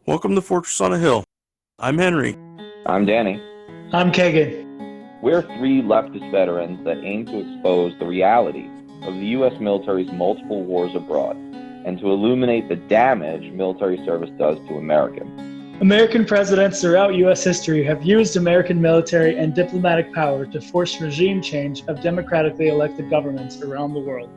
Welcome to Fortress on a Hill. I'm Henry. I'm Danny. I'm Kagan. We're three leftist veterans that aim to expose the reality of the U.S. military's multiple wars abroad and to illuminate the damage military service does to Americans. American presidents throughout U.S. history have used American military and diplomatic power to force regime change of democratically elected governments around the world.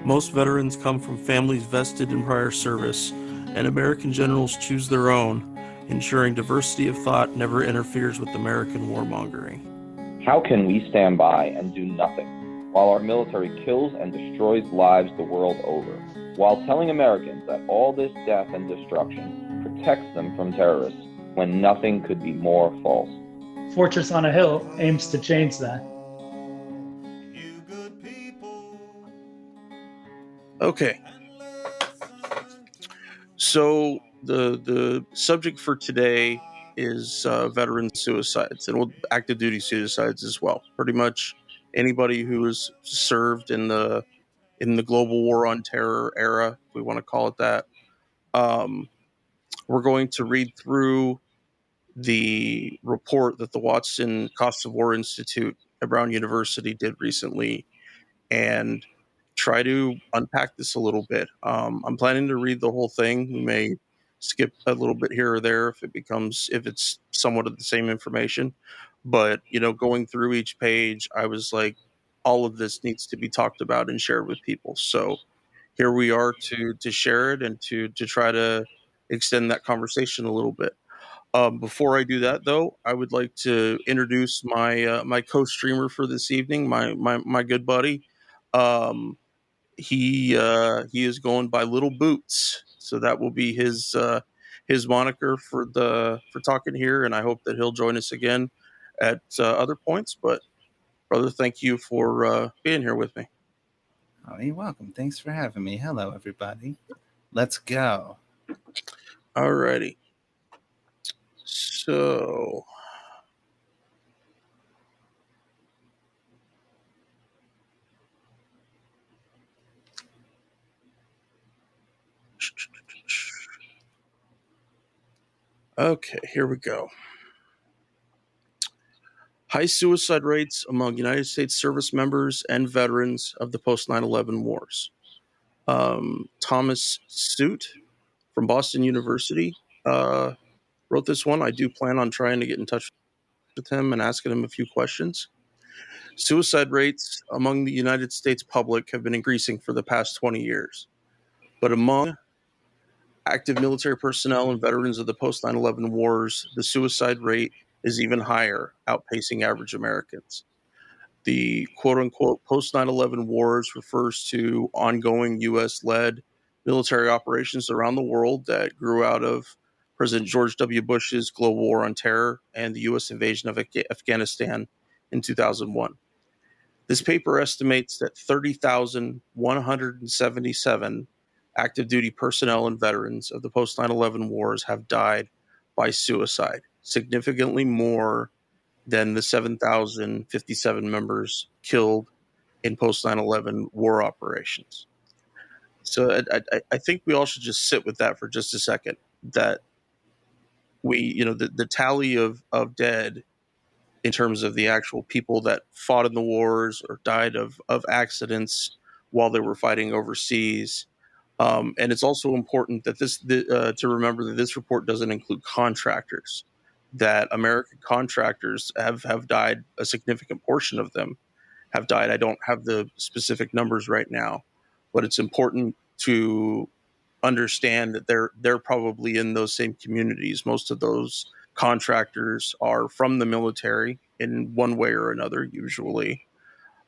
Most veterans come from families vested in prior service, and American generals choose their own, ensuring diversity of thought never interferes with American warmongering. How can we stand by and do nothing while our military kills and destroys lives the world over, while telling Americans that all this death and destruction protects them from terrorists when nothing could be more false? Fortress on a Hill aims to change that. Okay. So the subject for today is veteran suicides and active duty suicides as well. Pretty much anybody who has served in the global war on terror era, if we want to call it that. We're going to read through the report that the Watson Cost of War Institute at Brown University did recently and try to unpack this a little bit. I'm planning to read the whole thing. We may skip a little bit here or there if it's somewhat of the same information. But, going through each page, I was like, all of this needs to be talked about and shared with people. So here we are to share it and to try to extend that conversation a little bit. Before I do that, though, I would like to introduce my my co-streamer for this evening, my good buddy. He is going by Little Boots, so that will be his moniker for talking here, and I hope that he'll join us again at other points. But brother, thank you for being here with me. Oh, you're welcome. Thanks for having me. Hello, everybody. Let's go. Alrighty. So, okay, here we go. High suicide rates among United States service members and veterans of the post 9/11 wars. Thomas Suit from Boston University wrote this one. I do plan on trying to get in touch with him and asking him a few questions. Suicide rates among the United States public have been increasing for the past 20 years. But among active military personnel and veterans of the post 9/11 wars, the suicide rate is even higher, outpacing average Americans. The quote-unquote post 9/11 wars refers to ongoing U.S.-led military operations around the world that grew out of President George W. Bush's global war on terror and the U.S. invasion of Afghanistan in 2001. This paper estimates that 30,177 active duty personnel and veterans of the post 9/11 wars have died by suicide, significantly more than the 7,057 members killed in post 9/11 war operations. So I think we all should just sit with that for just a second, that the tally of dead in terms of the actual people that fought in the wars or died of accidents while they were fighting overseas. And it's also important that to remember that this report doesn't include contractors, that American contractors have died. A significant portion of them have died. I don't have the specific numbers right now, but it's important to understand that they're probably in those same communities. Most of those contractors are from the military in one way or another, usually.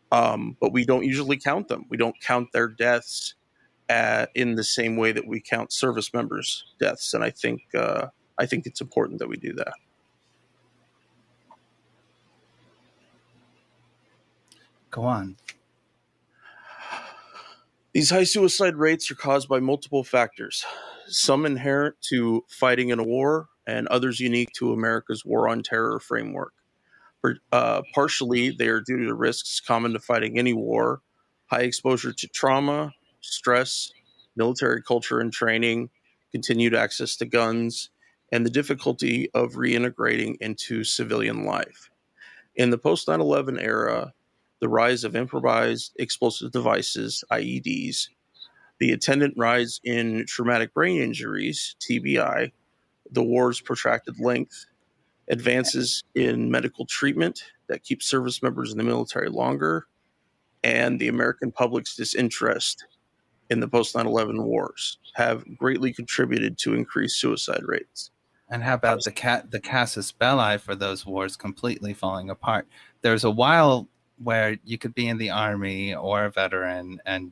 But we don't usually count them. We don't count their deaths in the same way that we count service members' deaths, and I think it's important that we do that. Go on. These high suicide rates are caused by multiple factors, some inherent to fighting in a war and others unique to America's war on terror framework. Partially, they are due to risks common to fighting any war, high exposure to trauma, stress, military culture and training, continued access to guns, and the difficulty of reintegrating into civilian life. In the post 9/11 era, the rise of improvised explosive devices, IEDs, the attendant rise in traumatic brain injuries, TBI, the war's protracted length, advances in medical treatment that keep service members in the military longer, and the American public's disinterest in the post 9/11 wars have greatly contributed to increased suicide rates. And how about the casus belli for those wars completely falling apart? There's a while where you could be in the army or a veteran and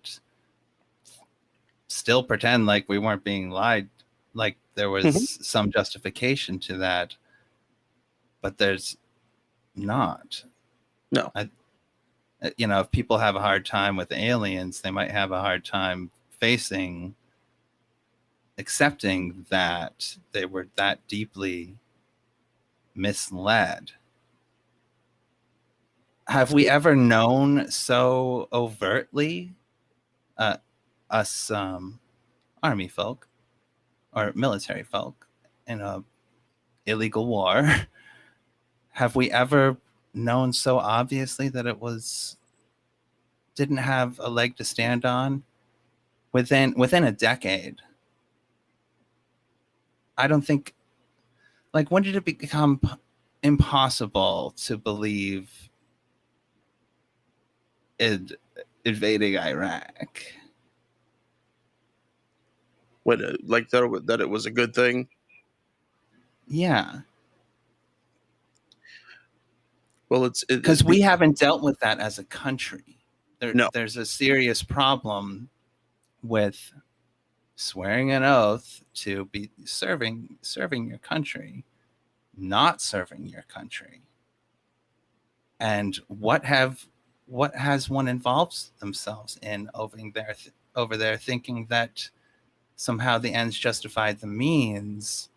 still pretend like we weren't being lied, like there was some justification to that, but there's not. No. If people have a hard time with aliens, they might have a hard time accepting that they were that deeply misled. Have we ever known so overtly, us army folk or military folk in a illegal war, have we ever known so obviously that it didn't have a leg to stand on within a decade? I don't think, like, when did it become impossible to believe invading Iraq? Like that it was a good thing? Yeah. Well, it's because we haven't dealt with that as a country. No. There's a serious problem with swearing an oath to be serving your country, not serving your country. And what has one involved themselves in over there thinking that somehow the ends justified the means?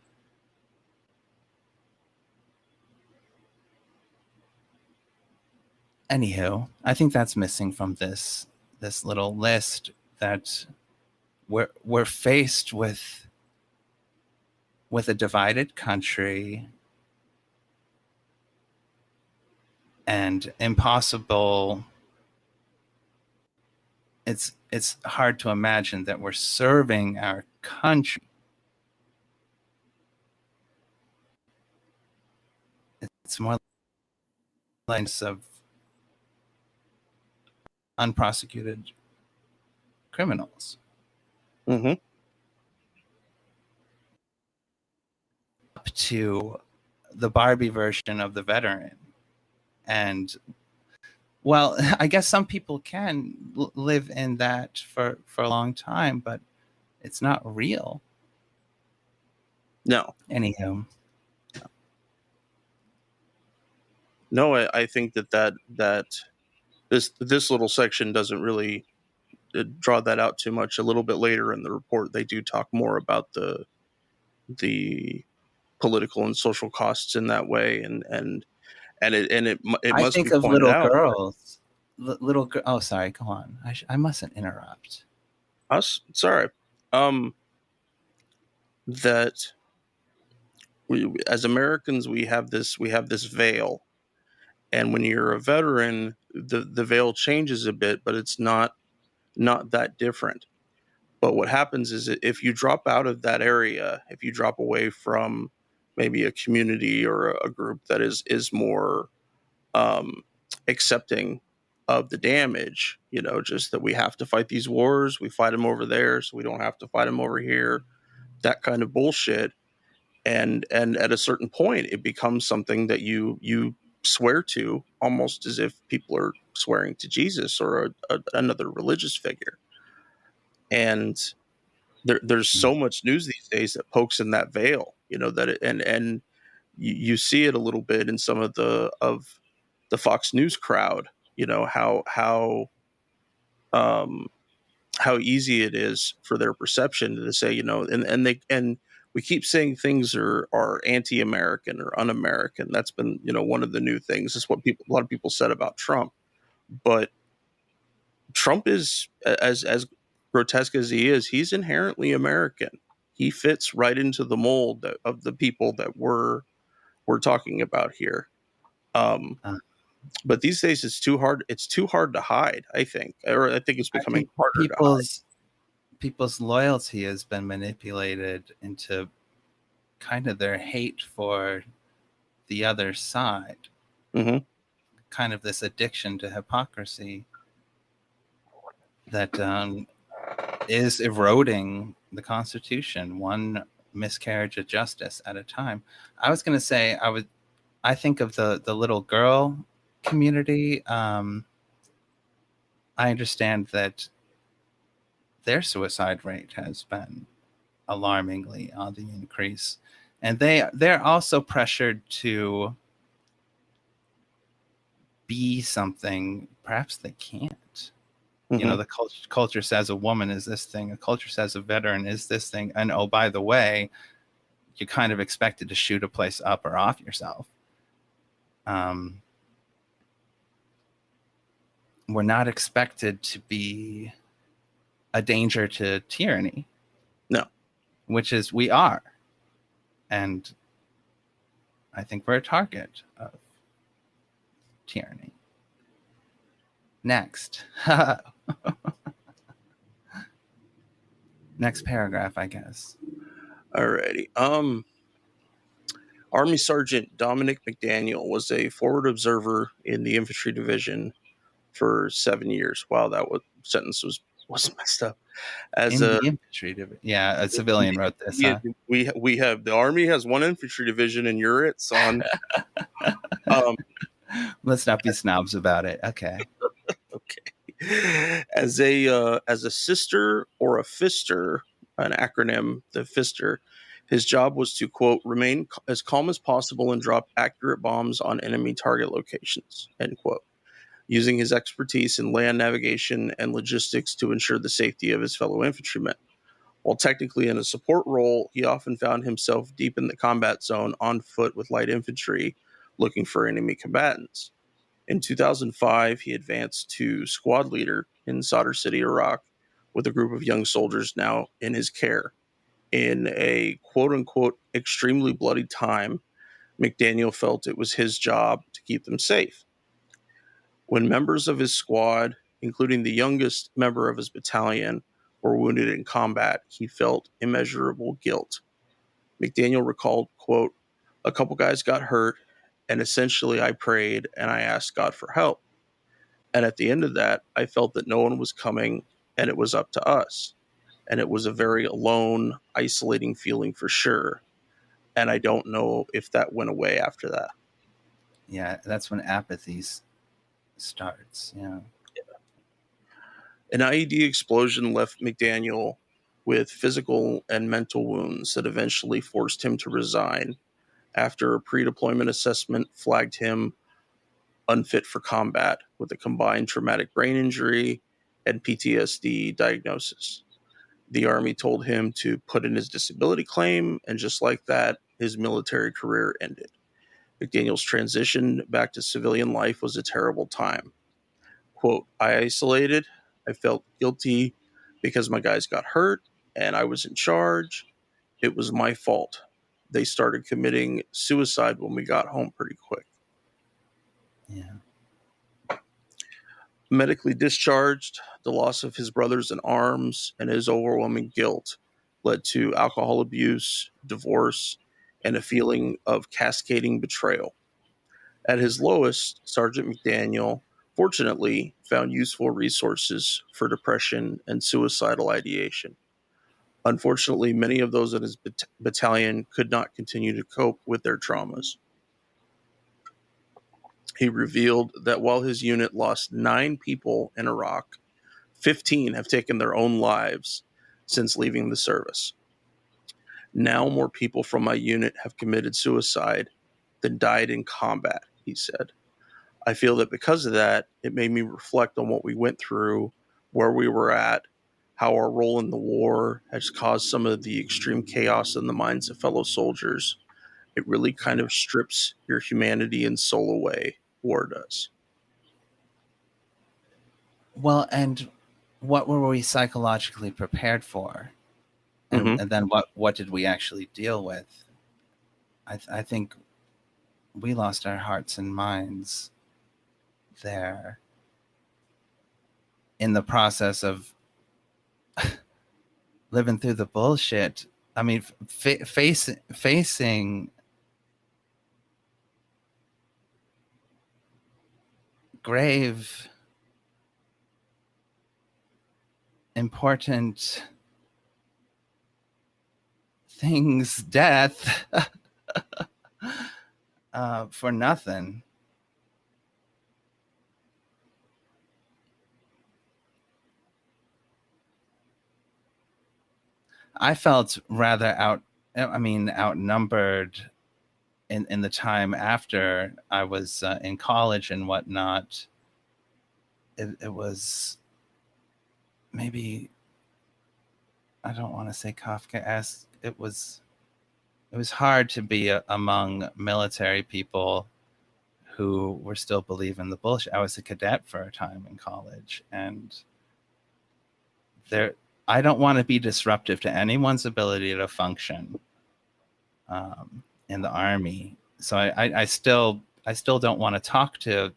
Anywho, I think that's missing from this little list, that we're faced with a divided country and impossible. It's hard to imagine that we're serving our country. It's more lines of unprosecuted criminals. Mm-hmm. Up to the Barbie version of the veteran. And, well, I guess some people can live in that for a long time, but it's not real. No. Anyhow. No, I think that this little section doesn't really draw that out too much. A little bit later in the report, they do talk more about the political and social costs in that way, and it must think be of pointed little out. girls. Oh, sorry. Go on. I mustn't interrupt. Sorry. That we, as Americans, we have this veil, and when you're a veteran, the veil changes a bit, but it's not that different. But what happens is, if you drop out of that area, if you drop away from maybe a community or a group that is more accepting of the damage, just that we have to fight these wars, we fight them over there, so we don't have to fight them over here, that kind of bullshit. And at a certain point, it becomes something that you swear to, almost as if people are swearing to Jesus or another religious figure. And there's so much news these days that pokes in that veil, that and you see it a little bit in some of the Fox News crowd, how easy it is for their perception to say, and we keep saying things are anti-American or un-American. That's been, one of the new things. Is what a lot of people said about Trump. But Trump is, as grotesque as he is, he's inherently American. He fits right into the mold of the people that we're talking about here. Uh, But these days it's too hard. It's too hard to hide, I think. Or I think it's I becoming think harder to hide. people's loyalty has been manipulated into kind of their hate for the other side, Mm-hmm. kind of this addiction to hypocrisy that is eroding the Constitution one miscarriage of justice at a time. I was going to say I think of the little girl community. I understand that their suicide rate has been alarmingly on the increase, and they're also pressured to be something perhaps they can't. Mm-hmm. The culture says a woman is this thing, a culture says a veteran is this thing, and oh, by the way, you're kind of expected to shoot a place up or off yourself. We're not expected to be a danger to tyranny. No. Which is we are. And I think we're a target of tyranny. Next. Next paragraph, I guess. Alrighty. Army Sergeant Dominic McDaniel was a forward observer in the infantry division for 7 years. Wow, that sentence was messed up. As in a the infantry division. Yeah, a civilian wrote this, huh? we have the Army has one infantry division, and you're it, son. Let's not be snobs about it. Okay. Okay. As a sister or a fister, an acronym, the fister, his job was to, quote, remain as calm as possible and drop accurate bombs on enemy target locations, end quote, using his expertise in land navigation and logistics to ensure the safety of his fellow infantrymen. While technically in a support role, he often found himself deep in the combat zone on foot with light infantry looking for enemy combatants. In 2005, he advanced to squad leader in Sadr City, Iraq, with a group of young soldiers now in his care. In a quote unquote extremely bloody time, McDaniel felt it was his job to keep them safe. When members of his squad, including the youngest member of his battalion, were wounded in combat, he felt immeasurable guilt. McDaniel recalled, quote, a couple guys got hurt, and essentially I prayed and I asked God for help. And at the end of that, I felt that no one was coming and it was up to us. And it was a very alone, isolating feeling for sure. And I don't know if that went away after that. Yeah, that's when apathy starts. Yeah. An IED explosion left McDaniel with physical and mental wounds that eventually forced him to resign after a pre-deployment assessment flagged him unfit for combat with a combined traumatic brain injury and PTSD diagnosis. The Army told him to put in his disability claim, and just like that, his military career ended. McDaniel's transition back to civilian life was a terrible time. Quote, I isolated. I felt guilty because my guys got hurt and I was in charge. It was my fault. They started committing suicide when we got home pretty quick. Yeah. Medically discharged, the loss of his brothers in arms and his overwhelming guilt led to alcohol abuse, divorce, and a feeling of cascading betrayal. At his lowest, Sergeant McDaniel fortunately found useful resources for depression and suicidal ideation. Unfortunately, many of those in his battalion could not continue to cope with their traumas. He revealed that while his unit lost 9 people in Iraq, 15 have taken their own lives since leaving the service. Now more people from my unit have committed suicide than died in combat, he said. I feel that because of that, it made me reflect on what we went through, where we were at, how our role in the war has caused some of the extreme chaos in the minds of fellow soldiers. It really kind of strips your humanity and soul away, war does. Well, and what were we psychologically prepared for? Mm-hmm. And then what did we actually deal with? I think we lost our hearts and minds there in the process of living through the bullshit. I mean, facing grave, important things, death, for nothing. I felt rather outnumbered in the time after I was in college and whatnot. It was maybe, I don't want to say Kafkaesque. It was hard to be among military people who were still believing the bullshit. I was a cadet for a time in college, and I don't want to be disruptive to anyone's ability to function in the Army. So I still don't want to talk to,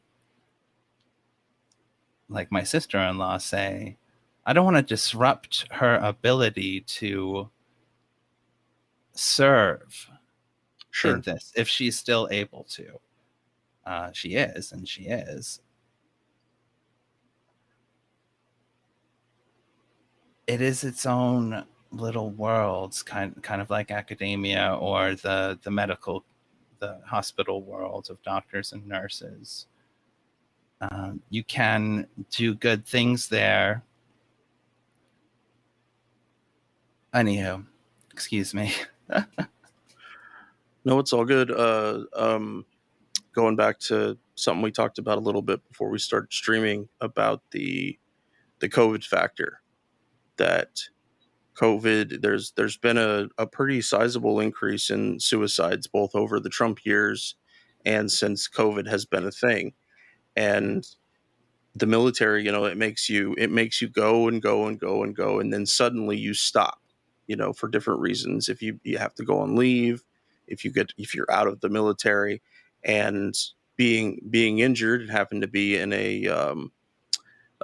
like my sister-in-law, say, I don't want to disrupt her ability to serve in Sure. this if she's still able to. She is, and she is. It is its own little worlds, kind of like academia or the hospital world of doctors and nurses. You can do good things there. Anywho, excuse me. No, it's all good. Going back to something we talked about a little bit before we started streaming about the COVID factor. That COVID, there's been a pretty sizable increase in suicides both over the Trump years and since COVID has been a thing. And the military, it makes you go and go and go and go, and then suddenly you stop, for different reasons. If you have to go on leave, if you're out of the military, and being injured and having to be in a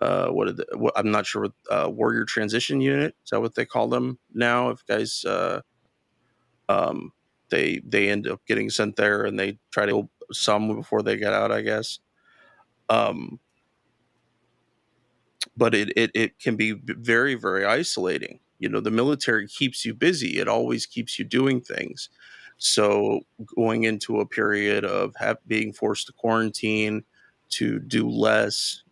I'm not sure what warrior transition unit, is that what they call them now? If guys um, they end up getting sent there and they try to kill some before they get out, I guess. Um, but it can be very, very isolating. The military keeps you busy. It always keeps you doing things. So going into a period of being forced to quarantine, to do less,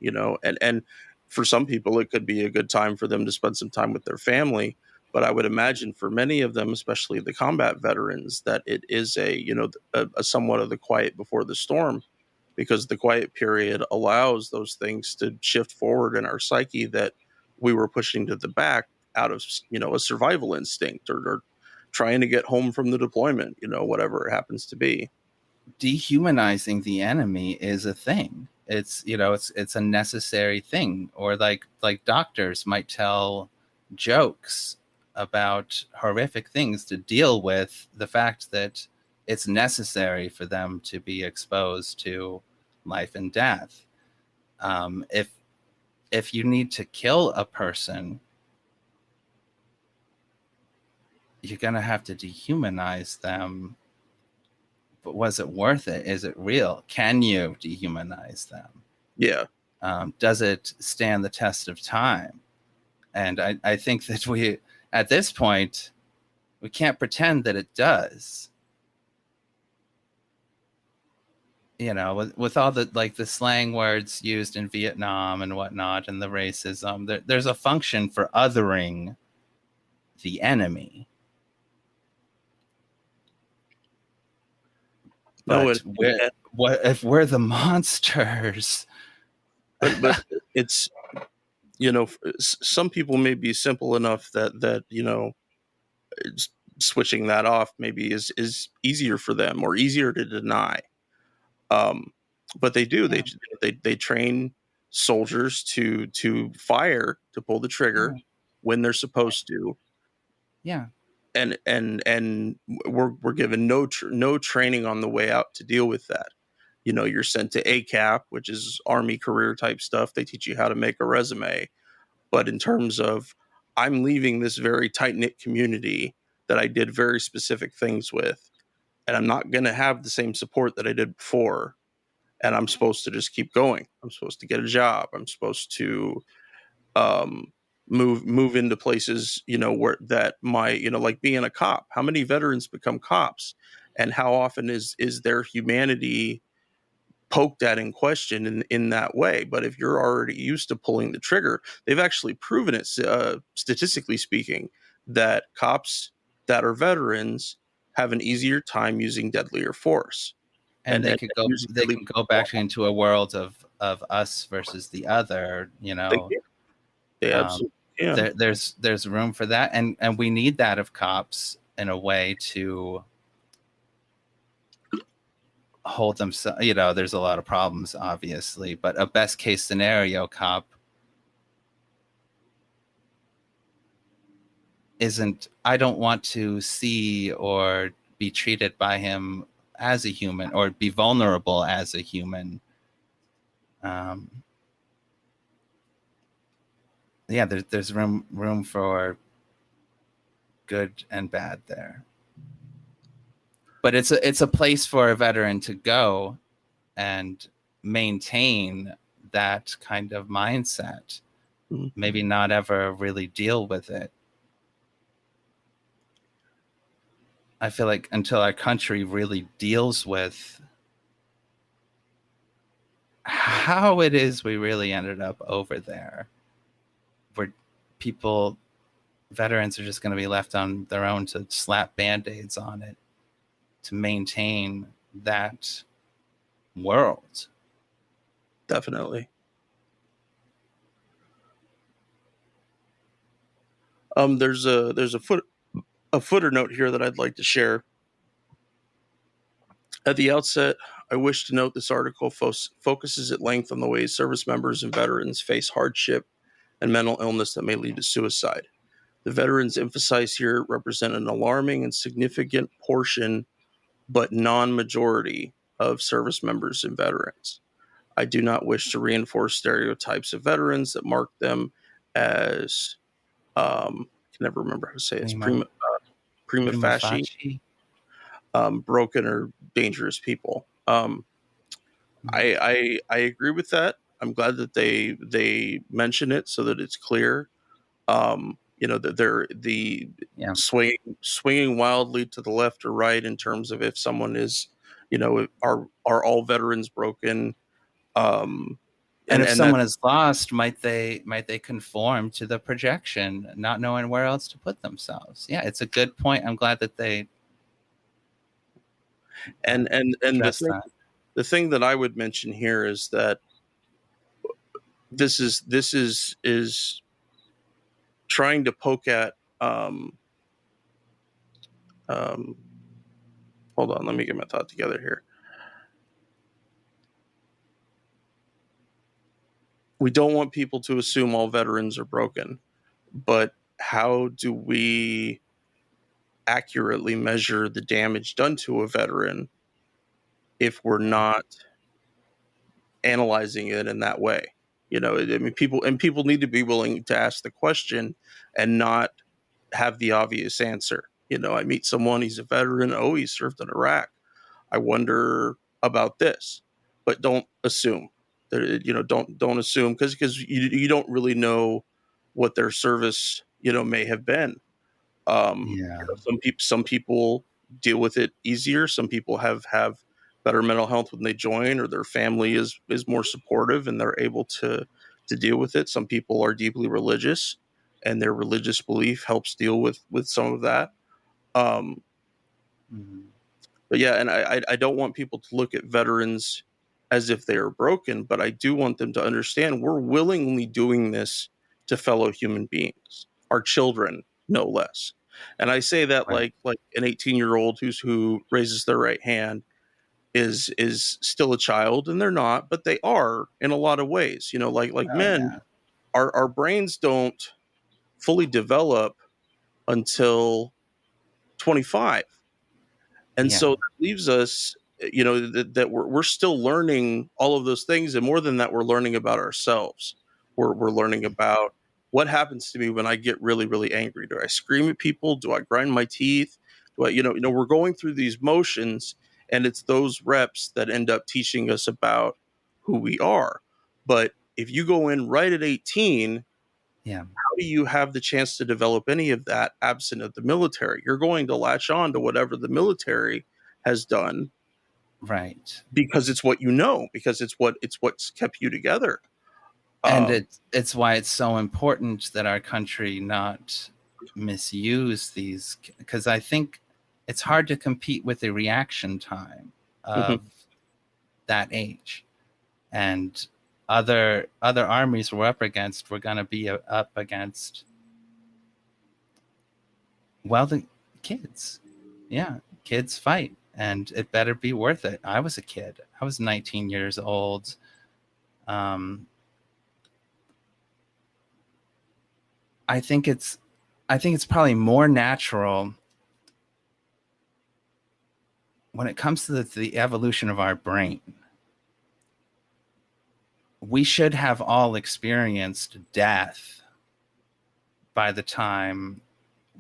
and for some people it could be a good time for them to spend some time with their family. But I would imagine for many of them, especially the combat veterans, that it is a somewhat of the quiet before the storm, because the quiet period allows those things to shift forward in our psyche that we were pushing to the back out of a survival instinct, or trying to get home from the deployment, whatever it happens to be. Dehumanizing the enemy is a thing. It's a necessary thing. Or like doctors might tell jokes about horrific things to deal with the fact that it's necessary for them to be exposed to life and death. If you need to kill a person, you're gonna have to dehumanize them. But was it worth it? Is it real? Can you dehumanize them? Yeah. Does it stand the test of time? And I think that at this point, we can't pretend that it does. With all the slang words used in Vietnam and whatnot, and the racism, there's a function for othering the enemy. But what if we're the monsters? But it's, some people may be simple enough that switching that off maybe is easier for them, or easier to deny. But they do. Yeah. They train soldiers to fire, to pull the trigger when they're supposed to. Yeah. and we're given no training on the way out to deal with that. You're sent to ACAP, which is Army career type stuff. They teach you how to make a resume. But in terms of, I'm leaving this very tight knit community that I did very specific things with, and I'm not going to have the same support that I did before. And I'm supposed to just keep going. I'm supposed to get a job. I'm supposed to um, move into places, where that like being a cop. How many veterans become cops, and how often is their humanity poked at in question in that way? But if you're already used to pulling the trigger, they've actually proven it, statistically speaking, that cops that are veterans have an easier time using deadlier force. And they could go using they deadly can go force. back into a world of us versus the other, They can. They um, absolutely can. there's room for that, and we need that of cops in a way to hold themselves. There's a lot of problems, obviously, but a best case scenario cop isn't. I don't want to see or be treated by him as a human or be vulnerable as a human. Um, yeah, there's room for good and bad there. But it's a place for a veteran to go and maintain that kind of mindset. Mhm. Maybe not ever really deal with it. I feel like until our country really deals with how it is we really ended up over there, where veterans are just going to be left on their own to slap band-aids on it to maintain that world. Definitely. There's a footer note here that I'd like to share. At the outset, I wish to note this article focuses at length on the ways service members and veterans face hardship and mental illness that may lead to suicide. The veterans emphasized here represent an alarming and significant portion, but non-majority, of service members and veterans. I do not wish to reinforce stereotypes of veterans that mark them as, I can never remember how to say it, prima Prima facie, facie. broken or dangerous people. I agree with that. I'm glad that they mention it so that it's clear. That they're Yeah. swinging wildly to the left or right in terms of if someone is, are all veterans broken, And if and that someone is lost, might they conform to the projection, not knowing where else to put themselves? Yeah, it's a good point. I'm glad that they and address that. the thing that I would mention here is that this is trying to poke at um, hold on, let me get my thought together here. We don't want people to assume all veterans are broken, but how do we accurately measure the damage done to a veteran if we're not analyzing it in that way? I mean, people need to be willing to ask the question and not have the obvious answer. I meet someone, he's a veteran, oh, he served in Iraq. I wonder about this, but don't assume. Don't assume, because you don't really know what their service may have been. Yeah. Some people deal with it easier. Some people have better mental health when they join, or their family is more supportive and they're able to deal with it. Some people are deeply religious, and their religious belief helps deal with some of that. Um, Mm-hmm. but yeah, and I don't want people to look at veterans as if they are broken, but I do want them to understand we're willingly doing this to fellow human beings, our children, no less. And I say that Right. like an 18-year-old who raises their right hand is still a child, and they're not, but they are in a lot of ways. Like Oh men, yeah. our brains don't fully develop until 25. And Yeah. so that leaves us, that we're still learning all of those things. And more than that, we're learning about ourselves. We're learning about what happens to me when I get really, really angry. Do I scream at people? Do I grind my teeth? Do I, we're going through these motions, and it's those reps that end up teaching us about who we are. But if you go in right at 18, Yeah. how do you have the chance to develop any of that absent of the military? You're going to latch on to whatever the military has done, Right. because it's what you know, because it's what's kept you together. And Um, it's why it's so important that our country not misuse these, because I think it's hard to compete with the reaction time mhm. of that age. And other armies we're up against, we're going to be up against, well, the kids. Yeah, kids fight, and it better be worth it. I was a kid. I was 19 years old. um, I think it's probably more natural when it comes to the evolution of our brain. We should have all experienced death by the time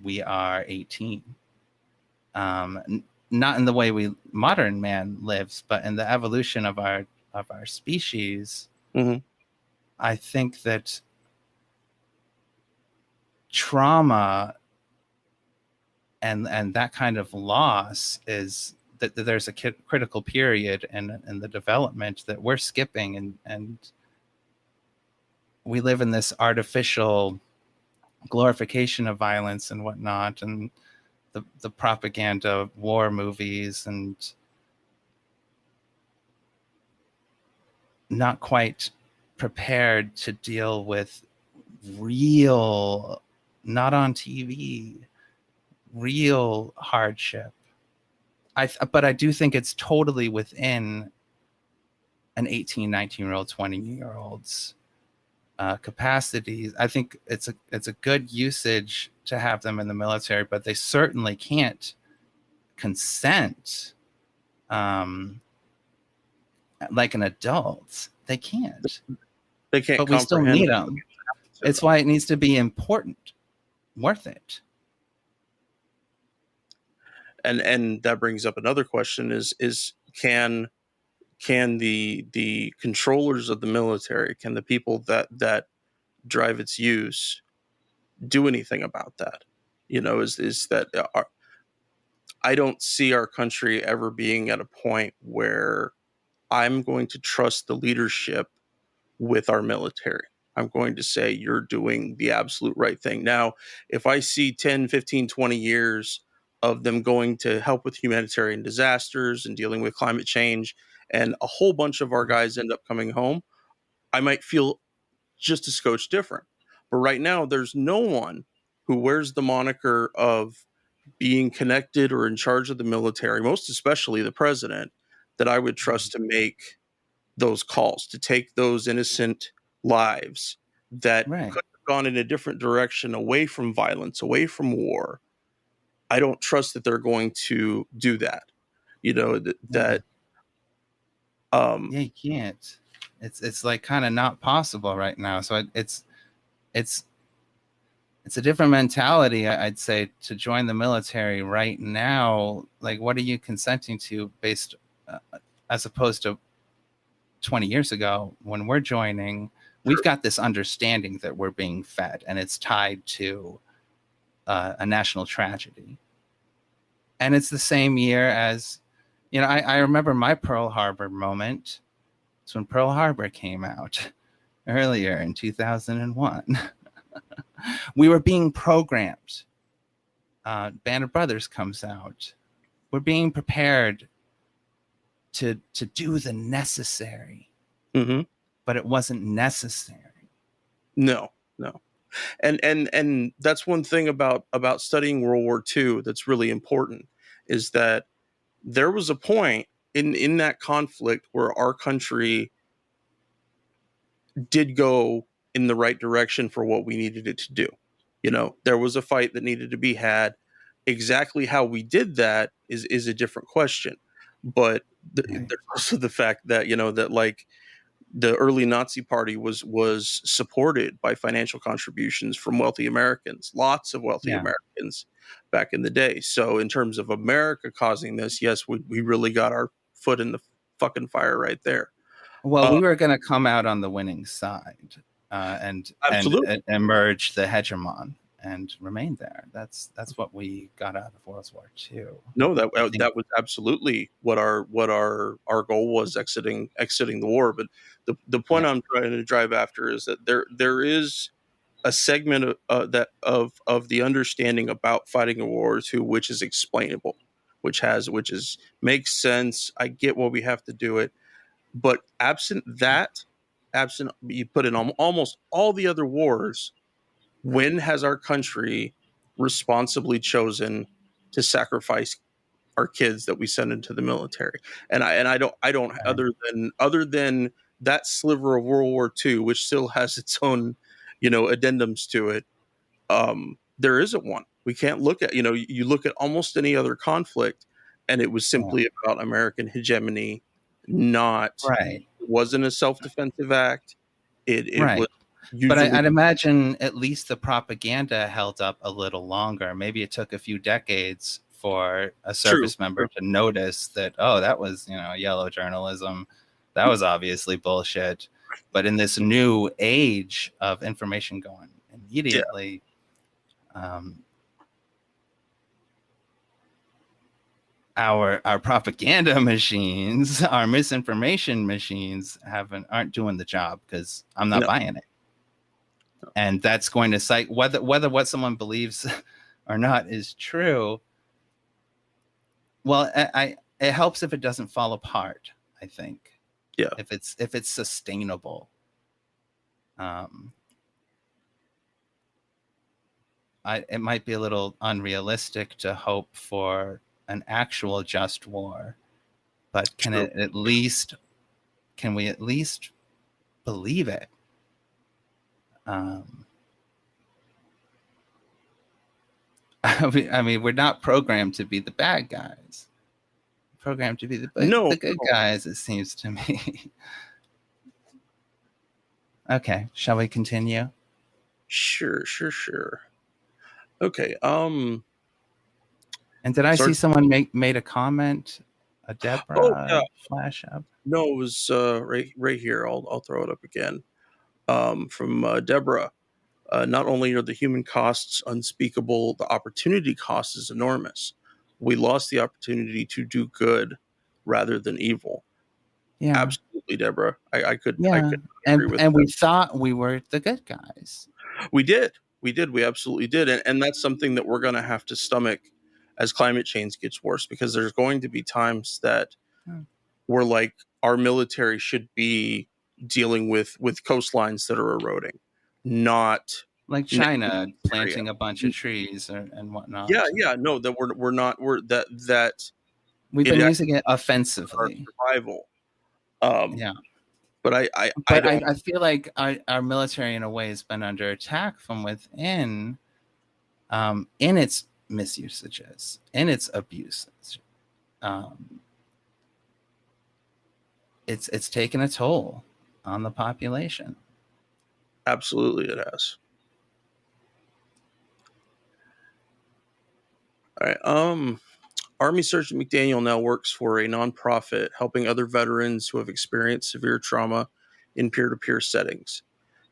we are 18. Not in the way modern man lives, but in the evolution of our species. Mhm. I think that trauma and that kind of loss is that there's a critical period in the development that we're skipping, and we live in this artificial glorification of violence and whatnot, and the propaganda war movies, and not quite prepared to deal with real, not on TV, real hardship. But I do think it's totally within an 18, 19-year-old, 20-year-old's capacities. I think it's a good usage to have them in the military, but they certainly can't consent like an adult. They can't. They can't But we still comprehend need what's them. happening to It's them. why it needs to be important, worth it. And that brings up another question: is can the controllers of the military, can the people that drive its use, do anything about that? Is that I don't see our country ever being at a point where I'm going to trust the leadership with our military. I'm going to say you're doing the absolute right thing. Now, if I see 10, 15, 20 years of them going to help with humanitarian disasters and dealing with climate change, and a whole bunch of our guys end up coming home, I might feel just a scotch different. But right now, there's no one who wears the moniker of being connected or in charge of the military, most especially the president, that I would trust to make those calls, to take those innocent lives that Right. could have gone in a different direction, away from violence, away from war. I don't trust that they're going to do that. Yeah. That um Yeah, you can't. It's like kind of not possible right now. So it's it's a different mentality, I'd say, to join the military right now. Like, what are you consenting to based, uh, as opposed to 20 years ago when we're joining? We've got this understanding that we're being fed, and it's tied to a national tragedy. And it's the same year as, I remember my Pearl Harbor moment. It's when Pearl Harbor came out earlier in 2001. We were being programmed. Band of Brothers comes out. We're being prepared to do the necessary, mhm. but it wasn't necessary. No, no. And that's one thing about studying World War II that's really important, is that there was a point in that conflict where our country did go in the right direction for what we needed it to do. There was a fight that needed to be had. Exactly how we did that is a different question. But Right. there's also the fact that that like the early Nazi Party was supported by financial contributions from wealthy Americans, lots of wealthy Yeah. Americans back in the day. So in terms of America causing this, yes, we really got our foot in the fucking fire right there. Well, Uh, we were going to come out on the winning side, Absolutely. and emerge the hegemon and remain there. That's what we got out of World War II. No, that I think. that was absolutely what our goal was, exiting the war. But the point Yeah. I'm trying to drive after is that there is a segment of the understanding about fighting a war too, which is explainable, which is makes sense. I get why we have to do it, but absent you put in almost all the other wars, when has our country responsibly chosen to sacrifice our kids that we send into the military? And I don't Right. other than that sliver of World War II, which still has its own addendums to it. There isn't one. We can't look at you look at almost any other conflict, and it was Yeah. simply about American hegemony. Not Right. It wasn't a self-defensive act. It was Right. But usually I'd imagine at least the propaganda held up a little longer. Maybe it took a few decades for a true. service member to notice that, oh, that was, yellow journalism. That was obviously bullshit. But in this new age of information going Yeah, immediately, um, our propaganda machines, our misinformation machines aren't doing the job because I'm not no, buying it. And that's going to cite whether what someone believes or not is true. Well, it helps if it doesn't fall apart. I think yeah, if it's sustainable. It might be a little unrealistic to hope for an actual just war, but true. can we at least believe it? Um, I mean, we're not programmed to be the bad guys. We're programmed to be No, the good no. guys, it seems to me. Okay, shall we continue? Sure, sure, sure. Okay. And did I see Sergeant. someone made a comment? A Oh yeah. Deborah flash up? No, it was right here. I'll throw it up again. From Deborah. Not only are the human costs unspeakable, the opportunity cost is enormous. We lost the opportunity to do good rather than evil. Yeah. Absolutely, Deborah. I could Yeah. agree with And that. we thought we were the good guys. We did. We did. We absolutely did. And that's something that we're going to have to stomach as climate change gets worse, because there's going to be times that Hmm. we're like, our military should be dealing with coastlines that are eroding, not Like neighboring China area. planting a bunch of trees and Yeah, whatnot. yeah, no, that we're not we're that We've it been actually using it is our offensively. survival. Um, Yeah. but I But don't. I feel like our military, in a way, has been under attack from within, in its misusages, in its abuses. Um, it's taken a toll on the population. Absolutely, it has. All right. Army Surgeon McDaniel now works for a nonprofit helping other veterans who have experienced severe trauma in peer-to-peer settings.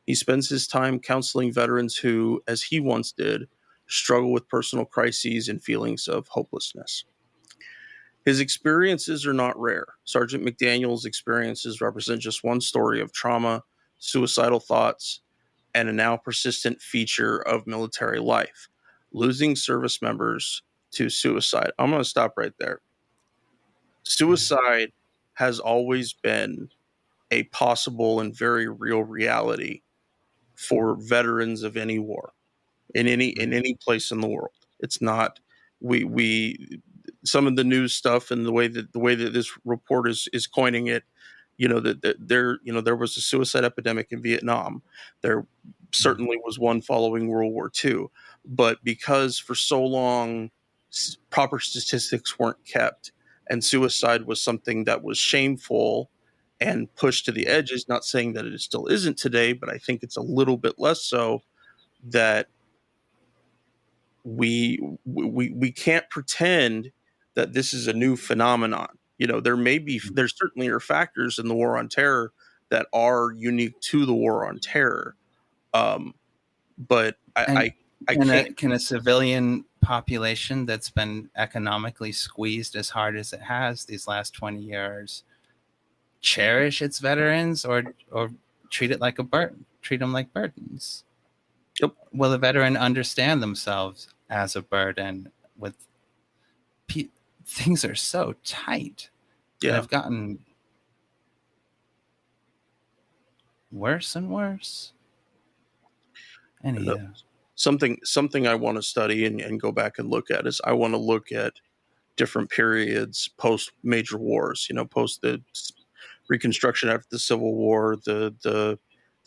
He spends his time counseling veterans who, as he once did, struggle with personal crises and feelings of hopelessness. His experiences are not rare. Sergeant McDaniel's experiences represent just one story of trauma, suicidal thoughts, and a now persistent feature of military life: losing service members to suicide. I'm going to stop right there. Suicide has always been a possible and very real reality for veterans of any war, in any place in the world. It's not we some of the news stuff and the way that this report is coining it, that there was a suicide epidemic in Vietnam. There certainly was one following World War II. But because for so long proper statistics weren't kept and suicide was something that was shameful and pushed to the edges, not saying that it still isn't today, but I think it's a little bit less so, that we can't pretend that this is a new phenomenon. There certainly are factors in the war on terror that are unique to the war on terror. But And I can't. can a civilian population that's been economically squeezed as hard as it has these last 20 years cherish its veterans, or treat it like a burden, treat them like burdens? Yep. Will a veteran understand themselves as a burden? With things are so tight, and Yeah. have gotten worse and worse. Anyhow, Something I want to study and go back and look at is, I want to look at different periods post major wars, post the Reconstruction after the Civil War, the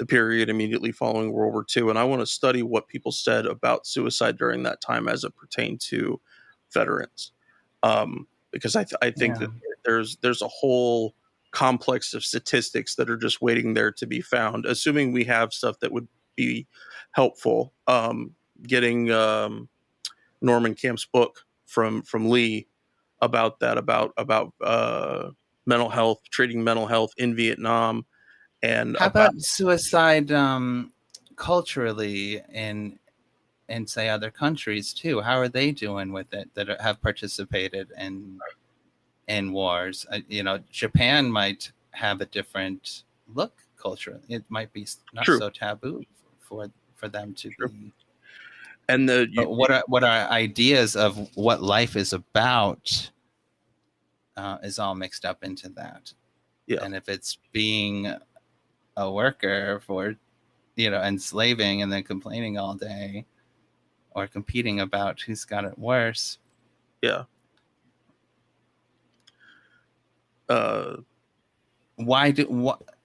period immediately following World War II, and I want to study what people said about suicide during that time as it pertained to veterans, because I think that there's a whole complex of statistics that are just waiting there to be found, assuming we have stuff that would be helpful. Getting Norman Camp's book from Lee about that, about mental health, treating mental health in Vietnam, and how about about suicide culturally in say other countries too? How are they doing with it that have participated in wars? Japan might have a different look culturally. It might be not true, so taboo for them to true. be. And But what are ideas of what life is about is all mixed up into that. Yeah. And if it's being a worker for enslaving and then complaining all day, or competing about who's got it worse. Yeah.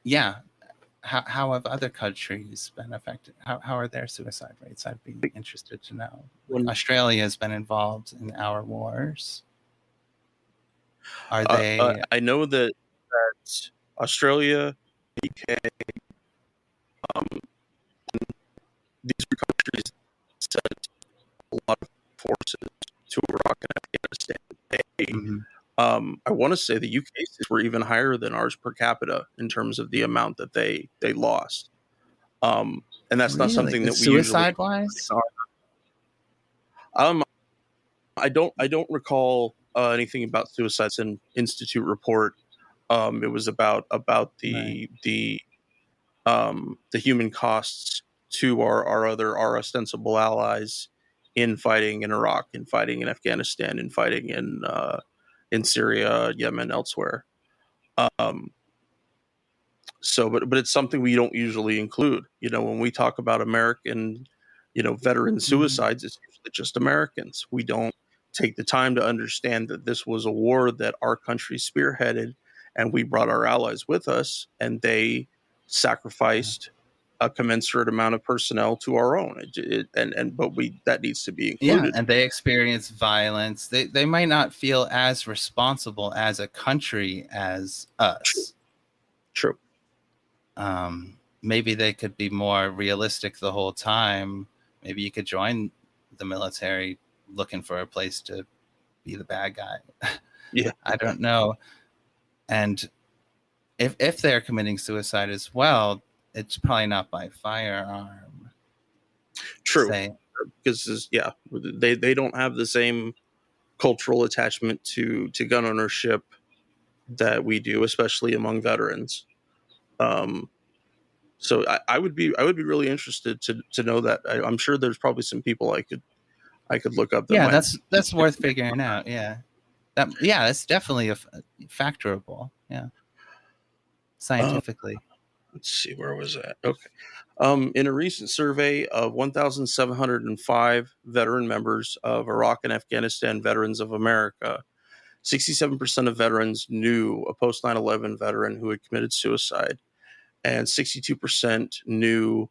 Yeah. How have other countries been affected? How are their suicide rates? I'd be interested to know. Australia has been involved in our wars. Are they? I know that Australia, UK, these are countries that sent a lot of forces to Iraq and Afghanistan. I want to say the UK's were even higher than ours per capita in terms of the amount that they lost. And that's not something that we suicide wise. I don't recall anything about suicides in Institute report. It was about the human costs to our ostensible allies in fighting in Iraq, in fighting in Afghanistan, in fighting in Syria, Yemen, elsewhere. But it's something we don't usually include. When we talk about American, veteran suicides, it's usually just Americans. We don't take the time to understand that this was a war that our country spearheaded, and we brought our allies with us, and they sacrificed a commensurate amount of personnel to our own. That needs to be included. Yeah, and they experience violence. They might not feel as responsible as a country as us. True. Maybe they could be more realistic the whole time. Maybe you could join the military looking for a place to be the bad guy. Yeah. I don't know. And if they're committing suicide as well, it's probably not by firearm. True. Because they don't have the same cultural attachment to gun ownership that we do, especially among veterans. So I would be really interested to know that. I'm sure there's probably some people I could look up. That's worth figuring out. Yeah, that's definitely factorable. Yeah, scientifically. Let's see, where was that? Okay. In a recent survey of 1,705 veteran members of Iraq and Afghanistan Veterans of America, 67% of veterans knew a post 9/11 veteran who had committed suicide, and 62% knew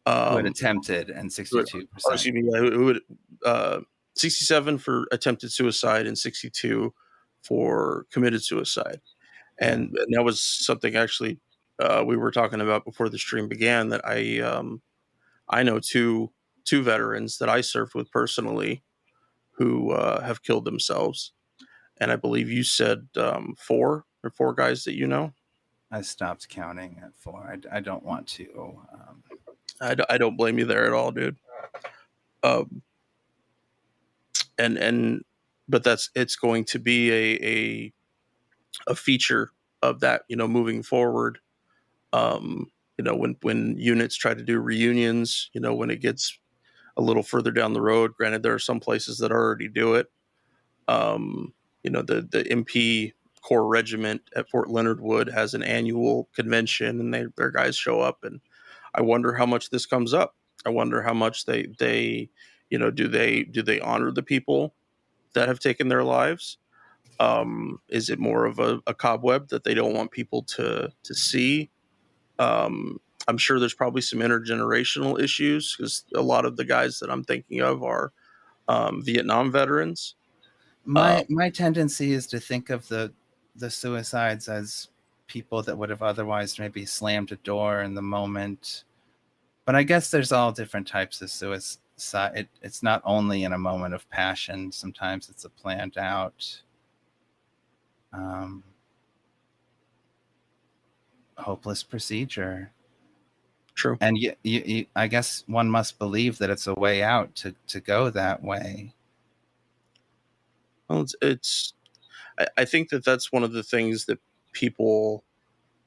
Who had Um, attempted, and 62%. excuse me, who would 67 for attempted suicide and 62 for committed suicide. And that was something actually we were talking about before the stream began, that I know two veterans that I served with personally who have killed themselves. And I believe you said four guys that you know. I stopped counting at 4. I don't want to. I don't blame you there at all, dude. Um, and but it's going to be a feature of that, moving forward. When units try to do reunions, when it gets a little further down the road. Granted, there are some places that already do it. The MP Corps Regiment at Fort Leonard Wood has an annual convention, and their guys show up. And I wonder how much this comes up. I wonder how much they do they honor the people that have taken their lives? Is it more of a cobweb that they don't want people to see? I'm sure there's probably some intergenerational issues, because a lot of the guys that I'm thinking of are Vietnam veterans. My tendency is to think of the suicides as people that would have otherwise maybe slammed a door in the moment. But I guess there's all different types of suicide. It's not only in a moment of passion. Sometimes it's a planned out, hopeless procedure. True. And you, I guess one must believe that it's a way out to go that way. Well, I think that's one of the things that people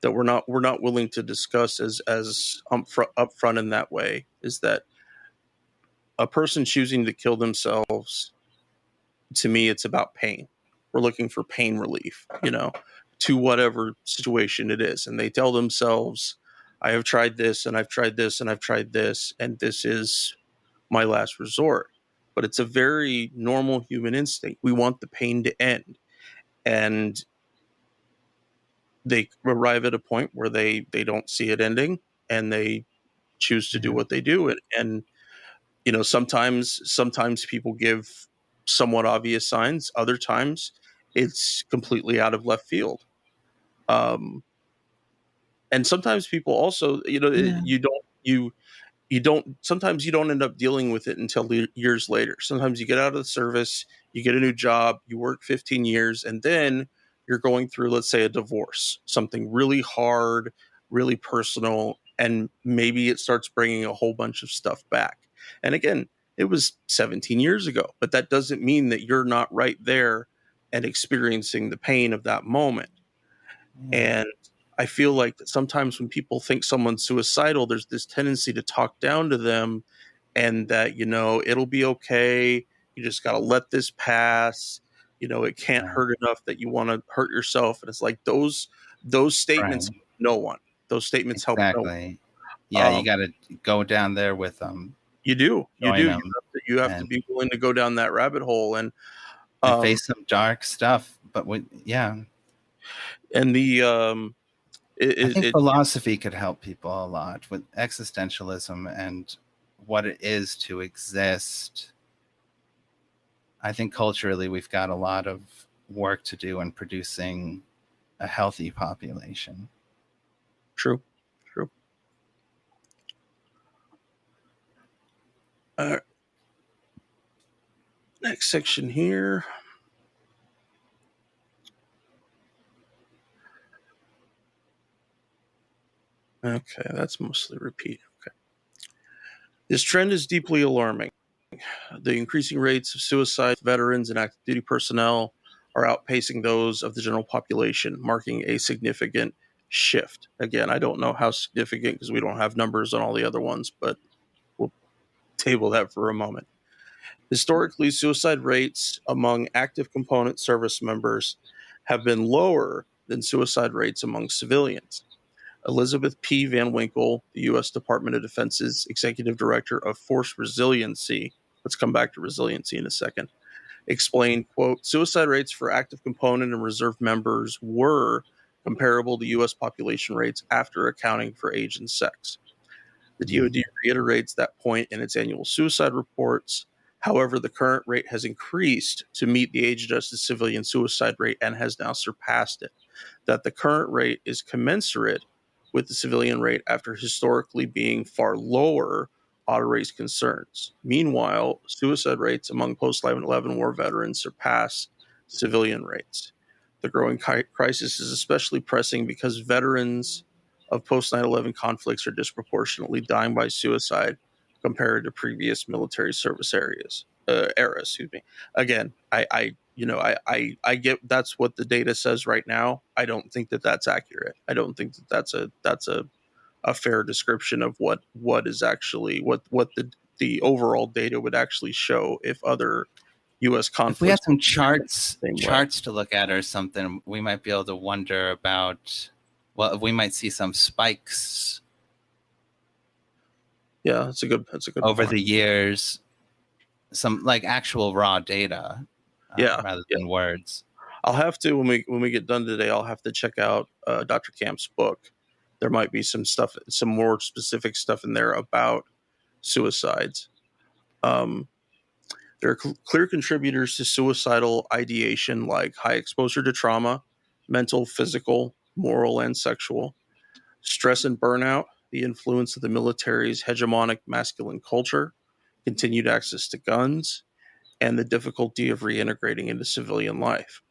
that we're not willing to discuss as upfront in that way, is that a person choosing to kill themselves, to me, it's about pain. We're looking for pain relief, to whatever situation it is. And they tell themselves, I have tried this, and I've tried this, and I've tried this, and this is my last resort. But it's a very normal human instinct. We want the pain to end. And they arrive at a point where they don't see it ending, and they choose to do what they do. And sometimes people give somewhat obvious signs. Other times it's completely out of left field. And sometimes people also, sometimes you don't end up dealing with it until years later. Sometimes you get out of the service, you get a new job, you work 15 years, and then you're going through, let's say, a divorce, something really hard, really personal, and maybe it starts bringing a whole bunch of stuff back. And again, it was 17 years ago, but that doesn't mean that you're not right there and experiencing the pain of that moment. And I feel like that sometimes when people think someone's suicidal, there's this tendency to talk down to them, and that, it'll be okay. You just got to let this pass. It can't hurt enough that you want to hurt yourself. And it's like those statements help no one. Those statements help no one. Yeah, you got to go down there with them. You do. You have to be willing to go down that rabbit hole and face some dark stuff. But and the I think philosophy could help people a lot with existentialism and what it is to exist. I think culturally we've got a lot of work to do in producing a healthy population. True. Next section here. Okay, that's mostly repeat. Okay. This trend is deeply alarming. The increasing rates of suicide, veterans, and active duty personnel are outpacing those of the general population, marking a significant shift. Again, I don't know how significant, because we don't have numbers on all the other ones, but we'll table that for a moment. Historically, suicide rates among active component service members have been lower than suicide rates among civilians. Elizabeth P. Van Winkle, the U.S. Department of Defense's Executive Director of Force Resiliency, let's come back to resiliency in a second, explained, quote, suicide rates for active component and reserve members were comparable to U.S. population rates after accounting for age and sex. The DoD reiterates that point in its annual suicide reports. However, the current rate has increased to meet the age-adjusted civilian suicide rate and has now surpassed it. That the current rate is commensurate with the civilian rate after historically being far lower ought to raise concerns. Meanwhile, suicide rates among post-9/11 war veterans surpass civilian rates. The growing crisis is especially pressing because veterans of post-9/11 conflicts are disproportionately dying by suicide compared to previous military service eras. Excuse me. Again, I get that's what the data says right now. I don't think that that's accurate. I don't think that that's a fair description of what is actually what the overall data would actually show if other U.S. If we had conflicts some the same way. charts to look at or something, we might be able to wonder about. Well, we might see some spikes Yeah, that's a good over point. the years, some like actual raw data, rather than words. I'll have to when we get done today. I'll have to check out Dr. Camp's book. There might be some more specific stuff in there about suicides. There are clear contributors to suicidal ideation, like high exposure to trauma, mental, physical, moral, and sexual, stress and burnout, the influence of the military's hegemonic masculine culture, continued access to guns, and the difficulty of reintegrating into civilian life.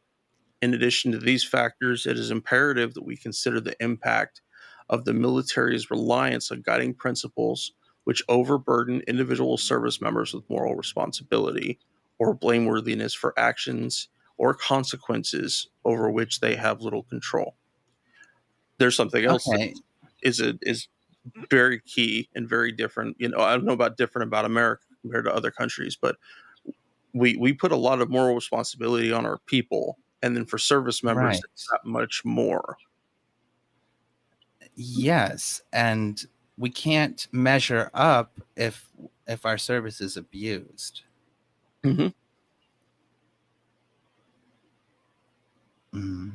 In addition to these factors, it is imperative that we consider the impact of the military's reliance on guiding principles which overburden individual service members with moral responsibility or blameworthiness for actions or consequences over which they have little control. There's something else that is very key and very different. I don't know about different about America compared to other countries, but we put a lot of moral responsibility on our people, and then for service members, it's not much more. Yes, and we can't measure up if our service is abused. Mm-hmm. Mm.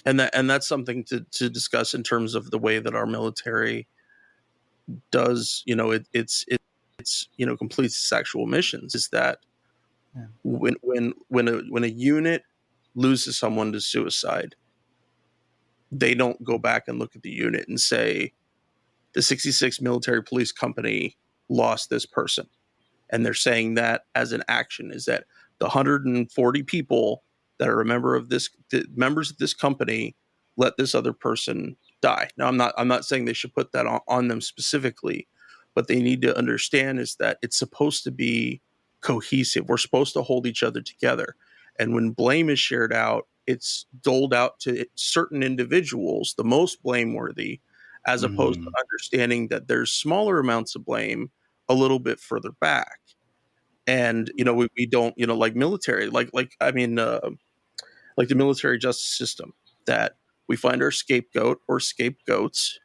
And that's something to discuss in terms of the way that our military does, it's completes its actual missions. Is that when a unit loses someone to suicide, they don't go back and look at the unit and say the 66 military police company lost this person, and they're saying that as an action is that the 140 people that are members of this company let this other person die. Now, I'm not saying they should put that on them specifically, but they need to understand is that it's supposed to be cohesive. We're supposed to hold each other together. And when blame is shared out, it's doled out to certain individuals, the most blameworthy, as opposed to understanding that there's smaller amounts of blame a little bit further back. And we don't like military like the military justice system, that we find our scapegoat or scapegoats,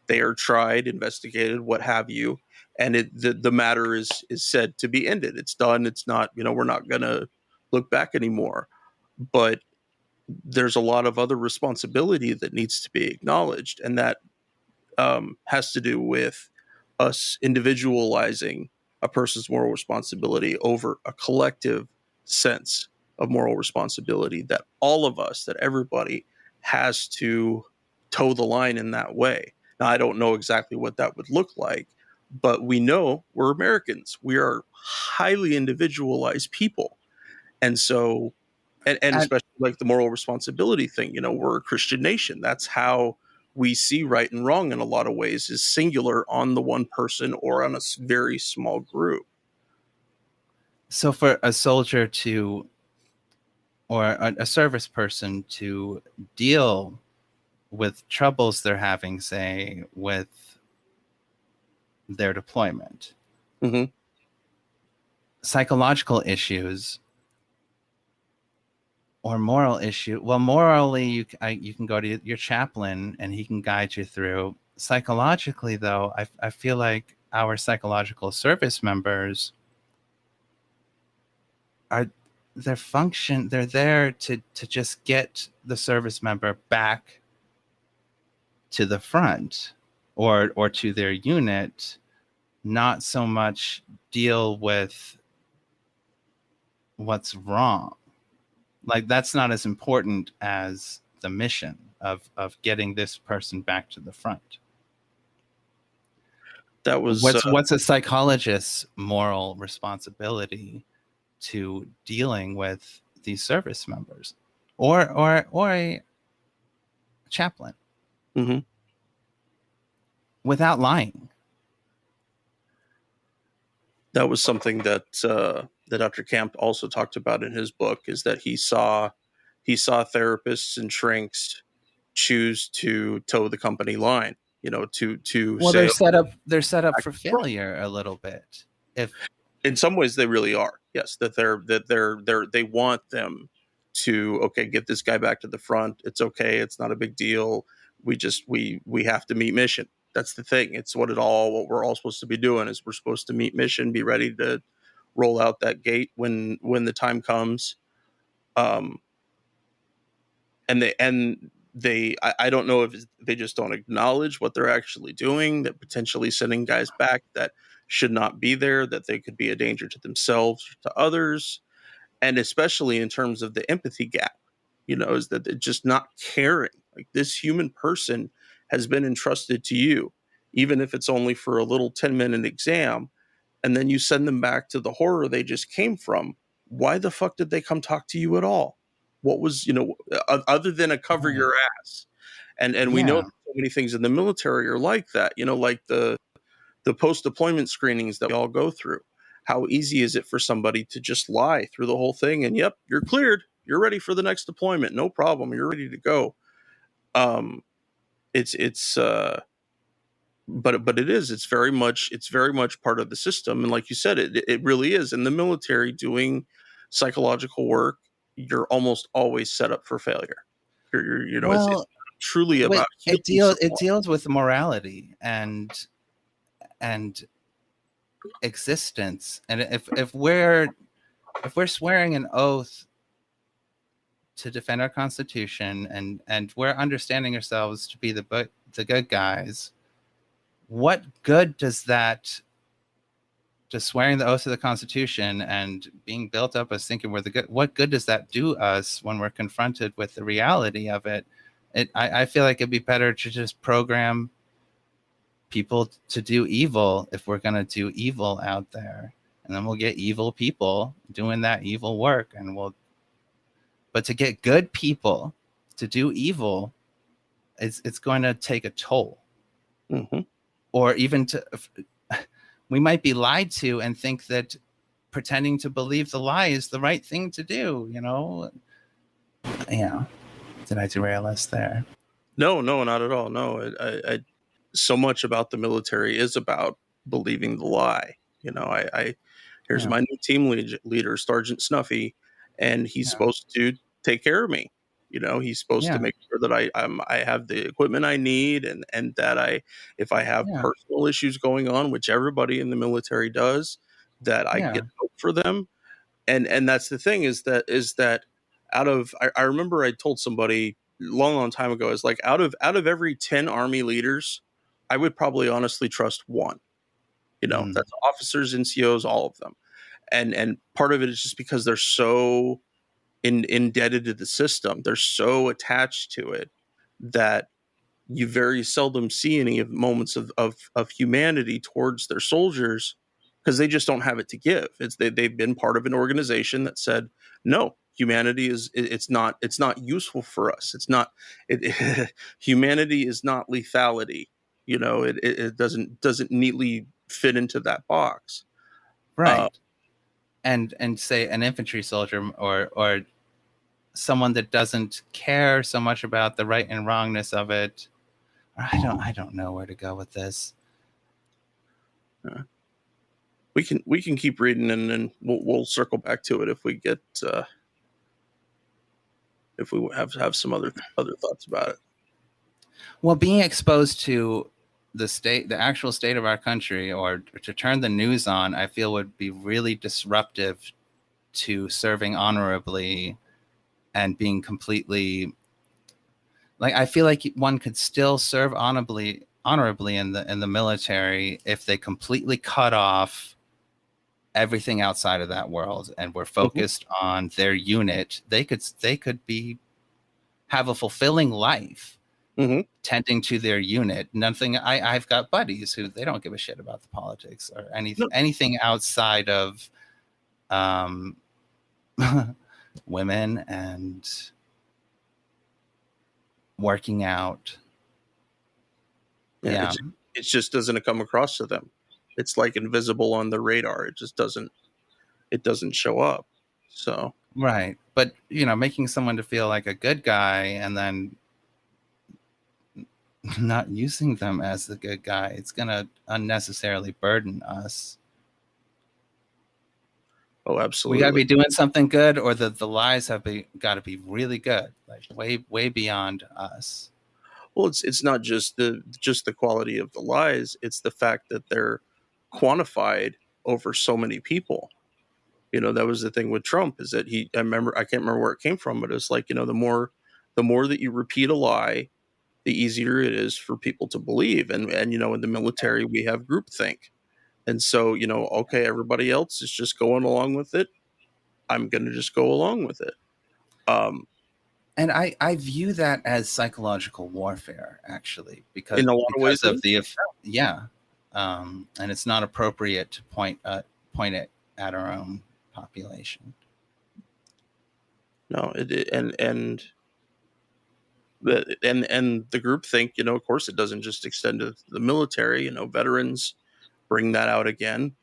they are tried, investigated, what have you, and the matter is said to be ended. It's done. It's not, we're not going to look back anymore. But there's a lot of other responsibility that needs to be acknowledged, and that has to do with us individualizing a person's moral responsibility over a collective sense of moral responsibility, that all of us, that everybody has to toe the line in that way. Now, I don't know exactly what that would look like, but we know we're Americans. We are highly individualized people. And so, and especially like the moral responsibility thing, we're a Christian nation. That's how we see right and wrong in a lot of ways, is singular on the one person or on a very small group. So for a soldier or a service person to deal with troubles they're having, say, with their deployment, psychological issues or moral issue. Well, morally, you can go to your chaplain and he can guide you through. Psychologically, though, I feel like our psychological service members their function, they're there to just get the service member back to the front or to their unit, not so much deal with what's wrong. Like, that's not as important as the mission of getting this person back to the front. That was what's a psychologist's moral responsibility to dealing with these service members or a chaplain mm-hmm. without lying? That was something that Dr. Camp also talked about in his book, is that he saw therapists and shrinks choose to toe the company line, to well, say they're set up for failure a little bit. If in some ways they really are, yes, they want them to, okay, get this guy back to the front. It's okay. It's not a big deal. We have to meet mission. That's the thing. It's what we're all supposed to be doing is we're supposed to meet mission, be ready to roll out that gate when the time comes. And I don't know if they just don't acknowledge what they're actually doing, that potentially sending guys back that should not be there, that they could be a danger to themselves or to others. And especially in terms of the empathy gap, is that they're just not caring. Like, this human person has been entrusted to you, even if it's only for a little 10-minute exam, and then you send them back to the horror they just came from. Why the fuck did they come talk to you at all? What was, other than a cover your ass? And we know so many things in the military are like that, like the post-deployment screenings that we all go through. How easy is it for somebody to just lie through the whole thing and, yep, you're cleared, you're ready for the next deployment, no problem, you're ready to go. But it's very much part of the system. And like you said, it really is. In the military, doing psychological work, you're almost always set up for failure. It's truly about it deals with morality and existence. And if we're swearing an oath to defend our Constitution and we're understanding ourselves to be the good guys, what good does that, just swearing the oath to the Constitution and being built up as thinking we're the good, what good does that do us when we're confronted with the reality of it? I feel like it'd be better to just program people to do evil if we're going to do evil out there, and then we'll get evil people doing that evil work, but to get good people to do evil, it's going to take a toll. Mm-hmm. Or even we might be lied to and think that pretending to believe the lie is the right thing to do, Yeah. Did I derail us there? No, not at all. No, I so much about the military is about believing the lie. Here's my new team leader, Sergeant Snuffy, and he's supposed to take care of me. He's supposed to make sure that I have the equipment I need, and that if I have personal issues going on, which everybody in the military does, that I get help for them. And that's the thing is that I remember I told somebody long time ago, is like out of every 10 Army leaders, I would probably honestly trust one. That's officers, NCOs, all of them. And part of it is just because they're so indebted to the system, they're so attached to it, that you very seldom see any of moments of humanity towards their soldiers, because they just don't have it to give. They've been part of an organization that said, no, humanity it's not useful for us. It's not humanity is not lethality. It doesn't neatly fit into that box. Right. And say an infantry soldier or someone that doesn't care so much about the right and wrongness of it. I don't know where to go with this. We can keep reading, and then we'll circle back to it if we get if we have some other thoughts about it. Well, being exposed to the actual state of our country, or to turn the news on, I feel would be really disruptive to serving honorably and being completely, like, I feel like one could still serve honorably in the military if they completely cut off everything outside of that world and were focused on their unit. They could be have a fulfilling life tending to their unit. Nothing. I've got buddies who they don't give a shit about the politics or anything outside of women and working out. Yeah. It just doesn't come across to them. It's like invisible on the radar. It just doesn't show up. So right. But making someone to feel like a good guy and then not using them as the good guy, it's gonna unnecessarily burden us. Oh, absolutely. We gotta be doing something good, or the lies have got to be really good, like way beyond us. Well, it's not just the quality of the lies; it's the fact that they're quantified over so many people. That was the thing with Trump, is that I can't remember where it came from, but it's like, the more that you repeat a lie, the easier it is for people to believe. And in the military, we have groupthink. And so, okay, everybody else is just going along with it. I'm going to just go along with it. And I view that as psychological warfare, actually, because in a lot of ways of the and it's not appropriate to point it at our own population. No, and the groupthink, of course, it doesn't just extend to the military. Veterans bring that out again.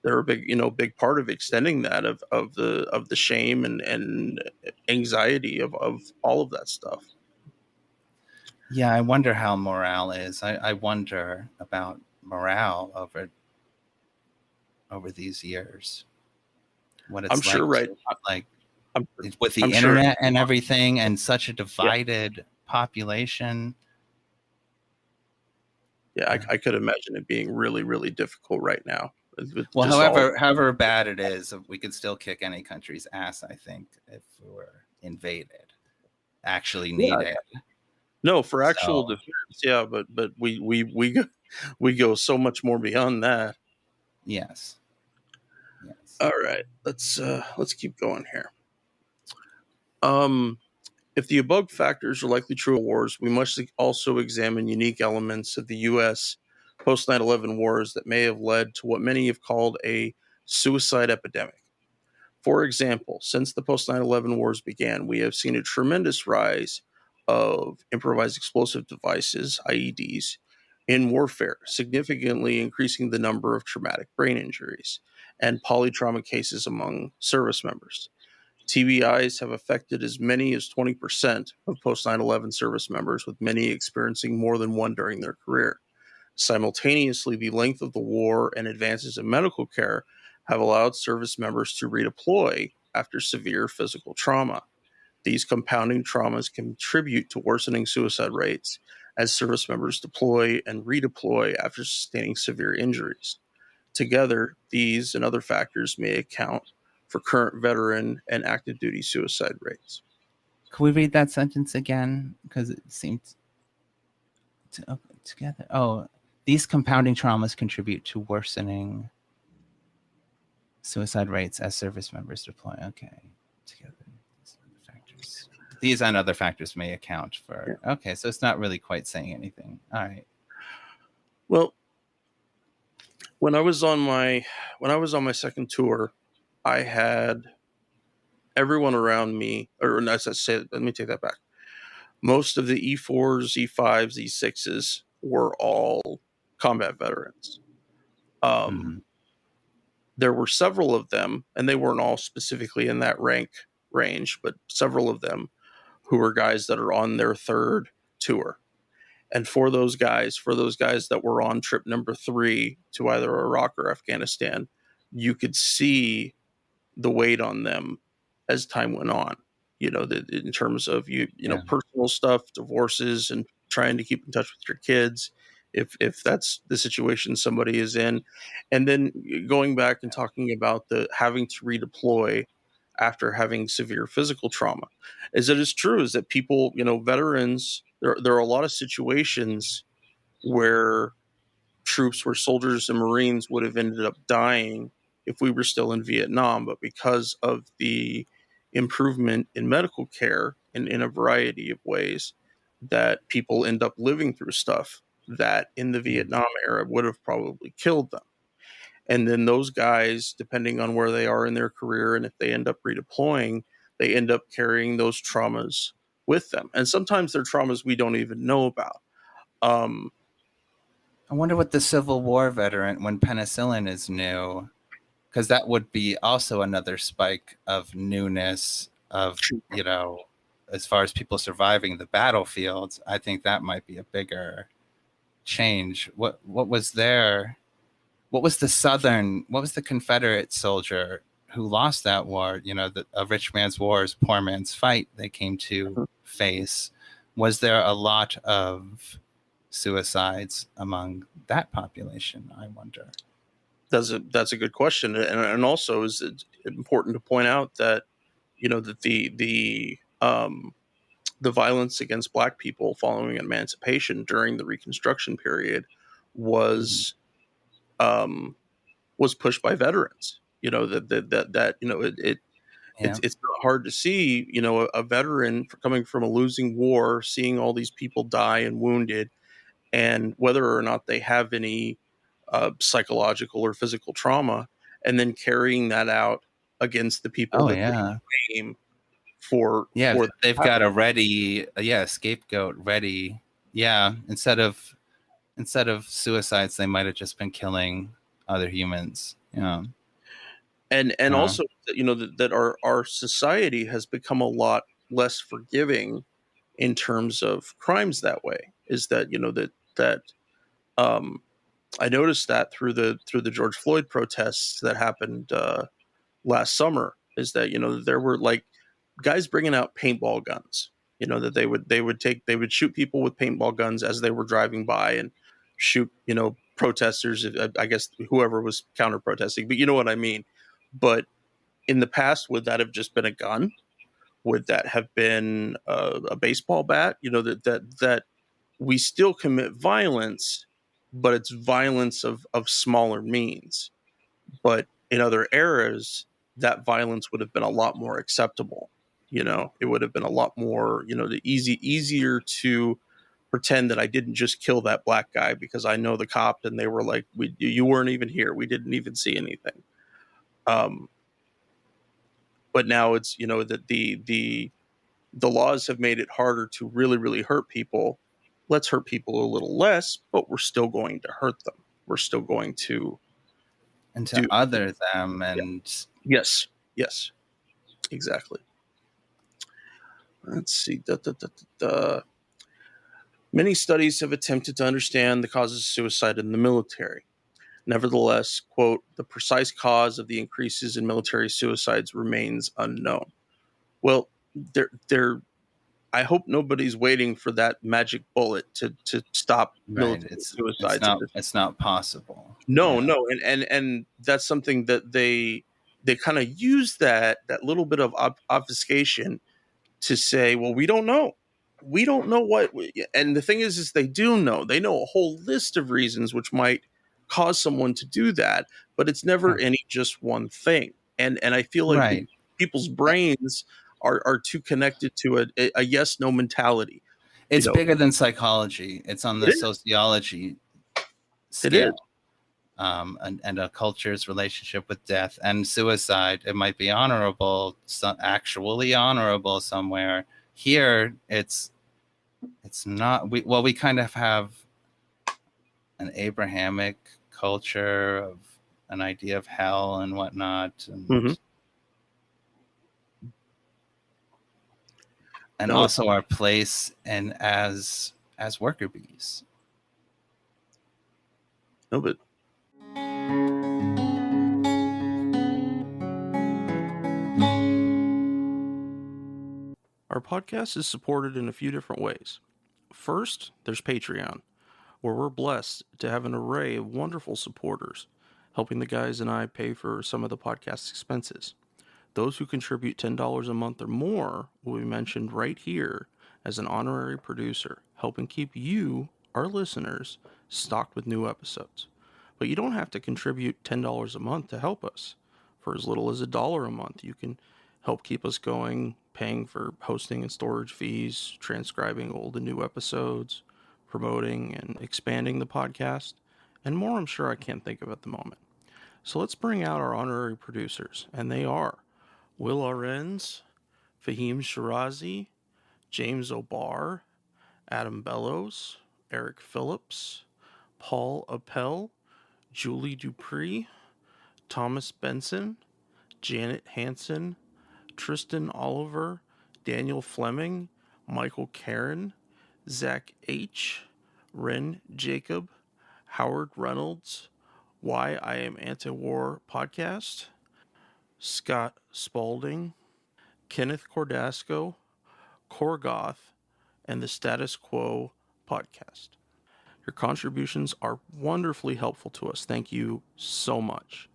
They're a big part of extending that of the shame and anxiety of all of that stuff. Yeah, I wonder how morale is. I wonder about morale over these years. What it's I'm sure, right? With the internet and everything, and such a divided population. Yeah, I could imagine it being really, really difficult right now. Well, however bad it is, we could still kick any country's ass, I think, if we were invaded. Actually needed. No, for actual defense, yeah, but we go so much more beyond that. Yes. All right, let's keep going here. If the above factors are likely true of wars, we must also examine unique elements of the U.S. post 9/11 wars that may have led to what many have called a suicide epidemic. For example, since the post 9/11 wars began, we have seen a tremendous rise of improvised explosive devices, IEDs, in warfare, significantly increasing the number of traumatic brain injuries and polytrauma cases among service members. TBIs have affected as many as 20% of post 9/11 service members, with many experiencing more than one during their career. Simultaneously, the length of the war and advances in medical care have allowed service members to redeploy after severe physical trauma. These compounding traumas contribute to worsening suicide rates as service members deploy and redeploy after sustaining severe injuries. Together, these and other factors may account for current veteran and active duty suicide rates. Can we read that sentence again? Because it seemed together. Oh, these compounding traumas contribute to worsening suicide rates as service members deploy. Okay, together. These and other factors may account for. Yeah. Okay, so it's not really quite saying anything. All right. Well, when I was on my second tour, I had everyone around me, or as I said, let me take that back. Most of the E4s, E5s, E6s were all combat veterans. There were several of them, and they weren't all specifically in that range, but several of them who were guys that are on their third tour. And for those guys that were on trip number 3 to either Iraq or Afghanistan, you could see the weight on them as time went on. In terms of personal stuff, divorces, and trying to keep in touch with your kids. if that's the situation somebody is in. And then going back and talking about the having to redeploy after having severe physical trauma, is it is true is that people, veterans, there are a lot of situations where troops, where soldiers and Marines would have ended up dying if we were still in Vietnam, but because of the improvement in medical care in a variety of ways, that people end up living through stuff that in the Vietnam era would have probably killed them. And then those guys, depending on where they are in their career and if they end up redeploying, they end up carrying those traumas with them. And sometimes they're traumas we don't even know about. I wonder what the Civil War veteran, when penicillin is new, because that would be also another spike of newness of, as far as people surviving the battlefields. I think that might be a bigger change. What was there? What was the Confederate soldier who lost that war? A rich man's war is poor man's fight they came to face. Was there a lot of suicides among that population, I wonder? That's a good question, and also is it important to point out that that the violence against Black people following emancipation during the Reconstruction period was pushed by veterans. It's not hard to see a veteran coming from a losing war, seeing all these people die and wounded, and whether or not they have any psychological or physical trauma, and then carrying that out against the people Oh that yeah, they blame for they've got a ready scapegoat ready. Instead of suicides, they might have just been killing other humans. And also that our society has become a lot less forgiving in terms of crimes that way. Is that that I noticed that through the George Floyd protests that happened last summer, is that there were like guys bringing out paintball guns, that they would shoot people with paintball guns as they were driving by, and shoot protesters, I guess whoever was counter protesting, but you know what I mean. But in the past, would that have just been a gun? Would that have been a baseball bat? That we still commit violence, but it's violence of smaller means. But in other eras, that violence would have been a lot more acceptable. It would have been a lot more, easier to pretend that I didn't just kill that Black guy because I know the cop and they were like, you weren't even here. We didn't even see anything. But now it's, that the laws have made it harder to really, really hurt people. Let's hurt people a little less, but we're still going to hurt them. We're still going to other them. And yes, exactly. Let's see. Many studies have attempted to understand the causes of suicide in the military. Nevertheless, quote, the precise cause of the increases in military suicides remains unknown. Well, I hope nobody's waiting for that magic bullet to stop military suicides. It's not possible. No, and that's something that they kind of use that little bit of obfuscation to say, well, we don't know what. And the thing is they do know. They know a whole list of reasons which might cause someone to do that, but it's never any just one thing. And I feel like people's brains are too connected to a yes no mentality. It's bigger than psychology. It's on the sociology scale. It is. And a culture's relationship with death and suicide. It might be honorable, actually honorable somewhere. Here, it's not. We kind of have an Abrahamic culture of an idea of hell and whatnot, and also our place and as worker bees. No, but our podcast is supported in a few different ways. First, there's Patreon, where we're blessed to have an array of wonderful supporters, helping the guys and I pay for some of the podcast expenses. Those who contribute $10 a month or more will be mentioned right here as an honorary producer, helping keep you, our listeners, stocked with new episodes. But you don't have to contribute $10 a month to help us. For as little as $1 a month, you can help keep us going, paying for hosting and storage fees, transcribing old and new episodes, promoting and expanding the podcast, and more I'm sure I can't think of at the moment. So let's bring out our honorary producers, and they are Will Arens, Fahim Shirazi, James O'Barr, Adam Bellows, Eric Phillips, Paul Appel, Julie Dupree, Thomas Benson, Janet Hansen, Tristan Oliver, Daniel Fleming, Michael Karen, Zach H., Ren Jacob, Howard Reynolds, Why I Am Anti-War Podcast, Scott Spaulding, Kenneth Cordasco, Korgoth, and the Status Quo Podcast. Your contributions are wonderfully helpful to us. Thank you so much.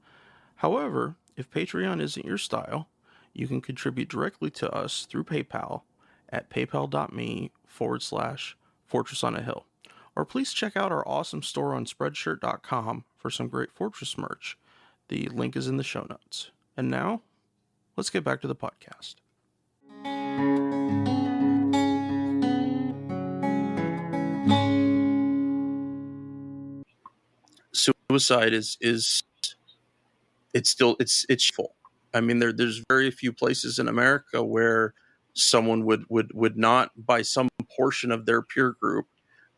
However, if Patreon isn't your style, you can contribute directly to us through PayPal at paypal.me/Fortress on a Hill. Or please check out our awesome store on Spreadshirt.com for some great Fortress merch. The link is in the show notes. And now, let's get back to the podcast. Suicide is it's full. I mean, there's very few places in America where someone would not, by some portion of their peer group,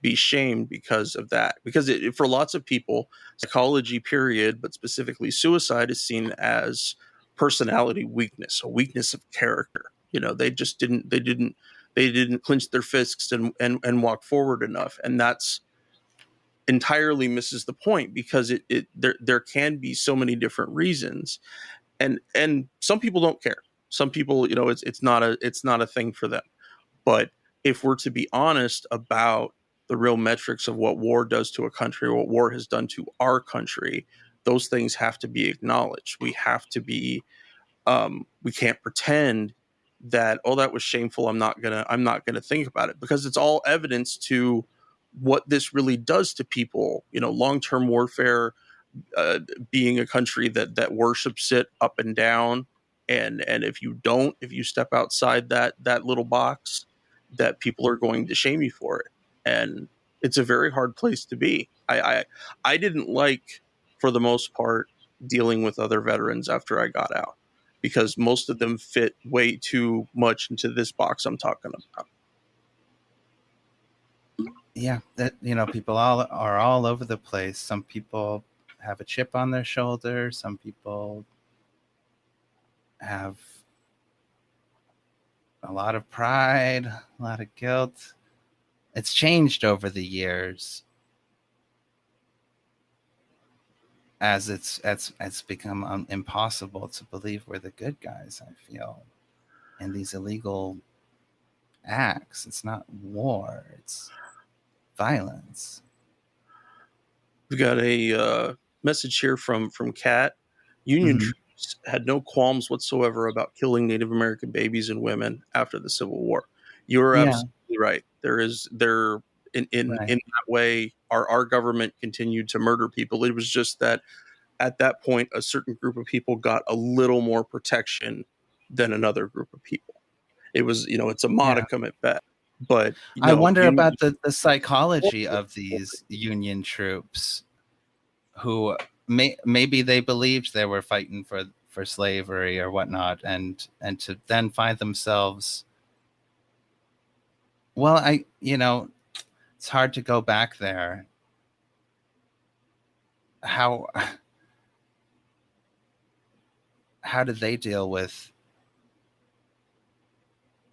be shamed because of that. Because for lots of people, psychology, period, but specifically suicide, is seen as personality weakness, a weakness of character. You know, they didn't clench their fists and walk forward enough, and that's entirely misses the point, because there can be so many different reasons, and some people don't care. Some people, you know, it's not a thing for them. But if we're to be honest about the real metrics of what war does to a country, what war has done to our country, those things have to be acknowledged. We have to be we can't pretend that, oh, that was shameful, I'm not gonna think about it, because it's all evidence to what this really does to people. You know, long-term warfare, being a country that worships it up and down, and if you step outside that little box, that people are going to shame you for it, and it's a very hard place to be. I didn't like, for the most part, dealing with other veterans after I got out, because most of them fit way too much into this box I'm talking about. Yeah, that, you know, people are all over the place. Some people have a chip on their shoulder. Some people have a lot of pride, a lot of guilt. It's changed over the years as it's become impossible to believe we're the good guys, I feel, in these illegal acts. It's not war, it's violence. We've got a message here from Kat. Union troops had no qualms whatsoever about killing Native American babies and women after the Civil War. You're absolutely right. In that way, our government continued to murder people. It was just that at that point, a certain group of people got a little more protection than another group of people. It was, you know, it's a modicum at best. But I wonder about the psychology of these Union troops, who maybe they believed they were fighting for slavery or whatnot, and to then find themselves, well, it's hard to go back there. How did they deal with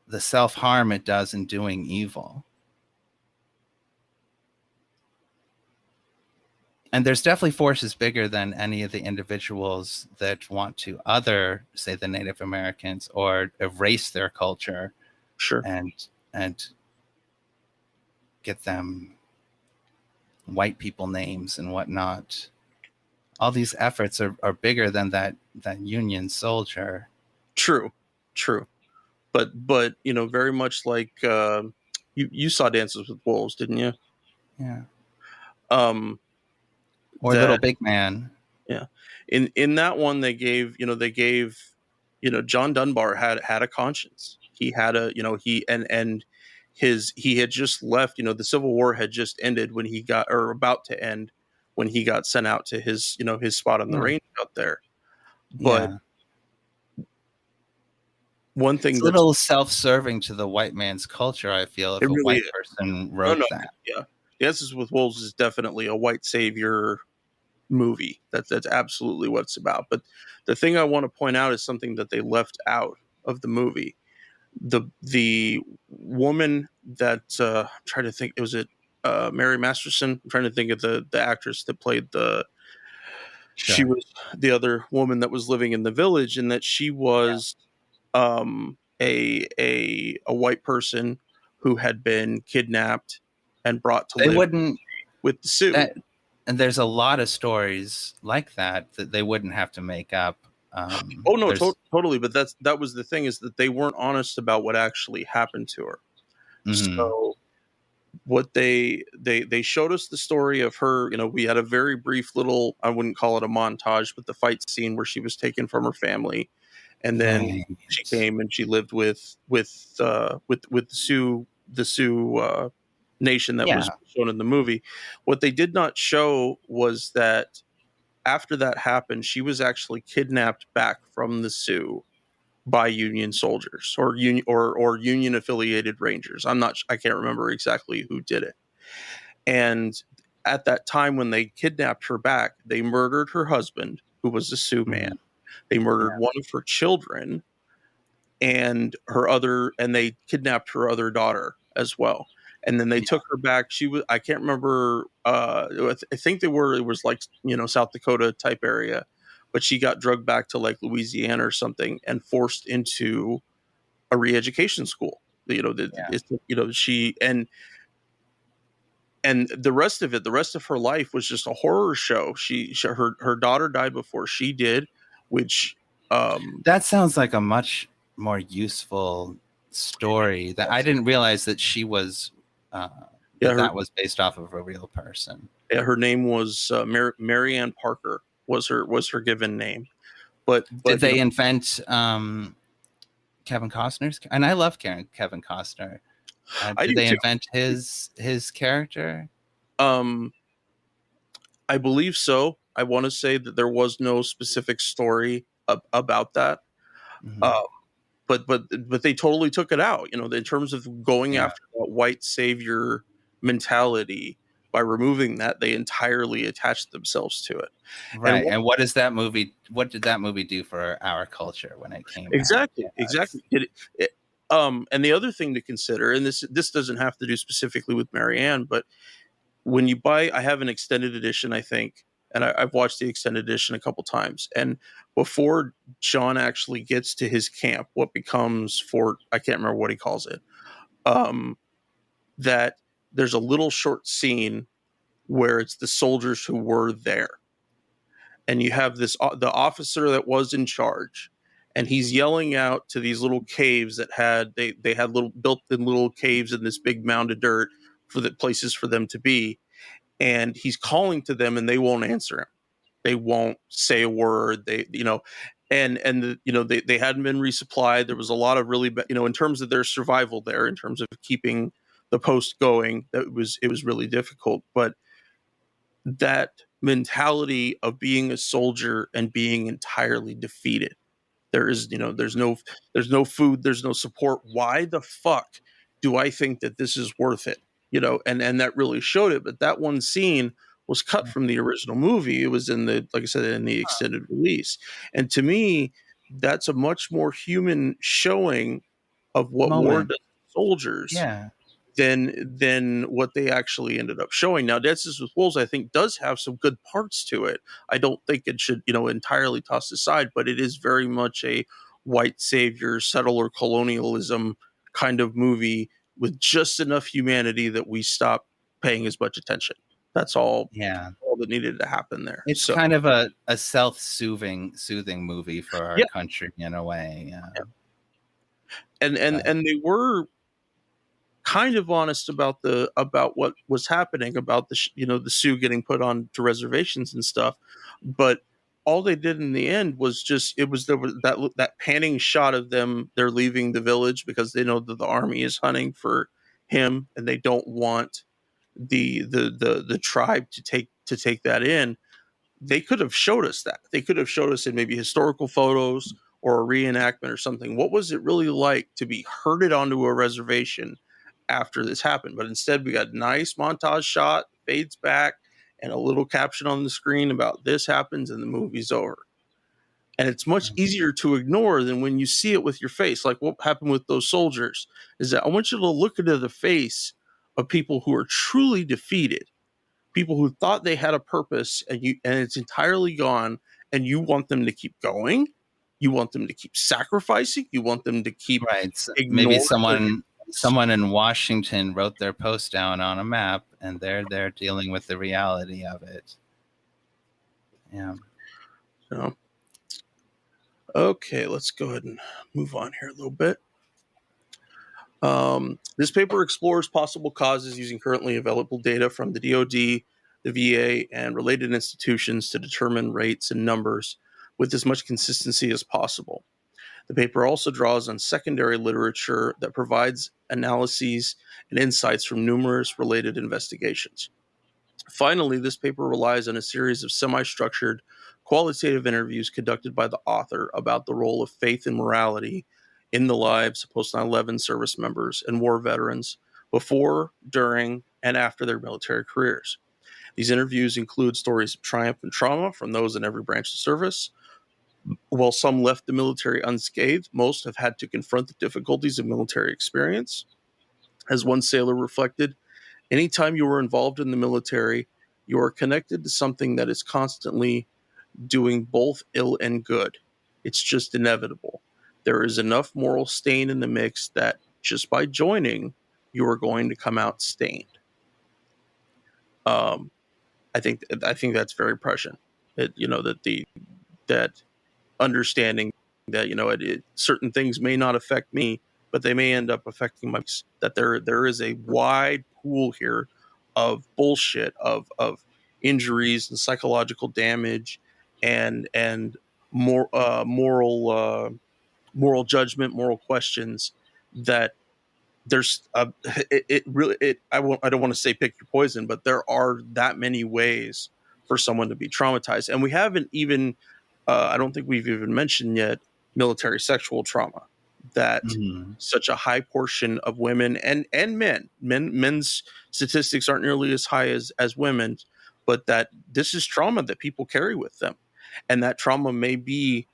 the self-harm it does in doing evil? And there's definitely forces bigger than any of the individuals that want to say, the Native Americans, or erase their culture. Sure. And get them white people names and whatnot. All these efforts are bigger than that Union soldier. True, true. But very much like you saw Dances with Wolves, didn't you? Yeah. Um, Or Little that Big Man. Yeah, in that one they gave John Dunbar had a conscience. He had a he he had just left. The Civil War had just ended when he got, or about to end, when he got sent out to his spot on the Yeah. range out there. But Yeah. one It's thing a that's little self-serving to the white man's culture, I feel, if it a really white is. person No, no, wrote that. yeah, Dances with Wolves is definitely a white savior movie. That's absolutely what it's about. But the thing I want to point out is something that they left out of the movie. The woman that I'm trying to think, was it Mary Masterson? I'm trying to think of the actress that played she Sure. was the other woman that was living in the village, and that she was a white person who had been kidnapped and brought to They live wouldn't with the Sioux. that and there's a lot of stories like that they wouldn't have to make up. Oh no, There's totally. But that was the thing, is that they weren't honest about what actually happened to her. mhm. So what they showed us the story of her. We had a very brief little, I wouldn't call it a montage, but the fight scene where she was taken from her family, and then Right. she came and she lived with the Sioux nation that was Yeah. shown in the movie. What they did not show was that after that happened, she was actually kidnapped back from the Sioux by Union soldiers, or Union affiliated Rangers. I can't remember exactly who did it. And at that time, when they kidnapped her back, they murdered her husband, who was a Sioux man. Mhm. They murdered Yeah. one of her children, and they kidnapped her other daughter as well. And then they Yeah. took her back. I can't remember. I think it was like South Dakota type area, but she got drugged back to like Louisiana or something and forced into a re-education school. Yeah. She and the rest of her life was just a horror show. Her daughter died before she did, which That sounds like a much more useful story. That I didn't realize that she was uh, yeah, that was based off of a real person. her name was Mary Ann Parker, was her given name. Did But they invent Kevin Costner's? And I love Kevin Costner. I Did do they too. invent his character? Um, I believe so. I want to say that there was no specific story about that. Mhm. Uh, but they totally took it out. In terms of going Yeah. after that white savior mentality, by removing that, they entirely attached themselves to it. And Right. And what does that movie? What did that movie do for our culture when it came out? exactly, exactly. And the other thing to consider, and this doesn't have to do specifically with Marianne, but when you buy, I have an extended edition, I think, and I've watched the extended edition a couple times. And before John actually gets to his camp, what becomes Fort, I can't remember what he calls it, um, that there's a little short scene where it's the soldiers who were there, and you have the officer that was in charge, and he's yelling out to these little caves that they had little built-in little caves in this big mound of dirt for the places for them to be, and he's calling to them and they won't answer him. They won't say a word. They hadn't been resupplied. There was a lot of really in terms of their survival there, in terms of keeping the post going, it was really difficult. But that mentality of being a soldier and being entirely defeated, there's no food, there's no support. Why the fuck do I think that this is worth it? And that really showed it. But that one scene was cut from the original movie. It was like I said, in the extended release. And to me, that's a much more human showing of what war Moment. does to soldiers Yeah. than what they actually ended up showing. Now, Dances with Wolves, I think, does have some good parts to it. I don't think it should, entirely tossed aside, but it is very much a white savior, settler colonialism kind of movie with just enough humanity that we stop paying as much attention. That's all Yeah. that needed to happen there. It's So kind of a soothing movie for our yeah, country in a way. yeah. And they were kind of honest about what was happening about the Sioux getting put on to reservations and stuff, but all they did in the end was just there was that panning shot of they're leaving the village because they know that the army is hunting for him and they don't want the tribe to take that in. They could have showed us that. They could have showed us in maybe historical photos or a reenactment or something. What was it really like to be herded onto a reservation after this happened? But instead, we got a nice montage shot, fades back, and a little caption on the screen about this happens and the movie's over. And it's much easier to ignore than when you see it with your face. Like what happened with those soldiers is that I want you to look into the face of people who are truly defeated, people who thought they had a purpose, and it's entirely gone, and you want them to keep going, you want them to keep sacrificing, you want them to keep Right. So maybe ignoring someone in Washington wrote their post down on a map and they're dealing with the reality of it. Yeah. So, okay, let's go ahead and move on here a little bit. This paper explores possible causes using currently available data from the DoD, the VA, and related institutions to determine rates and numbers with as much consistency as possible. The paper also draws on secondary literature that provides analyses and insights from numerous related investigations. Finally, this paper relies on a series of semi-structured qualitative interviews conducted by the author about the role of faith and morality in the lives of post 9/11 service members and war veterans before, during, and after their military careers. These interviews include stories of triumph and trauma from those in every branch of service. While some left the military unscathed, most have had to confront the difficulties of military experience. As one sailor reflected, anytime you are involved in the military, you are connected to something that is constantly doing both ill and good. It's just inevitable. There is enough moral stain in the mix that just by joining, you are going to come out stained. I think that's very prescient. That understanding that certain things may not affect me, but they may end up affecting my. That there is a wide pool here of bullshit, of injuries and psychological damage, and moral judgment, moral questions that there's it really I don't want to say pick your poison, but there are that many ways for someone to be traumatized, and we haven't even I don't think we've even mentioned yet military sexual trauma, that such a high portion of women and men's statistics aren't nearly as high as women's, but that this is trauma that people carry with them, and that trauma may be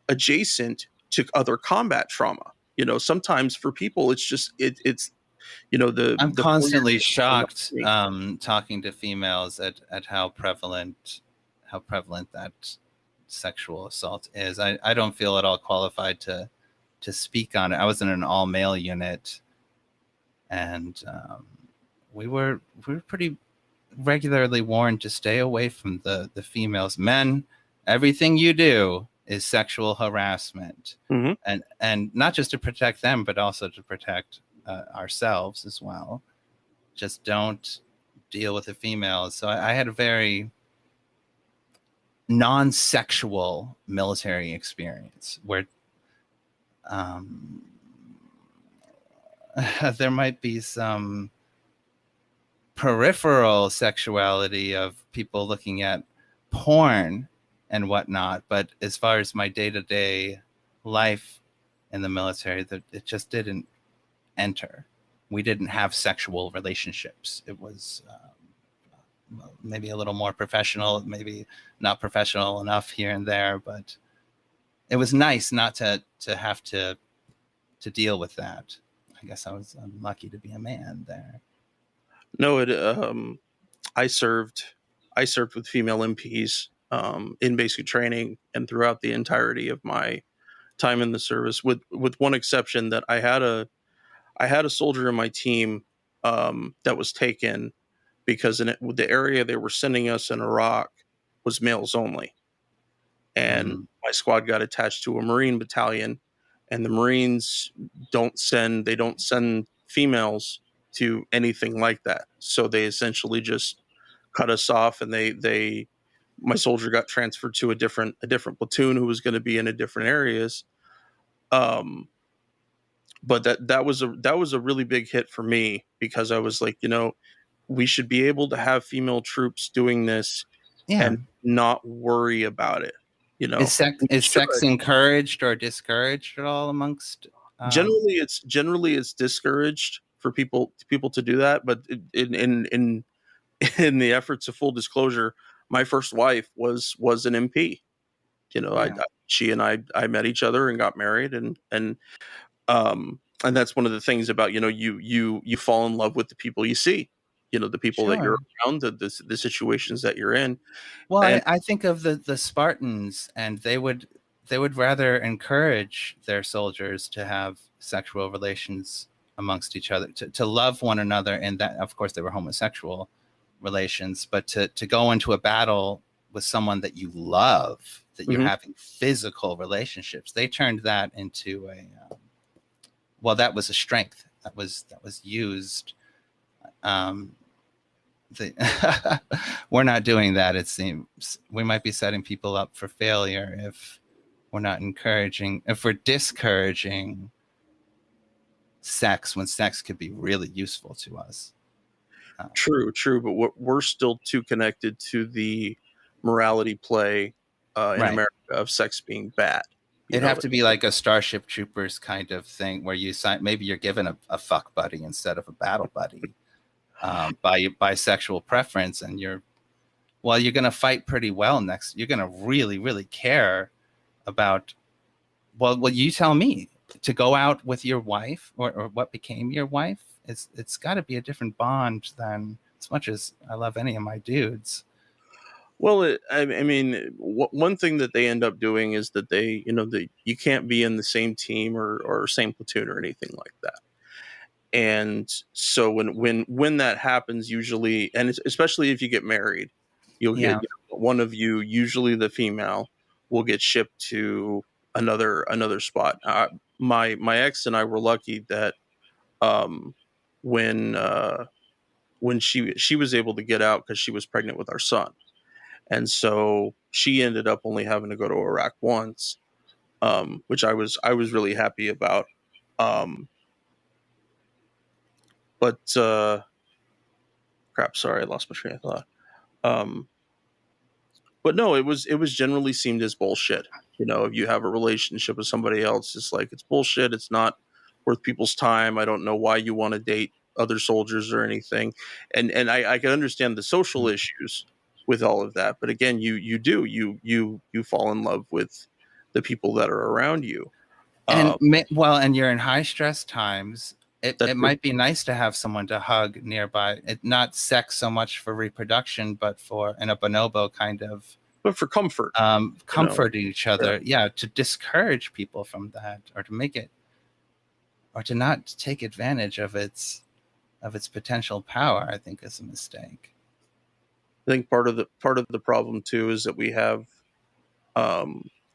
adjacent to other combat trauma. Sometimes for people it's just it's I'm the constantly shocked talking to females at how prevalent that sexual assault is. I don't feel at all qualified to speak on it. I was in an all male unit, and we were pretty regularly warned to stay away from the females. Men, everything you do is sexual harassment, and not just to protect them, but also to protect ourselves as well. Just don't deal with the females. So I had a very non-sexual military experience where there might be some peripheral sexuality of people looking at porn and whatnot, but as far as my day-to-day life in the military, that it just didn't enter. We didn't have sexual relationships. It was maybe a little more professional, maybe not professional enough here and there, but it was nice not to have to deal with that. I guess I'm lucky to be a man there. No, I served with female MPs in basic training and throughout the entirety of my time in the service, with one exception, that I had a soldier in my team that was taken because the area they were sending us in Iraq was males only. And my squad got attached to a Marine battalion, and the Marines don't send females to anything like that. So they essentially just cut us off, and my soldier got transferred to a different platoon who was going to be in a different areas. But that was a really big hit for me, because I was like, we should be able to have female troops doing this and not worry about it. Is sex encouraged or discouraged at all amongst? Generally, it's discouraged for people to do that. But in the efforts of full disclosure, my first wife was an MP. She and I met each other and got married, and that's one of the things about, you fall in love with the people you see, the people that you're around, the situations that you're in. Well, I think of the Spartans, and they would rather encourage their soldiers to have sexual relations amongst each other, to love one another, and that, of course, they were homosexual relations, but to go into a battle with someone that you love, that you're having physical relationships, they turned that into that was a strength that was used. We're not doing that. It seems we might be setting people up for failure if we're discouraging sex when sex could be really useful to us. True, but we're still too connected to the morality play in America of sex being bad. It'd have to be like a Starship Troopers kind of thing, where maybe you're given a fuck buddy instead of a battle buddy by sexual preference, and you're going to fight pretty well next. You're going to really, really care about. Well, you tell me, to go out with your wife or what became your wife. It's got to be a different bond than, as much as I love any of my dudes. Well, I mean, one thing that they end up doing is that you can't be in the same team or same platoon or anything like that. And so when that happens, usually, and especially if you get married, you'll get one of you, usually the female, will get shipped to another spot. My ex and I were lucky that when she was able to get out because she was pregnant with our son. And so she ended up only having to go to Iraq once, which I was really happy about. But crap, sorry, I lost my train of thought. But no, it was generally seen as bullshit. If you have a relationship with somebody else, it's like, it's bullshit. It's not worth people's time. I don't know why you want to date other soldiers or anything. And I can understand the social issues with all of that, but again, you fall in love with the people that are around you. And and you're in high stress times. It might be nice to have someone to hug nearby. Not sex so much for reproduction, but in a bonobo kind of. But for comfort. Comforting each other. Yeah, to discourage people from that, or to make it, or to not take advantage of its potential power, I think is a mistake. I think part of the problem too is that we have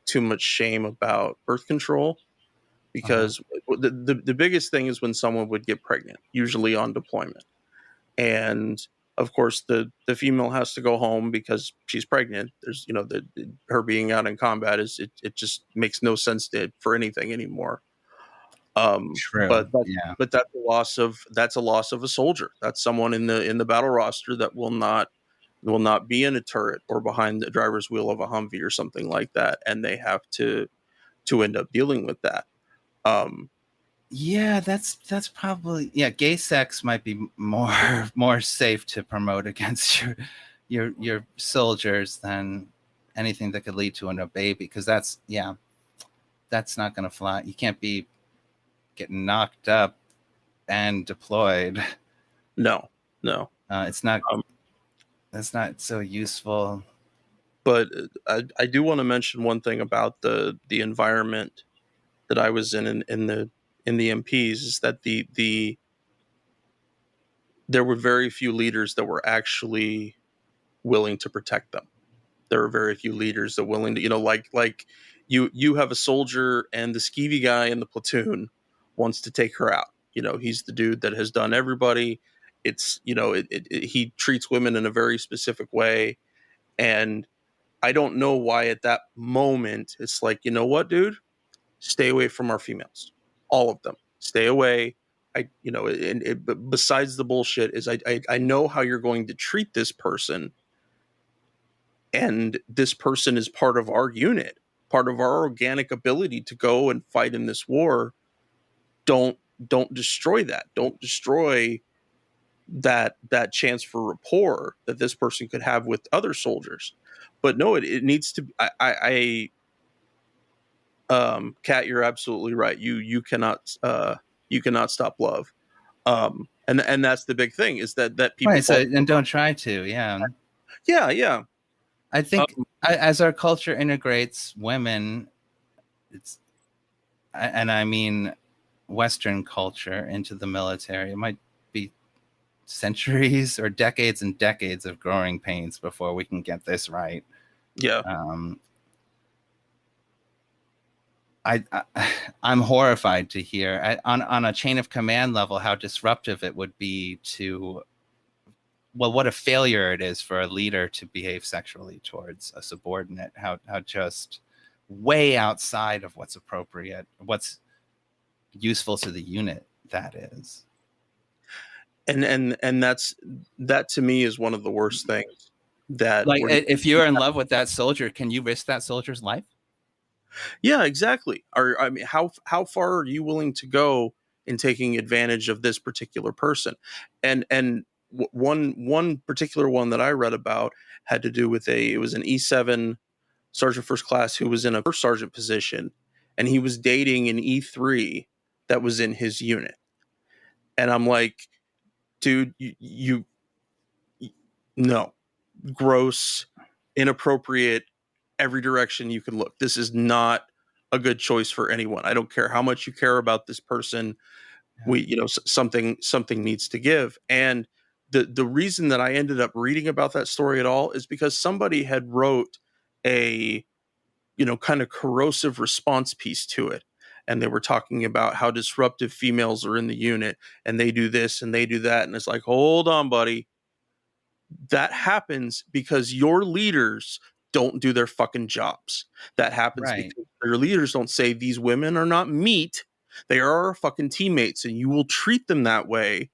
too much shame about birth control, because the biggest thing is when someone would get pregnant, usually on deployment, and of course the female has to go home because she's pregnant. There's her being out in combat it just makes no sense for anything anymore. True. But that's a loss of a soldier. That's someone in the battle roster that will not be in a turret or behind the driver's wheel of a Humvee or something like that, and they have to end up dealing with that. That's probably gay sex might be more safe to promote against your soldiers than anything that could lead to a baby, because that's not going to fly. You can't be getting knocked up and deployed. No. It's not. That's not so useful. But I do want to mention one thing about the environment that I was in the MPs, is that the there were very few leaders that were actually willing to protect them. There were very few leaders that willing to, like you have a soldier and the skeevy guy in the platoon wants to take her out. He's the dude that has done everybody. It's, he treats women in a very specific way. And I don't know why at that moment it's like, you know what, dude, stay away from our females, all of them, stay away. But besides the bullshit is I know how you're going to treat this person, and this person is part of our unit, part of our organic ability to go and fight in this war. Don't destroy that. Don't destroy that chance for rapport that this person could have with other soldiers. But no, it needs to. Kat, you're absolutely right. You cannot stop love. And that's the big thing, is that people right. So, and don't try to. Yeah. Yeah. I think as our culture integrates women, and I mean Western culture, into the military, it might be centuries or decades and decades of growing pains before we can get this right. Yeah. I'm horrified to hear on a chain of command level how disruptive it would be to, well, what a failure it is for a leader to behave sexually towards a subordinate, how just way outside of what's appropriate, what's useful to the unit that is. And that to me is one of the worst things. That, like, if you're in love with that soldier, can you risk that soldier's life? Yeah, exactly. I mean, how far are you willing to go in taking advantage of this particular person? And one particular one that I read about had to do with it was an E7 sergeant first class who was in a first sergeant position, and he was dating an E3 that was in his unit. And I'm like, dude, you no, gross, inappropriate, every direction you can look. This is not a good choice for anyone. I don't care how much you care about this person. Something needs to give. And the reason that I ended up reading about that story at all is because somebody had wrote a, kind of corrosive response piece to it. And they were talking about how disruptive females are in the unit, and they do this and they do that. And it's like, hold on, buddy. That happens because your leaders don't do their fucking jobs. That happens because your leaders don't say, these women are not meat. They are our fucking teammates, and you will treat them that way,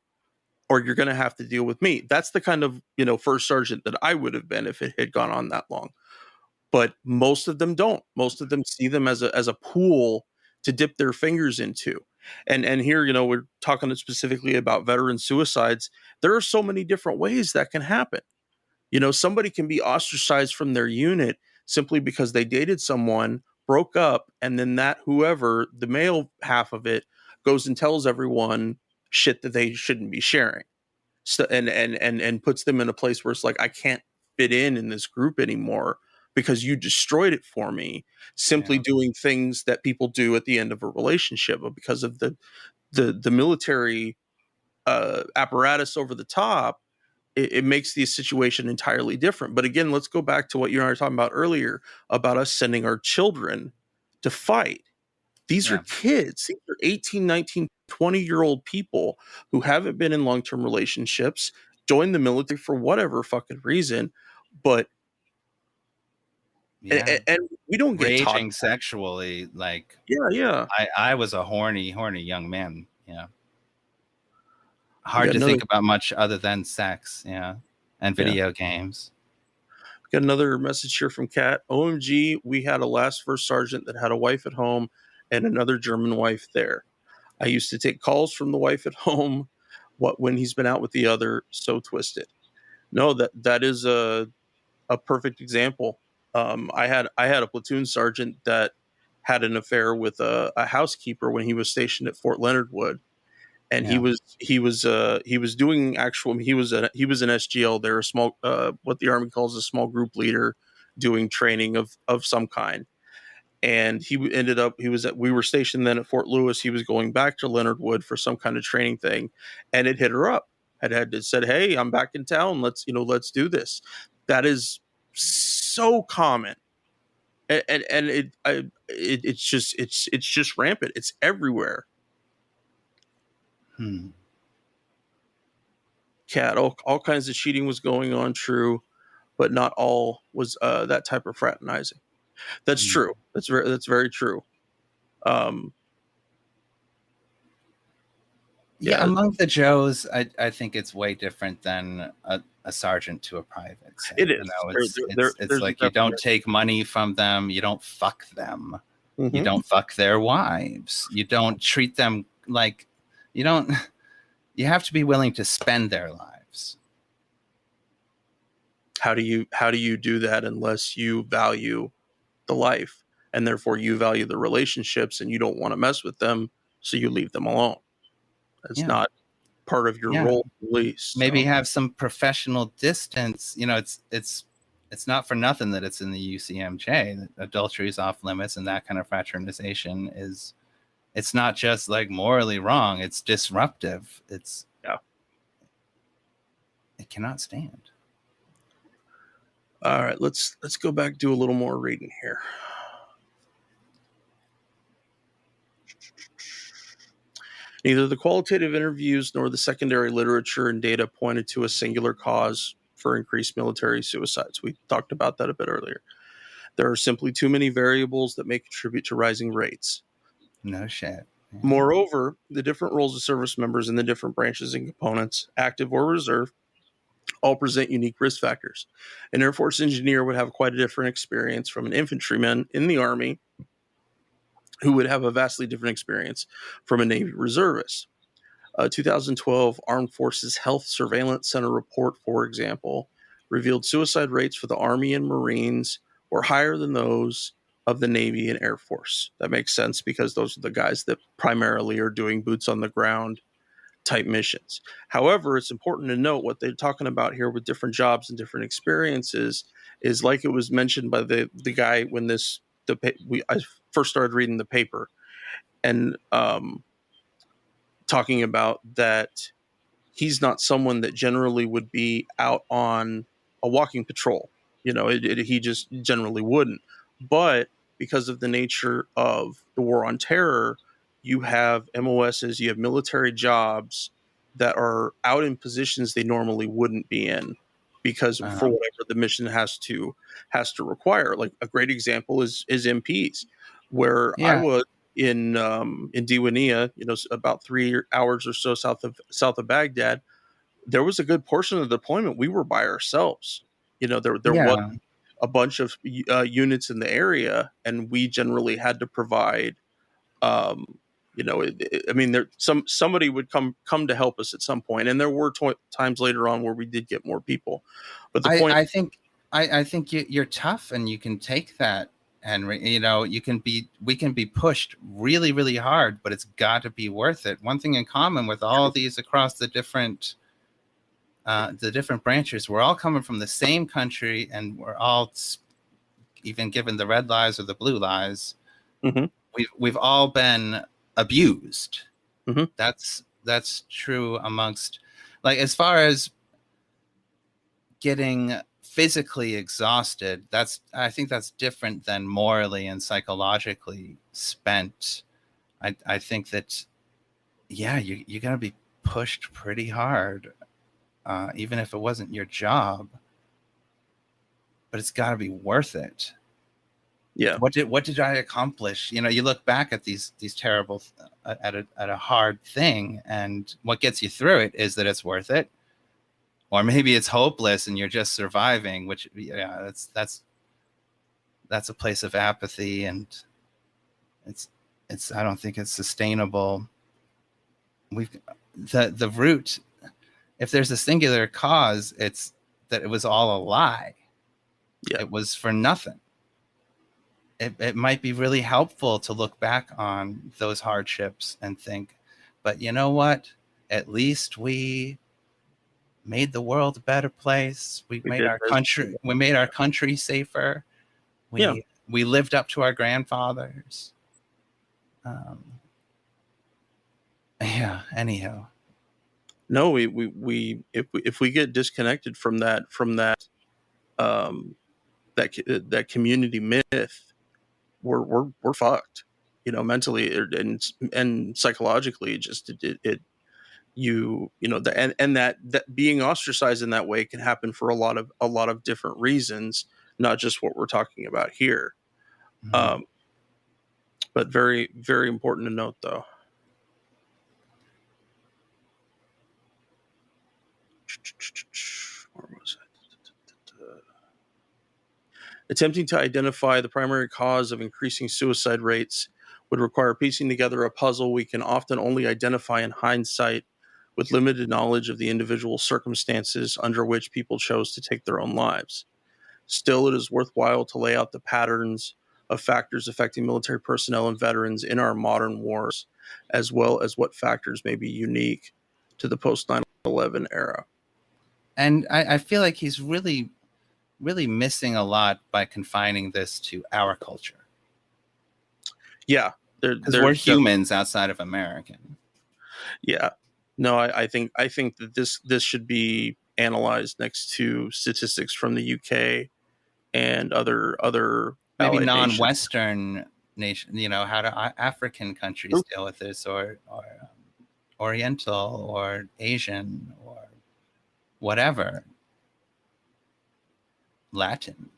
or you're going to have to deal with me. That's the kind of, first sergeant that I would have been if it had gone on that long. But most of them don't. Most of them see them as a pool to dip their fingers into. And here, we're talking specifically about veteran suicides. There are so many different ways that can happen. Somebody can be ostracized from their unit simply because they dated someone, broke up, and then that whoever, the male half of it, goes and tells everyone shit that they shouldn't be sharing. So, and puts them in a place where it's like, I can't fit in this group anymore because you destroyed it for me, simply doing things that people do at the end of a relationship. But because of the military apparatus over the top, it makes the situation entirely different. But again, let's go back to what you and I were talking about earlier about us sending our children to fight. These are kids. These are 18, 19, 20-year-old people who haven't been in long-term relationships, joined the military for whatever fucking reason, but and we don't get raging taught sexually. Like, yeah. I was a horny young man. Yeah. Hard to think about much other than sex. Yeah. And video games. Got another message here from Kat. OMG, we had a last first sergeant that had a wife at home and another German wife there. I used to take calls from the wife at home when he's been out with the other. So twisted. No, that is a perfect example. I had a platoon sergeant that had an affair with a housekeeper when he was stationed at Fort Leonard Wood. And he was doing actual. He was an SGL. They're a small, what the Army calls a small group leader, doing training of some kind. And we were stationed then at Fort Lewis. He was going back to Leonard Wood for some kind of training thing, and it hit her up. had said, "Hey, I'm back in town. Let's do this." That is so common, and it's just rampant. It's everywhere. Cat, all kinds of cheating was going on. True, but not all was that type of fraternizing. That's true. That's very true. Yeah, among the Joes, I think it's way different than a sergeant to a private. Say. It is. It's like you don't take money from them. You don't fuck them. You don't fuck their wives. You don't treat them like you don't. You have to be willing to spend their lives. How do you do that unless you value the life, and therefore you value the relationships, and you don't want to mess with them, so you leave them alone? That's not part of your role, at least. Maybe have some professional distance. It's not for nothing that it's in the UCMJ. Adultery is off limits, and that kind of fraternization it's not just like morally wrong. It's disruptive. It cannot stand. All right, let's go back, do a little more reading here. Neither the qualitative interviews nor the secondary literature and data pointed to a singular cause for increased military suicides. We talked about that a bit earlier. There are simply too many variables that may contribute to rising rates. No shit. Yeah. Moreover, the different roles of service members in the different branches and components, active or reserve, all present unique risk factors. An Air Force engineer would have quite a different experience from an infantryman in the Army, who would have a vastly different experience from a Navy reservist. 2012 Armed Forces Health Surveillance Center report, for example, revealed suicide rates for the Army and Marines were higher than those of the Navy and Air Force. That makes sense because those are the guys that primarily are doing boots on the ground type missions. However, it's important to note what they're talking about here with different jobs and different experiences is like it was mentioned by the guy when I first started reading the paper, and talking about that he's not someone that generally would be out on a walking patrol. He just generally wouldn't. But because of the nature of the war on terror, you have MOSs, you have military jobs that are out in positions they normally wouldn't be in because for whatever the mission has to require. Like a great example is MPs, where I was in Diwania, about 3 hours or so south of Baghdad. There was a good portion of the deployment we were by ourselves. There was a bunch of units in the area, and we generally had to provide. Somebody would come to help us at some point, and there were times later on where we did get more people. But the point, I think you're tough, and you can take that, Henry. We can be pushed really, really hard, but it's got to be worth it. One thing in common with all these across the different branches, we're all coming from the same country, and we're all even given the red lies or the blue lies. Mm-hmm. We've all been abused. Mm-hmm. That's true amongst, like, as far as getting physically exhausted, I think that's different than morally and psychologically spent. I think that you're gonna be pushed pretty hard, even if it wasn't your job, but it's got to be worth it. Yeah. What did I accomplish? You look back at these terrible at a hard thing, and what gets you through it is that it's worth it. Or maybe it's hopeless and you're just surviving, which that's a place of apathy, and it's I don't think it's sustainable. The root, if there's a singular cause, it's that it was all a lie. Yeah. It was for nothing. It might be really helpful to look back on those hardships and think, but you know what? At least we made the world a better place. We made our country safer. We lived up to our grandfathers. Anyhow. No, we if we get disconnected from um, that community myth, we're fucked. You know, mentally and psychologically. Just it you know the, and that being ostracized in that way can happen for a lot of different reasons, not just what we're talking about here. Mhm. Um, but very very important to note though. Where was it? Attempting to identify the primary cause of increasing suicide rates would require piecing together a puzzle we can often only identify in hindsight with limited knowledge of the individual circumstances under which people chose to take their own lives. Still, it is worthwhile to lay out the patterns of factors affecting military personnel and veterans in our modern wars, as well as what factors may be unique to the post 9/11 era. And I feel like he's really, really missing a lot by confining this to our culture, Yeah, because we're there's humans outside of American. yeah. No, I think that this should be analyzed next to statistics from the UK and other Maybe allied nations. non-Western nation, how do African countries deal with this, or Oriental or Asian or whatever. Latin,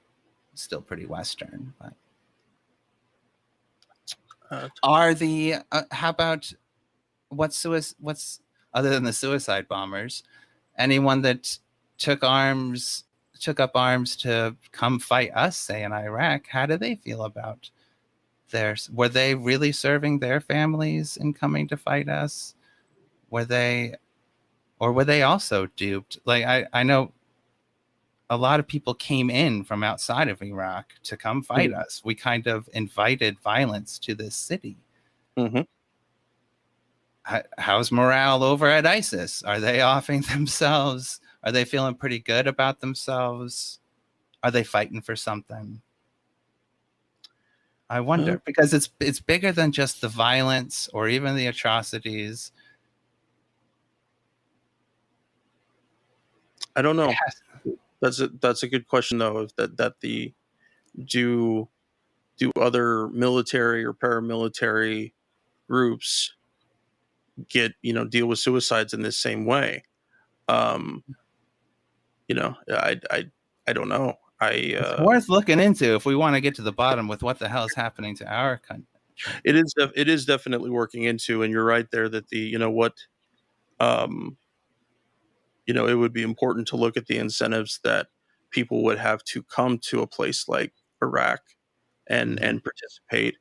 still pretty Western. But are the how about what's other than the suicide bombers? Anyone that took up arms to come fight us, say in Iraq, how do they feel about theirs? Were they really serving their families in coming to fight us? Were they, or were they also duped? Like I know a lot of people came in from outside of Iraq to come fight us. We kind of invited violence to this city. Mm-hmm. How's morale over at ISIS? Are they offing themselves? Are they feeling pretty good about themselves? Are they fighting for something? I wonder, because it's bigger than just the violence or even the atrocities. I don't know. That's a good question though. If that the do other military or paramilitary groups deal with suicides in this same way? Um, I don't know. It's worth looking into if we want to get to the bottom with what the hell is happening to our country. It is definitely working into, and you're right there that um, it would be important to look at the incentives that people would have to come to a place like Iraq and participate.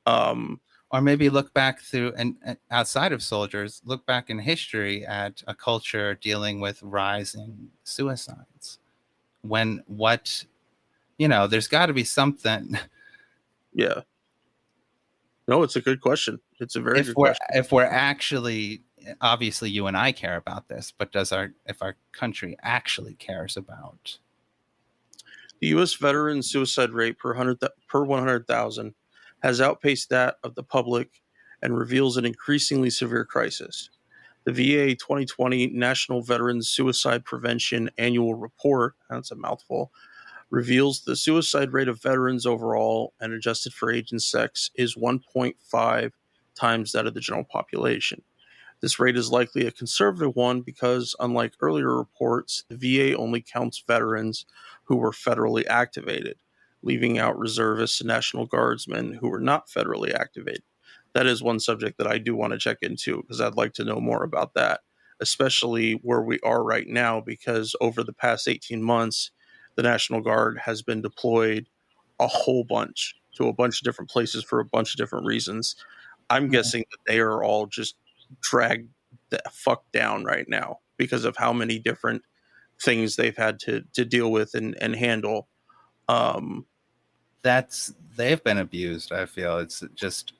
Or maybe look back through and outside of soldiers, look back in history at a culture dealing with rising suicides. There's got to be something. Yeah. No, it's a good question. It's a very good question. If we're actually, obviously you and I care about this, but if our country actually cares about the U.S. veteran suicide rate per 100,000 has outpaced that of the public and reveals an increasingly severe crisis. The VA 2020 National Veterans Suicide Prevention Annual Report, that's a mouthful, reveals the suicide rate of veterans overall and adjusted for age and sex is 1.5 times that of the general population. This rate is likely a conservative one because, unlike earlier reports, the VA only counts veterans who were federally activated, leaving out reservists and National Guardsmen who were not federally activated. That is one subject that I do want to check into because I'd like to know more about that, especially where we are right now, because over the past 18 months, the National Guard has been deployed a whole bunch to a bunch of different places for a bunch of different reasons. I'm guessing that they are all just dragged the fuck down right now because of how many different things they've had to deal with and handle. They've been abused. I feel it's just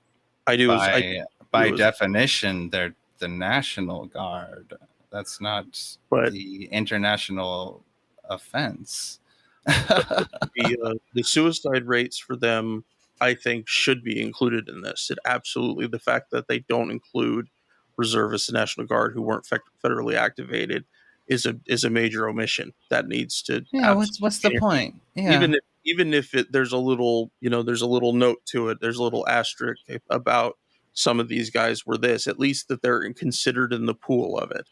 by definition they're the National Guard. That's not the international offense. the suicide rates for them, I think, should be included in this. The fact that they don't include reservists and National Guard who weren't federally activated is a major omission that needs to Yeah, what's the point? Yeah. Even if there's a little, there's a little note to it, there's a little asterisk about some of these guys were this, at least that they're considered in the pool of it.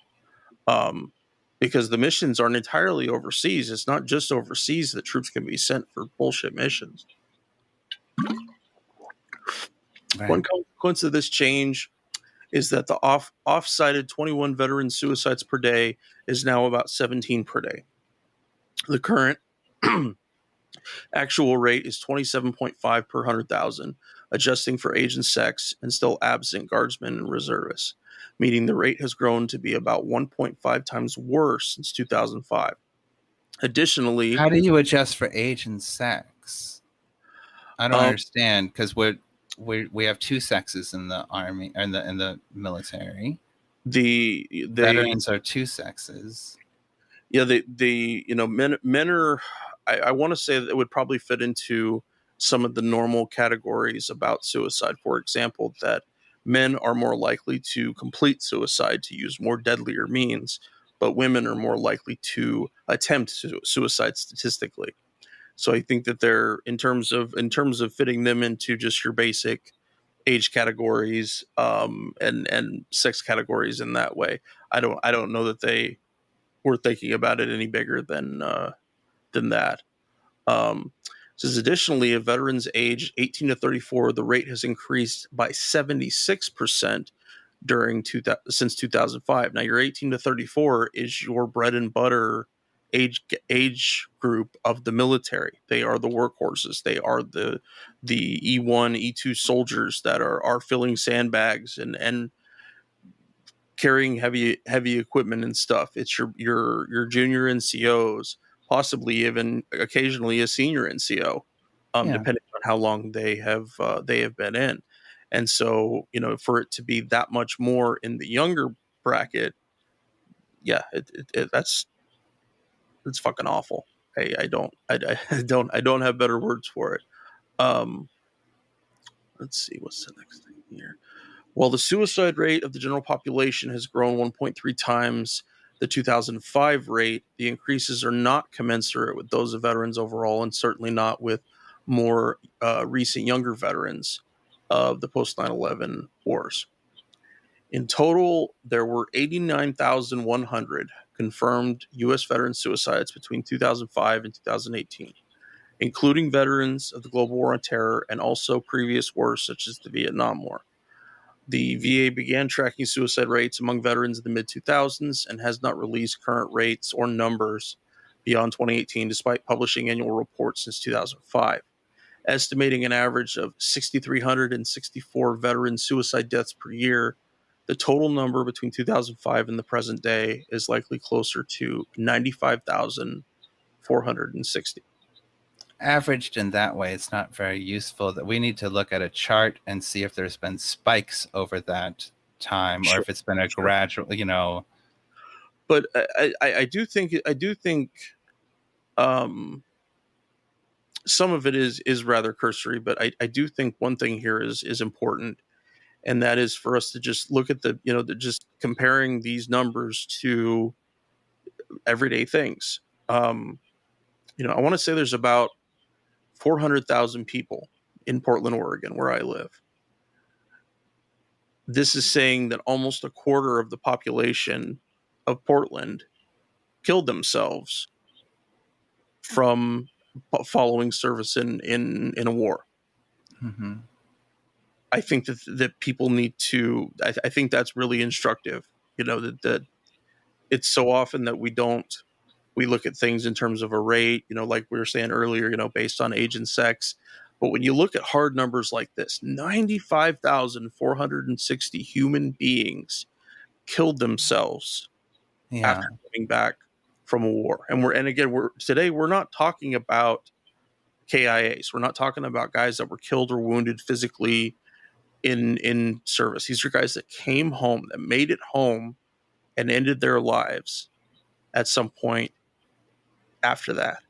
Because the missions aren't entirely overseas. It's not just overseas that troops can be sent for bullshit missions. Right. One consequence of this change is that the off-cited 21 veteran suicides per day is now about 17 per day. The current actual rate is 27.5 per 100,000, adjusting for age and sex, and still absent guardsmen and reservists, meaning the rate has grown to be about 1.5 times worse since 2005. Additionally, how do you adjust for age and sex? I don't understand, because we have two sexes in the army and in the military. Veterans are two sexes. Yeah, men are. I want to say that it would probably fit into some of the normal categories about suicide. For example, that men are more likely to complete suicide, to use more deadlier means, but women are more likely to attempt suicide statistically. So I think that they're in terms of fitting them into just your basic age categories and sex categories in that way. I don't know that they were thinking about it any bigger than that. Says additionally, of veterans aged 18 to 34, the rate has increased by 76% since 2005. Now, your 18 to 34 is your bread and butter age group of the military. They are the workhorses. They are the E1, E2 soldiers that are filling sandbags and carrying heavy equipment and stuff. It's your junior NCOs, possibly even occasionally a senior NCO, depending on how long they have been in. And so, for it to be that much more in the younger bracket, yeah, it's fucking awful. I don't have better words for it. Let's see, what's the next thing here. While the suicide rate of the general population has grown 1.3 times the 2005 rate, the increases are not commensurate with those of veterans overall, and certainly not with more recent younger veterans of the post 9/11 wars. In total, there were 89,100 confirmed U.S. veteran suicides between 2005 and 2018, including veterans of the global war on terror and also previous wars such as the Vietnam War. The VA began tracking suicide rates among veterans in the mid-2000s and has not released current rates or numbers beyond 2018, despite publishing annual reports since 2005. Estimating an average of 6,364 veteran suicide deaths per year, the total number between 2005 and the present day is likely closer to 95,460. Averaged in that way, it's not very useful. That we need to look at a chart and see if there's been spikes over that time, or if it's been a gradual, But I do think some of it is rather cursory. But I do think one thing here is important, and that is for us to just look at just comparing these numbers to everyday things. I want to say there's about 400,000 people in Portland, Oregon, where I live. This is saying that almost a quarter of the population of Portland killed themselves from following service in a war. Mm-hmm. I think that people need to. I think that's really instructive. That it's so often that we look at things in terms of a rate. Like we were saying earlier. Based on age and sex. But when you look at hard numbers like this, 95,460 human beings killed themselves after coming back from a war. And we're not talking about KIAs. We're not talking about guys that were killed or wounded physically in service. These are guys that came home, that made it home and ended their lives at some point after that.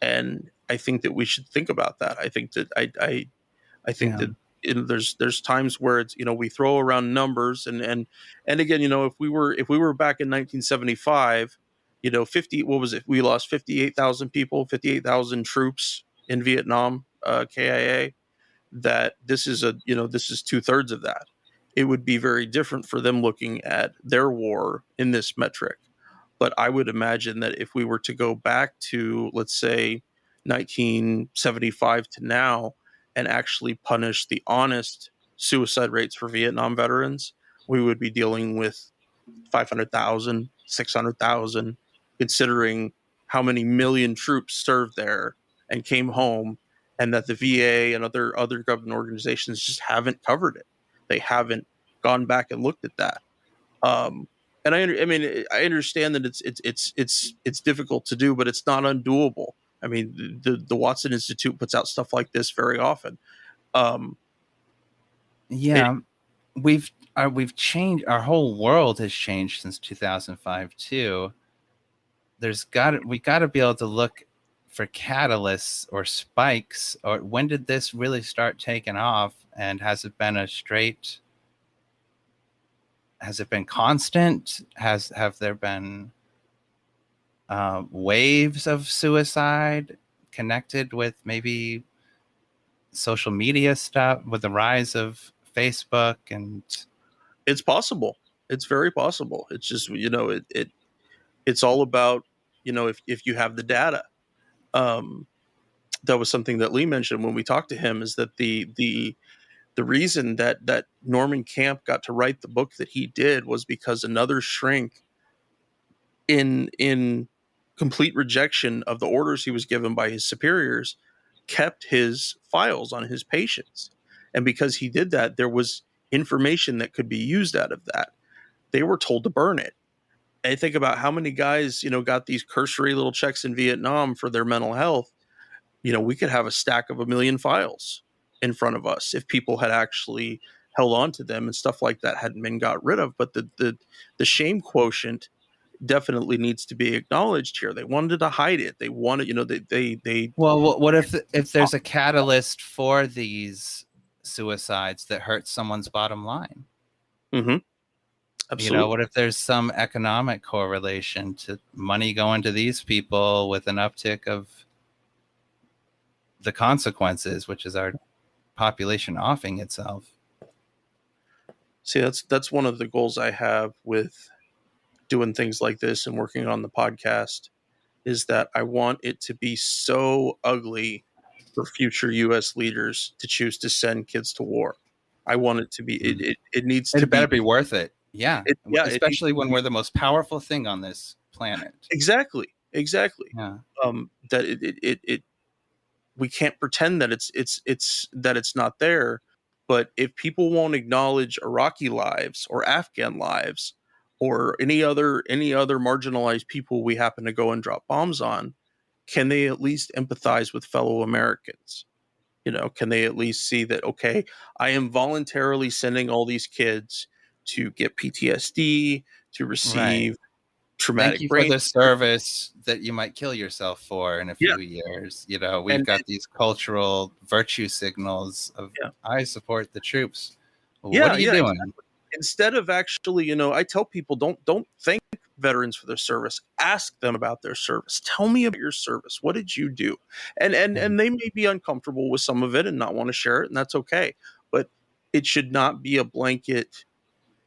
And I think that we should think about that. I think that there's times where it's, we throw around numbers, and again, if we were back in 1975, 50, what was it, we lost 58,000 people, 58,000 troops in Vietnam, KIA. That this is this is 2/3 of that. It would be very different for them looking at their war in this metric. But I would imagine that if we were to go back to, let's say, 1975 to now, and actually punish the honest suicide rates for Vietnam veterans, we would be dealing with 500,000, 600,000, considering how many million troops served there and came home, and that the VA and other government organizations just haven't covered it. They haven't gone back and looked at that. And I understand that it's difficult to do, but it's not undoable. I mean, the Watson Institute puts out stuff like this very often. Yeah, we've changed. Our whole world has changed since 2005 too. We got to be able to look for catalysts or spikes, or when did this really start taking off, and has it been constant? Have there been waves of suicide connected with maybe social media stuff, with the rise of Facebook? And it's possible. It's very possible. It's just, it's all about, if you have the data. That was something that Lee mentioned when we talked to him, is that the reason that Norman Camp got to write the book that he did was because another shrink, in complete rejection of the orders he was given by his superiors, kept his files on his patients. And because he did that, there was information that could be used out of that. They were told to burn it. And I think about how many guys, got these cursory little checks in Vietnam for their mental health. We could have a stack of 1 million files in front of us if people had actually held on to them, and stuff like that hadn't been got rid of. But the shame quotient definitely needs to be acknowledged here. They wanted to hide it. They wanted, they well, what if there's a catalyst for these suicides that hurts someone's bottom line? Mm-hmm. Absolutely. What if there's some economic correlation to money going to these people with an uptick of the consequences, which is our population offing itself? See, that's one of the goals I have with doing things like this and working on the podcast, is that I want it to be so ugly for future U.S. leaders to choose to send kids to war. I want it to be, it needs to be. It better be worth it. Yeah. Especially when we're the most powerful thing on this planet. Exactly. Yeah. That we can't pretend that it's not there. But if people won't acknowledge Iraqi lives or Afghan lives or any other marginalized people we happen to go and drop bombs on, can they at least empathize with fellow Americans? Can they at least see that, okay, I am voluntarily sending all these kids to get PTSD, to receive traumatic Thank you brain for the service that you might kill yourself for in a few years. We've got these cultural virtue signals of, I support the troops. What are you doing? Exactly. Instead of actually, I tell people, don't thank veterans for their service. Ask them about their service. Tell me about your service. What did you do? And they may be uncomfortable with some of it and not want to share it, and that's okay. But it should not be a blanket,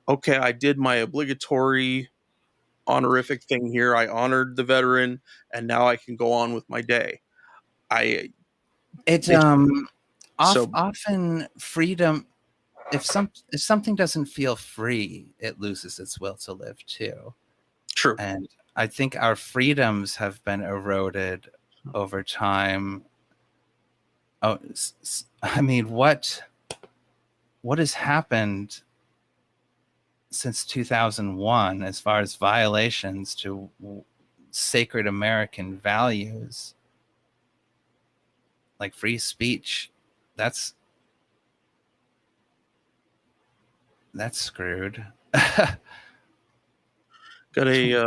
okay, I did my obligatory honorific thing here. I honored the veteran, and now I can go on with my day. Often freedom, if something doesn't feel free, it loses its will to live too. True. And I think our freedoms have been eroded over time. Oh, I mean, what has happened since 2001 as far as violations to sacred American values like free speech? That's screwed. Got a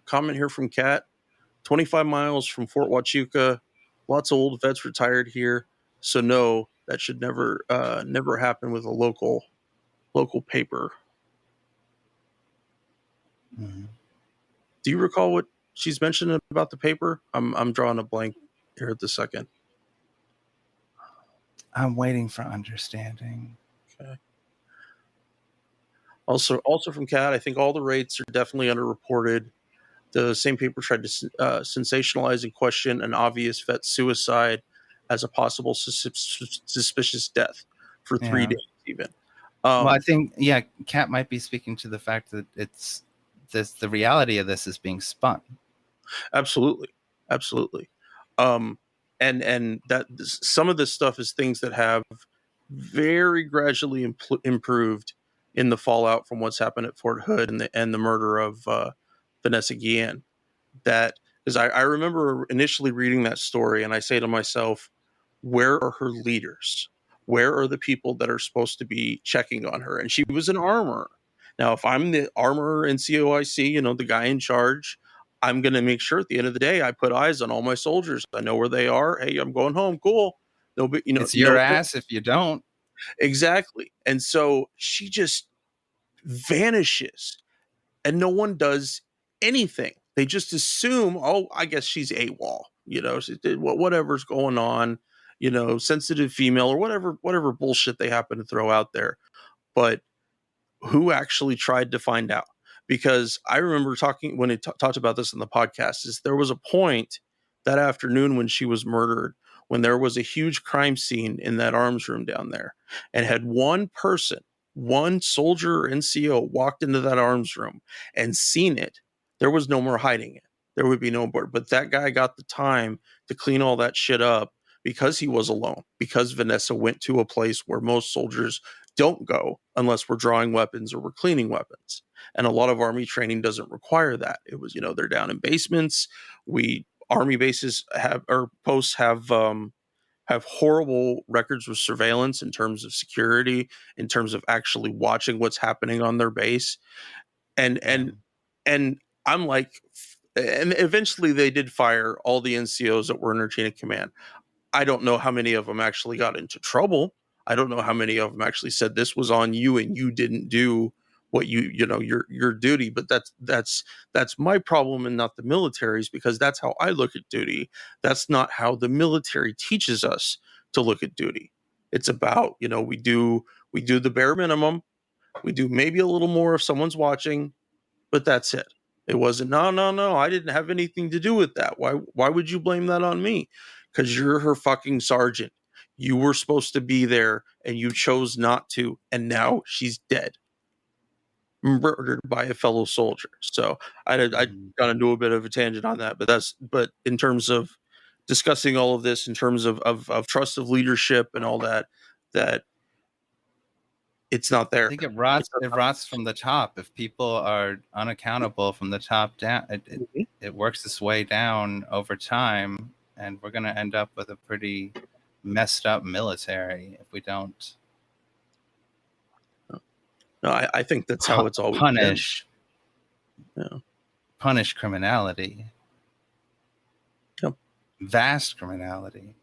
comment here from Kat. 25 miles from Fort Huachuca. Lots of old vets retired here. So no, That should never happen with a local paper. Mhm. Do you recall what she's mentioned about the paper? I'm drawing a blank here at the second. I'm waiting for understanding. Okay. Also from Kat, I think all the rates are definitely underreported. The same paper tried to sensationalize and question an obvious vet suicide as a possible suspicious death for 3 Yeah. days even. Well, I think, yeah, Kat might be speaking to the fact that it's this, the reality of this is being spun. Absolutely. And that some of this stuff is things that have very gradually improved in the fallout from what's happened at Fort Hood and the murder of Vanessa Guillen. That because I remember initially reading that story and I say to myself, where are her leaders? Where are the people that are supposed to be checking on her? And she was an armorer. Now, if I'm the armorer in COIC, the guy in charge, I'm going to make sure at the end of the day I put eyes on all my soldiers. I know where they are. Hey, I'm going home. Cool. Nobody, It's your ass if you don't. Exactly. And so she just vanishes and no one does anything. They just assume, oh, I guess she's AWOL, whatever's going on, sensitive female or whatever bullshit they happen to throw out there. But who actually tried to find out? Because I remember talking when it talked about this in the podcast, is there was a point that afternoon when she was murdered, when there was a huge crime scene in that arms room down there, and had one person, one soldier or NCO walked into that arms room and seen it, there was no more hiding it. There would be no more. But that guy got the time to clean all that shit up because he was alone, because Vanessa went to a place where most soldiers don't go unless we're drawing weapons or we're cleaning weapons. And a lot of Army training doesn't require that. It was, they're down in basements. Army bases posts have horrible records with surveillance in terms of security, in terms of actually watching what's happening on their base. And I'm like, and eventually they did fire all the NCOs that were in their chain of command. I don't know how many of them actually got into trouble. I don't know how many of them actually said this was on you and you didn't do what your duty. But that's my problem and not the military's, because that's how I look at duty. That's not how the military teaches us to look at duty. It's about, we do the bare minimum. We do maybe a little more if someone's watching, but that's it. It wasn't, no, I didn't have anything to do with that. Why would you blame that on me? Because you're her fucking sergeant. You were supposed to be there and you chose not to, and now she's dead, murdered by a fellow soldier. So I got into a bit of a tangent on that, but in terms of discussing all of this, in terms of trust of leadership and all that it's not there. I think it rots from the top. If people are unaccountable from the top down, it works its way down over time, and we're going to end up with a pretty messed up military if we don't. No, I think that's how it's always punish. Been. Yeah. Punish criminality. Yep. Vast criminality.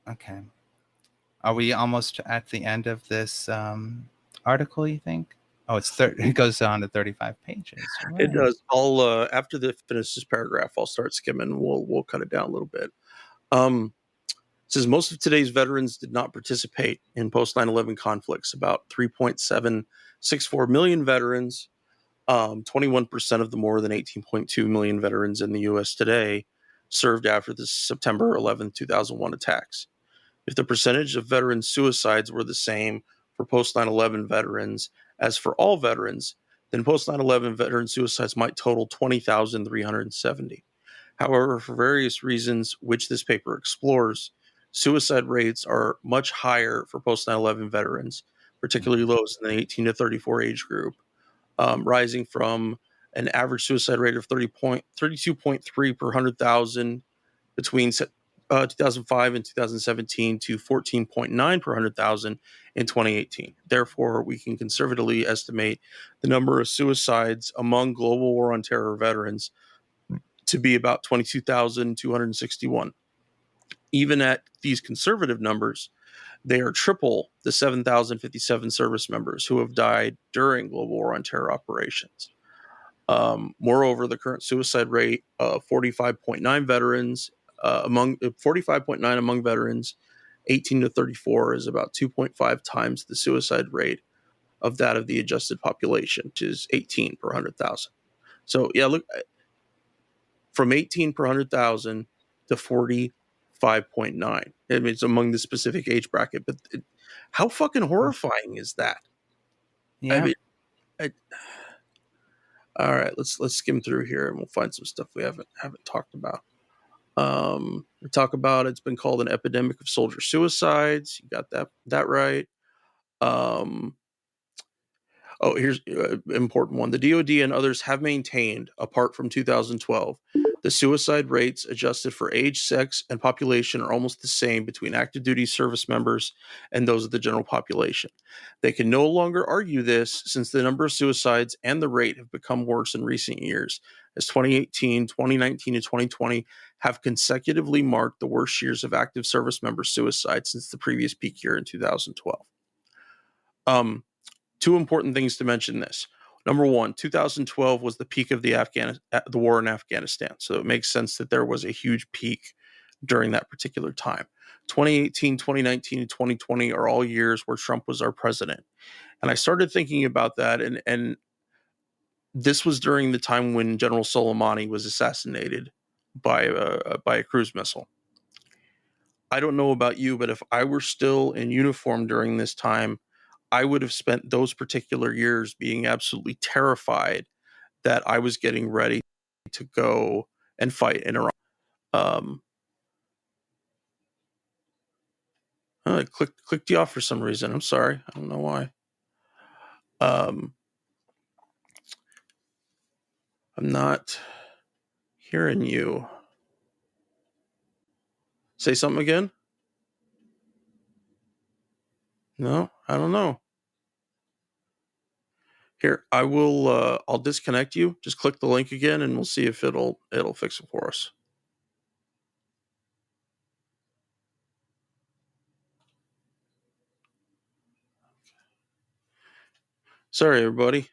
Okay. Are we almost at the end of this article, you think? Oh, it goes on to 35 pages. Right. It does. I'll after the finish this paragraph, I'll start skimming. We'll cut it down a little bit. It says most of today's veterans did not participate in post 9/11 conflicts. About 3.764 million veterans, 21% of the more than 18.2 million veterans in the U.S. today served after the September 11, 2001 attacks. If the percentage of veteran suicides were the same for post 9/11 veterans as for all veterans, then post 9/11 veteran suicides might total 20,370. However, for various reasons, which this paper explores, suicide rates are much higher for post 9/11 veterans, particularly those in the 18 to 34 age group, rising from an average suicide rate of 32.3 per 100,000 between 2005 and 2017 to 14.9 per 100,000 in 2018. Therefore, we can conservatively estimate the number of suicides among global war on terror veterans to be about 22,261. even at these conservative numbers, they are triple the 7,057 service members who have died during global war on terror operations. Moreover, the current suicide rate of 45.9 veterans among 45.9 among veterans 18 to 34 is about 2.5 times the suicide rate of that of the adjusted population, which is 18 per 100,000. So yeah, look, from 18 per 100,000 to 45.9. I mean, it's among the specific age bracket, but how fucking horrifying is that? Yeah. I mean, all right, let's skim through here and we'll find some stuff we haven't talked about. We talk about it's been called an epidemic of soldier suicides. You got that right. Oh, here's an important one. The DoD and others have maintained, apart from 2012, the suicide rates adjusted for age, sex, and population are almost the same between active duty service members and those of the general population. They can no longer argue this since the number of suicides and the rate have become worse in recent years, as 2018, 2019, and 2020 have consecutively marked the worst years of active service member suicide since the previous peak year in 2012. Two important things to mention this. Number one, 2012 was the peak of the war in Afghanistan. So it makes sense that there was a huge peak during that particular time. 2018, 2019, and 2020 are all years where Trump was our president. And I started thinking about that. And this was during the time when General Soleimani was assassinated by a cruise missile. I don't know about you, but if I were still in uniform during this time, I would have spent those particular years being absolutely terrified that I was getting ready to go and fight in Iran. I clicked you off for some reason. I'm sorry. I don't know why. I'm not hearing you. Say something again? No, I don't know. Here, I will. I'll disconnect you. Just click the link again, and we'll see if it'll fix it for us. Sorry, everybody.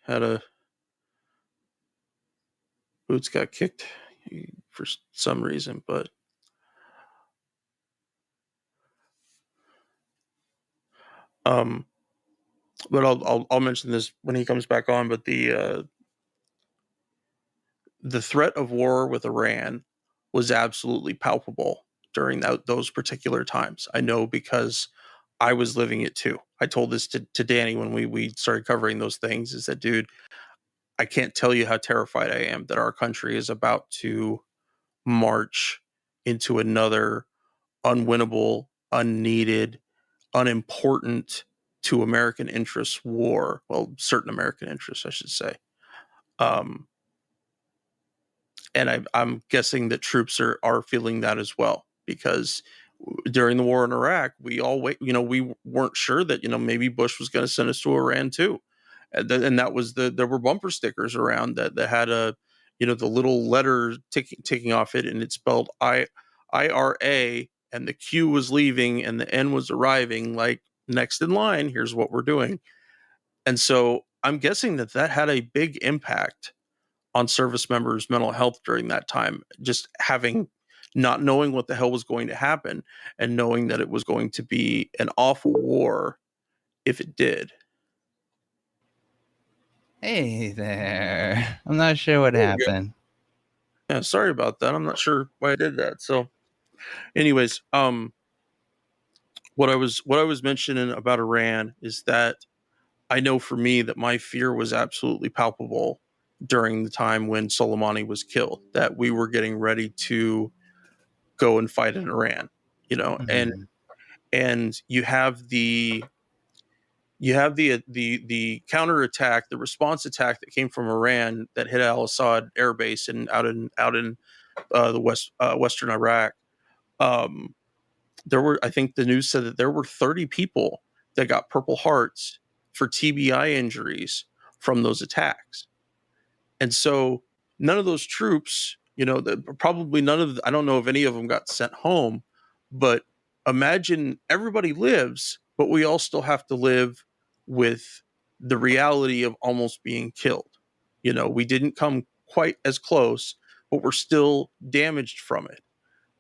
Boots got kicked for some reason, but I'll mention this when he comes back on. But the threat of war with Iran was absolutely palpable during those particular times. I know because I was living it too. I told this to Danny when we started covering those things, is that, dude, I can't tell you how terrified I am that our country is about to march into another unwinnable, unneeded, unimportant to American interests war. Well, certain American interests, I should say. And I'm guessing that troops are feeling that as well, because during the war in Iraq, we weren't sure that, maybe Bush was going to send us to Iran too. And that was there were bumper stickers around that had the little letter ticking off it, and it spelled IRA, and the Q was leaving and the N was arriving, like, next in line, here's what we're doing. And so I'm guessing that had a big impact on service members' mental health during that time, just not knowing what the hell was going to happen and knowing that it was going to be an awful war if it did. Hey there. I'm not sure what happened. Yeah, sorry about that. I'm not sure why I did that. So anyways, what I was mentioning about Iran is that I know for me that my fear was absolutely palpable during the time when Soleimani was killed, that we were getting ready to go and fight in Iran, Mm-hmm. and you have the counterattack, the response attack that came from Iran that hit Al Assad air base and out in the western Iraq. I think the news said that there were 30 people that got Purple Hearts for TBI injuries from those attacks. And so none of those troops, probably none of, I don't know if any of them got sent home, But imagine everybody lives, but we all still have to live with the reality of almost being killed. We didn't come quite as close, but we're still damaged from it.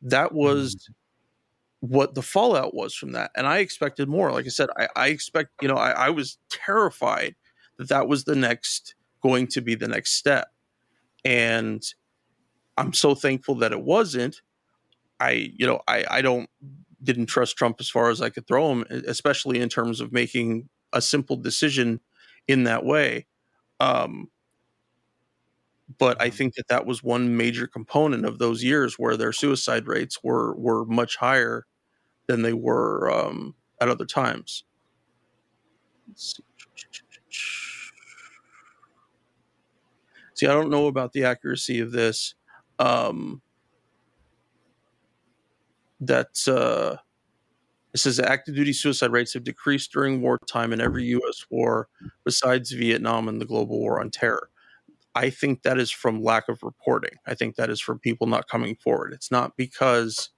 That was what the fallout was from that. And I expected more. Like I said, I was terrified that was going to be the next step. And I'm so thankful that it wasn't. I didn't trust Trump as far as I could throw him, especially in terms of making a simple decision in that way. But I think that was one major component of those years where their suicide rates were much higher than they were at other times. See, I don't know about the accuracy of this. It says active duty suicide rates have decreased during wartime in every U.S. war besides Vietnam and the global war on terror. I think that is from lack of reporting. I think that is from people not coming forward. It's not because,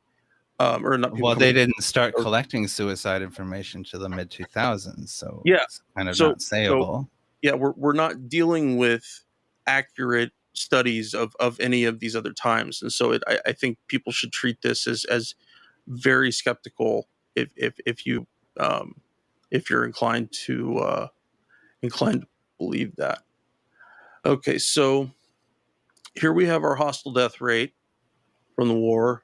or not people. Well, they didn't start collecting suicide information to the mid 2000s, so yeah, it's kind of not sayable. Yeah, we're not dealing with accurate studies of any of these other times, and so I think people should treat this as very skeptical if you're inclined to believe that. Okay, so here we have our hostile death rate from the war.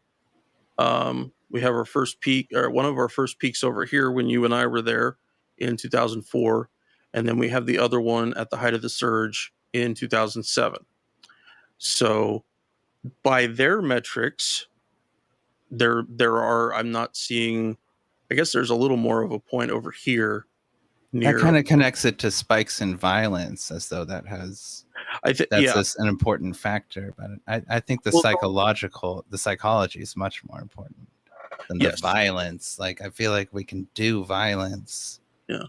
We have our first peak, or one of our first peaks over here when you and I were there in 2004, and then we have the other one at the height of the surge in 2007. So by their metrics, there are, I'm not seeing, I guess there's a little more of a point over here. That kind of connects it to spikes in violence, as though that has that's an important factor. But I think the psychology is much more important than the violence. Like, I feel like we can do violence,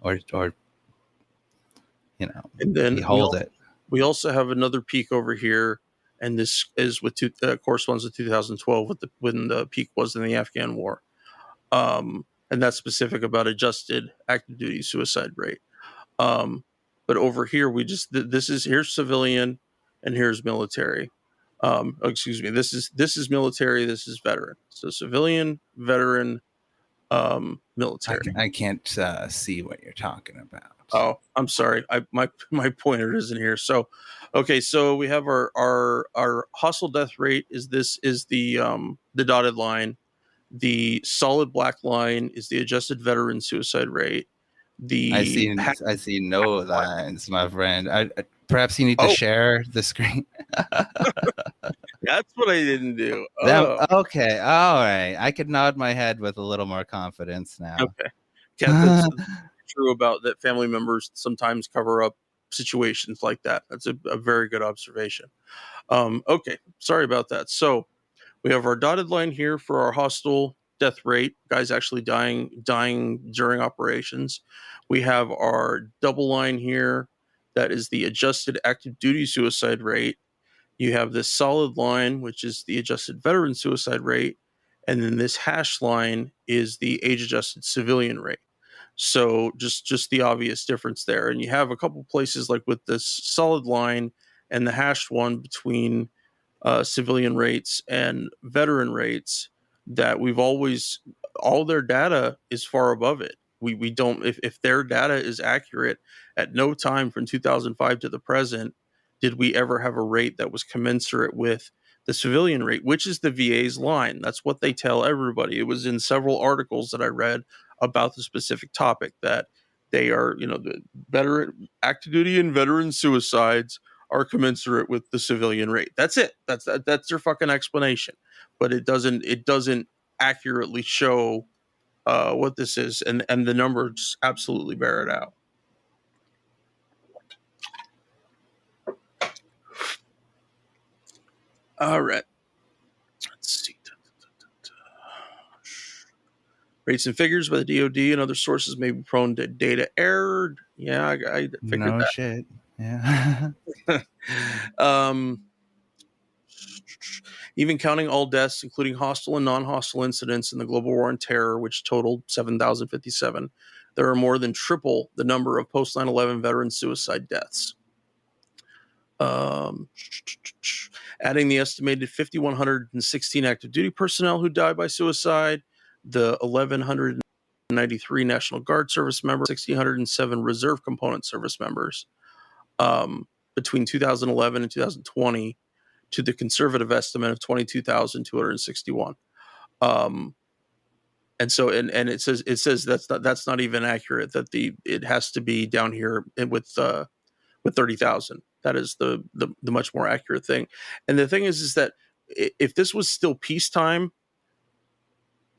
or and then behold it. We also have another peak over here, and this is with corresponds to 2012 when the peak was in the Afghan war. And that's specific about adjusted active duty suicide rate. But over here, here's civilian and here's military. Excuse me. This is military. This is veteran. So civilian, veteran, military. I can't see what you're talking about. Oh, I'm sorry. My pointer isn't here. So, okay. So we have our hostile death rate is the dotted line. The solid black line is the adjusted veteran suicide rate. I see no lines, my friend. Perhaps you need to share the screen. That's what I didn't do. Okay, all right. I could nod my head with a little more confidence now. Okay. That's true about that. Family members sometimes cover up situations like that. That's a very good observation. Okay, sorry about that. So we have our dotted line here for our hostile death rate, guys actually dying during operations. We have our double line here. That is the adjusted active duty suicide rate. You have this solid line, which is the adjusted veteran suicide rate. And then this hash line is the age adjusted civilian rate. So just the obvious difference there. And you have a couple places like with this solid line and the hashed one between civilian rates and veteran rates that we've always, all their data is far above it. We don't, if their data is accurate, at no time from 2005 to the present did we ever have a rate that was commensurate with the civilian rate, which is the VA's line. That's what they tell everybody. It was in several articles that I read about the specific topic that they are, the veteran active duty and veteran suicides are commensurate with the civilian rate. That's it. That's their fucking explanation. But it doesn't accurately show what this is, and the numbers absolutely bear it out. All right. Let's see. Rates and figures by the DoD and other sources may be prone to data error. Yeah, I figured no that. Shit. Yeah. Even counting all deaths, including hostile and non-hostile incidents in the global war on terror, which totaled 7,057, there are more than triple the number of post 9/11 veteran suicide deaths. Um, Adding the estimated 5,116 active duty personnel who died by suicide, the 1,193 National Guard service members, 1,607 Reserve Component service members between 2011 and 2020, to the conservative estimate of 22,261. And so, and it says that's not even accurate. That it has to be down here with 30,000. That is the much more accurate thing. And the thing is that if this was still peacetime,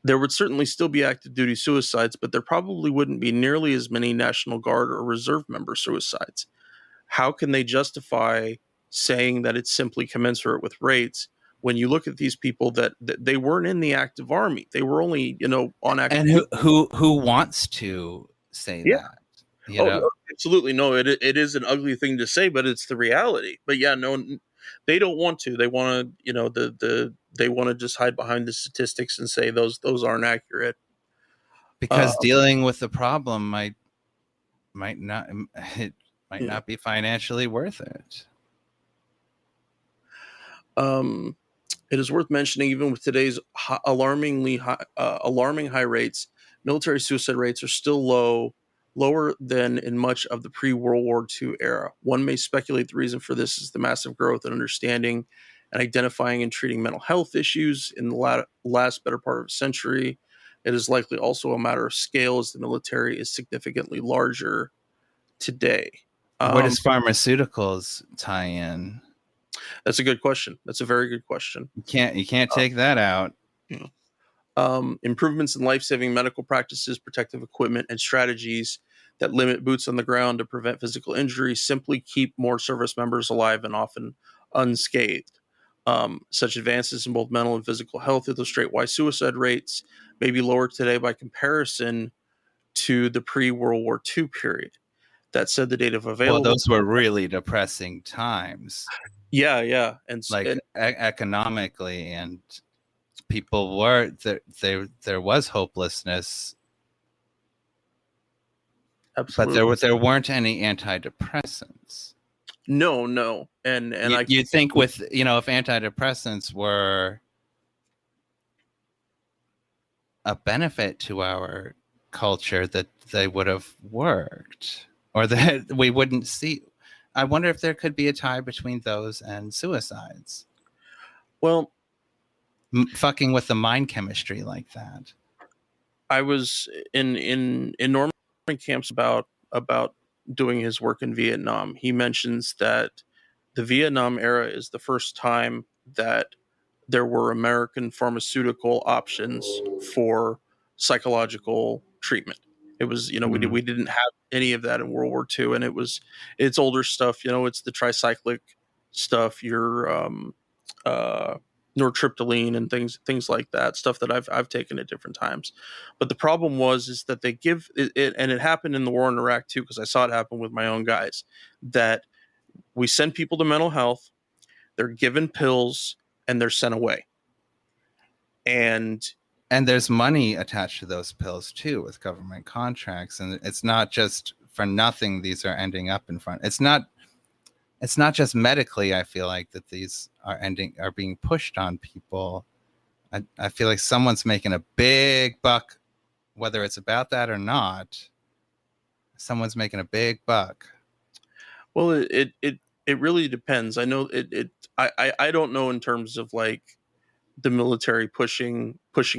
there would certainly still be active duty suicides, but there probably wouldn't be nearly as many National Guard or Reserve member suicides. How can they justify saying that it's simply commensurate with rates when you look at these people that they weren't in the active army? They were only, on active. And who wants to say that? No, absolutely. No, it is an ugly thing to say, but it's the reality. But yeah, no, they don't want to. They want to, they want to just hide behind the statistics and say those aren't accurate. Because dealing with the problem might not be financially worth it. It is worth mentioning, even with today's alarming high rates, military suicide rates are still lower than in much of the pre-World War II era. One may speculate the reason for this is the massive growth in understanding and identifying and treating mental health issues in the last better part of a century. It is likely also a matter of scale, as the military is significantly larger today. Where does pharmaceuticals tie in? That's a good question. That's a very good question. You can't take that out. Improvements in life-saving medical practices, protective equipment, and strategies that limit boots on the ground to prevent physical injury simply keep more service members alive and often unscathed. Such advances in both mental and physical health illustrate why suicide rates may be lower today by comparison to the pre-World War II period. That said, the data available... Well, those were really depressing times. Yeah. Economically, and people were... There was hopelessness. Absolutely. But there weren't any antidepressants. No. And you think with, if antidepressants were a benefit to our culture, that they would have worked, or that we wouldn't see. I wonder if there could be a tie between those and suicides. Well, fucking with the mind chemistry like that. I was in Norman Camp's about doing his work in Vietnam. He mentions that the Vietnam era is the first time that there were American pharmaceutical options for psychological treatment. It was, we didn't have any of that in World War II, and it's older stuff. It's the tricyclic stuff, your nortriptyline and things like that, stuff that I've taken at different times. But the problem is that they give it, and it happened in the war in Iraq too, because I saw it happen with my own guys, that we send people to mental health, they're given pills, and they're sent away. And there's money attached to those pills too, with government contracts, and it's not just for nothing these are ending up in front. It's not just medically. I feel like that these are being pushed on people. I feel like someone's making a big buck, whether it's about that or not. Someone's making a big buck. Well, it really depends. I know I don't know in terms of like the military pushing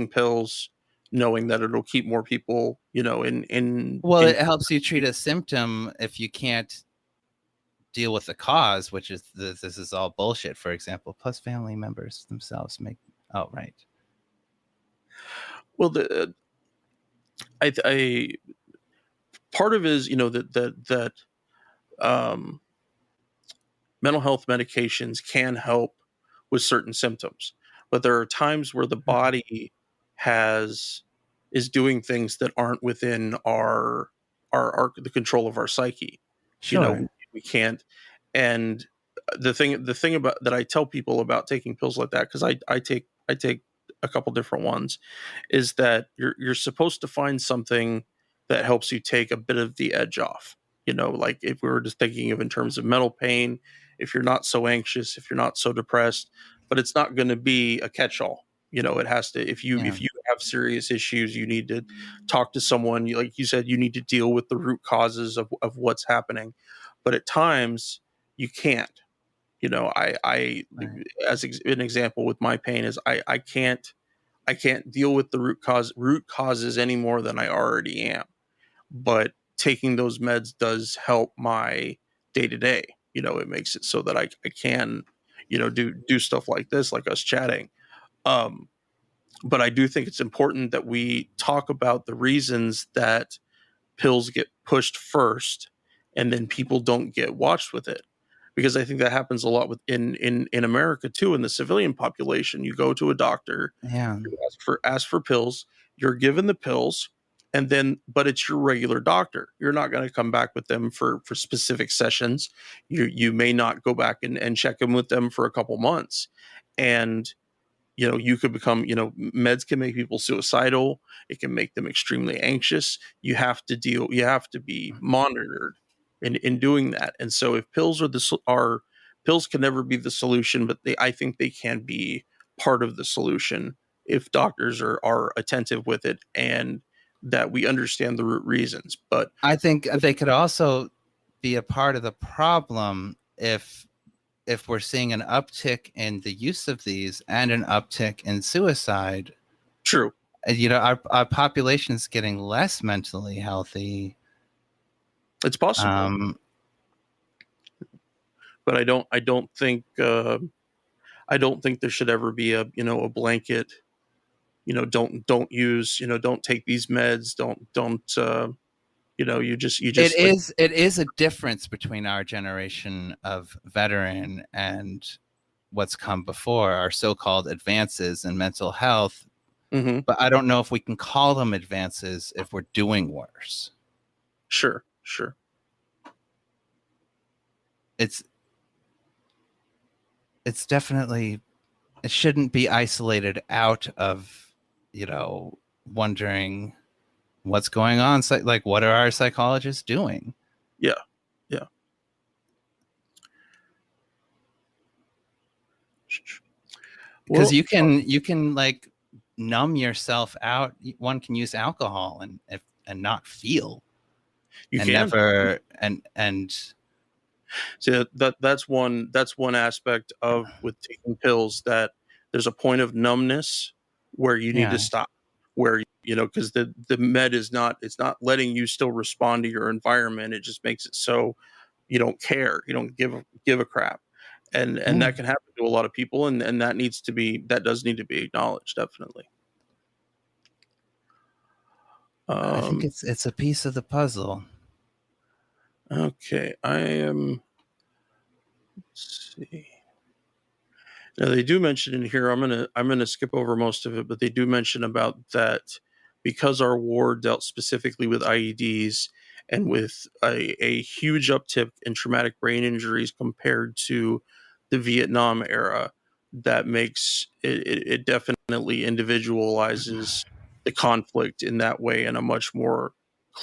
pills, knowing that it'll keep more people, it helps you treat a symptom if you can't deal with the cause, which is this is all bullshit, for example. Plus family members themselves make... Oh, right. Well, I part of it is, that mental health medications can help with certain symptoms, but there are times where the body is doing things that aren't within the control of our psyche. Sure. We can't. And the thing about that I tell people about taking pills like that, because I take a couple different ones, is that you're supposed to find something that helps you take a bit of the edge off. Like if we were just thinking of in terms of mental pain, if you're not so anxious, if you're not so depressed, but it's not going to be a catch-all. It has to, if you have serious issues, you need to talk to someone. Like you said, you need to deal with the root causes of what's happening. But at times you can't. I Right. as an example with my pain is I can't deal with the root causes any more than I already am. But taking those meds does help my day to day. It makes it so that I can, do stuff like this, like us chatting. Um, but I do think it's important that we talk about the reasons that pills get pushed first and then people don't get watched with it, because I think that happens a lot in America too. In the civilian population, you go to a doctor, Yeah. you ask for pills, you're given the pills, and then but it's your regular doctor. You're not going to come back with them for specific sessions. You may not go back and check in with them for a couple months, and you could become, meds can make people suicidal. It can make them extremely anxious. You have to be monitored in doing that. And so if pills are pills can never be the solution, but I think they can be part of the solution if doctors are attentive with it and that we understand the root reasons. But I think they could also be a part of the problem if we're seeing an uptick in the use of these and an uptick in suicide. true. Our population is getting less mentally healthy. It's possible. But I don't think there should ever be a blanket, don't use, don't take these meds, don't you just It is a difference between our generation of veteran and what's come before, our so-called advances in mental health. Mhm. But I don't know if we can call them advances if we're doing worse. Sure. It's definitely, it shouldn't be isolated out of, wondering what's going on. Like, what are our psychologists doing? Yeah. Because Well, you can like numb yourself out. One can use alcohol and not feel, you and can. never and See, that's one aspect of with taking pills, that there's a point of numbness where you need to yeah. stop, where because the med is not, it's not letting you still respond to your environment. It just makes it so you don't care, you don't give a crap, and Yeah. that can happen to a lot of people, and that does need to be acknowledged, definitely. I think it's a piece of the puzzle. Okay, I am. Let's see. Now they do mention in here. I'm gonna skip over most of it, but they do mention about that because our war dealt specifically with IEDs and with a huge uptick in traumatic brain injuries compared to the Vietnam era. That makes it definitely individualizes the conflict in that way in a much more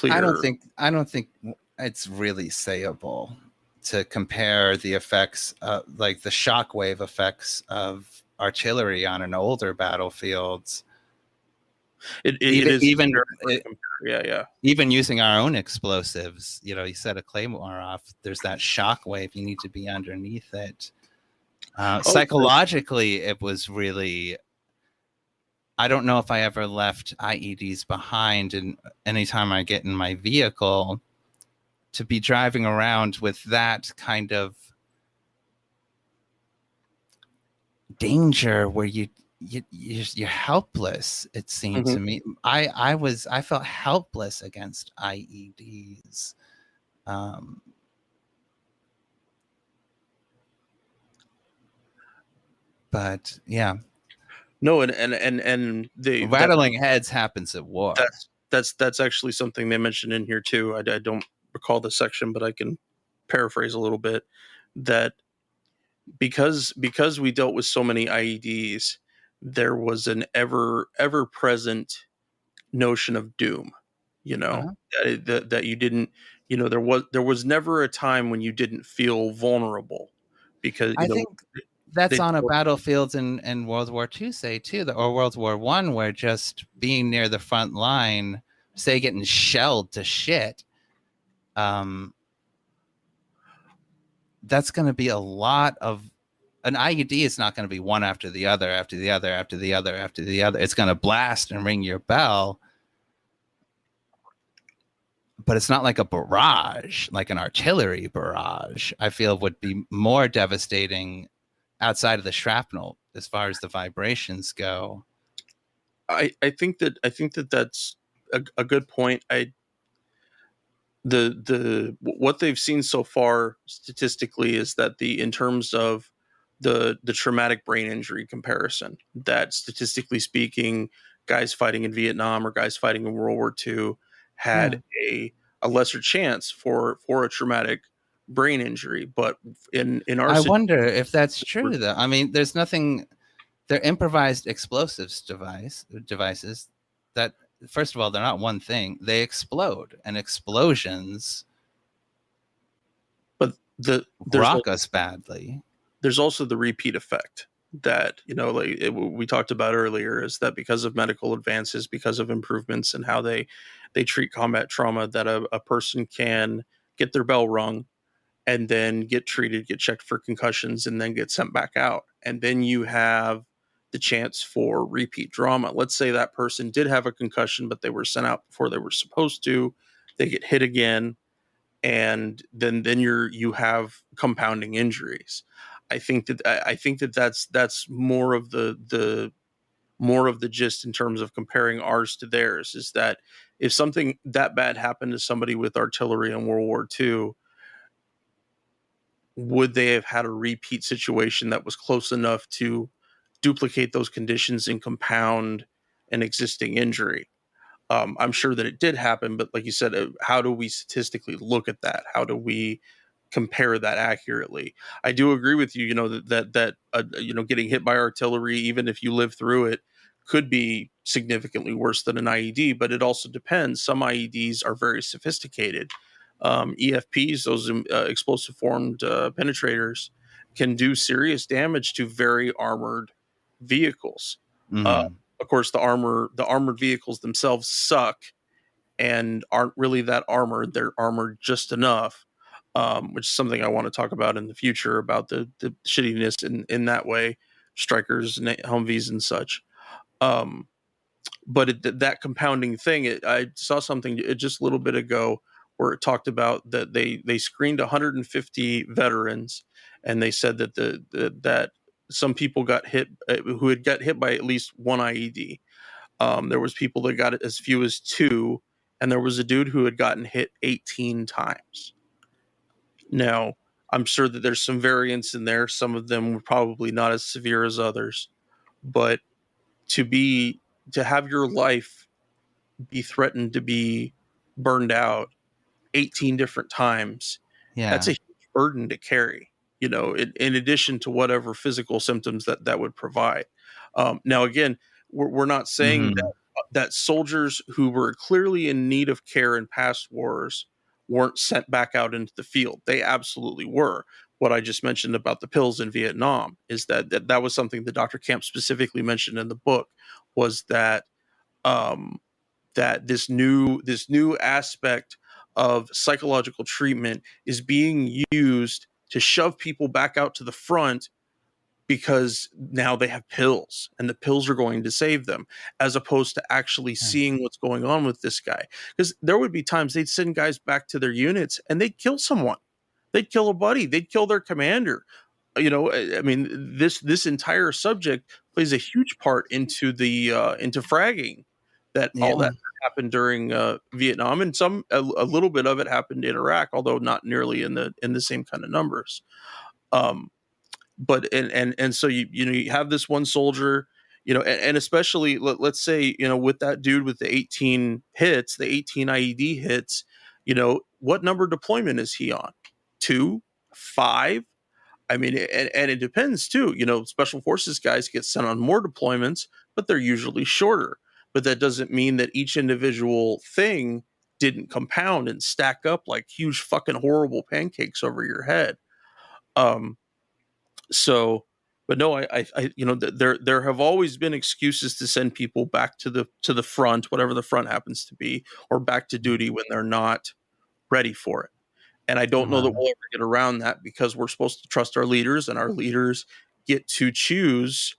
I don't clear. think it's really sayable to compare the effects, like the shockwave effects of artillery on an older battlefields. It Even is even very hard to compare. Yeah. even using our own explosives, you set a claymore off. There's that shockwave. You need to be underneath it. Psychologically, it was really. I don't know if I ever left IEDs behind, and anytime I get in my vehicle, to be driving around with that kind of danger where you're helpless. It seemed Mhm. to me. I felt helpless against IEDs. But yeah, No, and rattling heads happens at war. that's actually something they mentioned in here too. I don't recall the section, but I can paraphrase a little bit, that because we dealt with so many IEDs, there was an ever present notion of doom. You know, Uh-huh. that you didn't. You know, there was never a time when you didn't feel vulnerable, because I think that's they on a battlefield in World War II, say too, or World War One, where just being near the front line, say getting shelled to shit, um, that's going to be a lot of. An IED is not going to be one after the other, after the other, after the other, after the other. It's going to blast and ring your bell, but it's not like a barrage, like an artillery barrage. I feel would be more devastating outside of the shrapnel as far as the vibrations go. I think that that's a good point. The what they've seen so far statistically is that the in terms of the traumatic brain injury comparison, that statistically speaking, guys fighting in Vietnam or guys fighting in World War II Yeah. had a lesser chance for a traumatic brain injury. But in our I situation, wonder if that's true, though. I mean, there's nothing. They're improvised explosives devices that, first of all, they're not one thing. They explode, and explosions but rock us badly. there's also the repeat effect that, we talked about earlier, is that because of medical advances, because of improvements in how they treat combat trauma, that a person can get their bell rung and then get treated, get checked for concussions, and then get sent back out, and then you have the chance for repeat trauma. Let's say that person did have a concussion, but they were sent out before they were supposed to. They get hit again, and then you have compounding injuries. I think that that's more of the gist in terms of comparing ours to theirs, is that if something that bad happened to somebody with artillery in World War II, would they have had a repeat situation that was close enough to duplicate those conditions and compound an existing injury? I'm sure that it did happen, but like you said, how do we statistically look at that? How do we compare that accurately? I do agree with you. Getting hit by artillery, even if you live through it, could be significantly worse than an IED. But it also depends. Some IEDs are very sophisticated. EFPs, those explosive formed penetrators, can do serious damage to very armored vehicles. Uh, Mm. of course, the armored vehicles themselves suck and aren't really that armored. They're armored just enough, which is something I want to talk about in the future, about the shittiness in that way, strikers and Humvees and such. Um, but that compounding thing, I saw something just a little bit ago where it talked about that they screened 150 veterans, and they said that some people got hit, who had got hit by at least one IED. There was people that got it as few as two, and there was a dude who had gotten hit 18 times. Now, I'm sure that there's some variance in there. Some of them were probably not as severe as others, but to be to have your life be threatened to be burned out 18 different times, that's Yeah. a huge burden to carry, in addition to whatever physical symptoms that would provide. Now, again, we're not saying Mm-hmm. that soldiers who were clearly in need of care in past wars weren't sent back out into the field. They absolutely were. What I just mentioned about the pills in Vietnam is that was something that Dr. Camp specifically mentioned in the book, was um, that this new aspect of psychological treatment is being used to shove people back out to the front, because now they have pills and the pills are going to save them, as opposed to actually Yeah. seeing what's going on with this guy. Because there would be times they'd send guys back to their units and they'd kill someone. They'd kill a buddy. They'd kill their commander. I mean, this entire subject plays a huge part into fragging. That all Yeah. that happened during Vietnam, and a little bit of it happened in Iraq, although not nearly in the same kind of numbers. Um, but and so you have this one soldier, and especially let's say, with that dude with the 18 hits, the 18 IED hits, what number deployment is he on? 2, 5? I mean, and it depends too. Special forces guys get sent on more deployments, but they're usually shorter. But that doesn't mean that each individual thing didn't compound and stack up like huge fucking horrible pancakes over your head. So, but no, there have always been excuses to send people back to the front, whatever the front happens to be, or back to duty when they're not ready for it. And I don't know that we'll ever get around that, because we're supposed to trust our leaders, and our leaders get to choose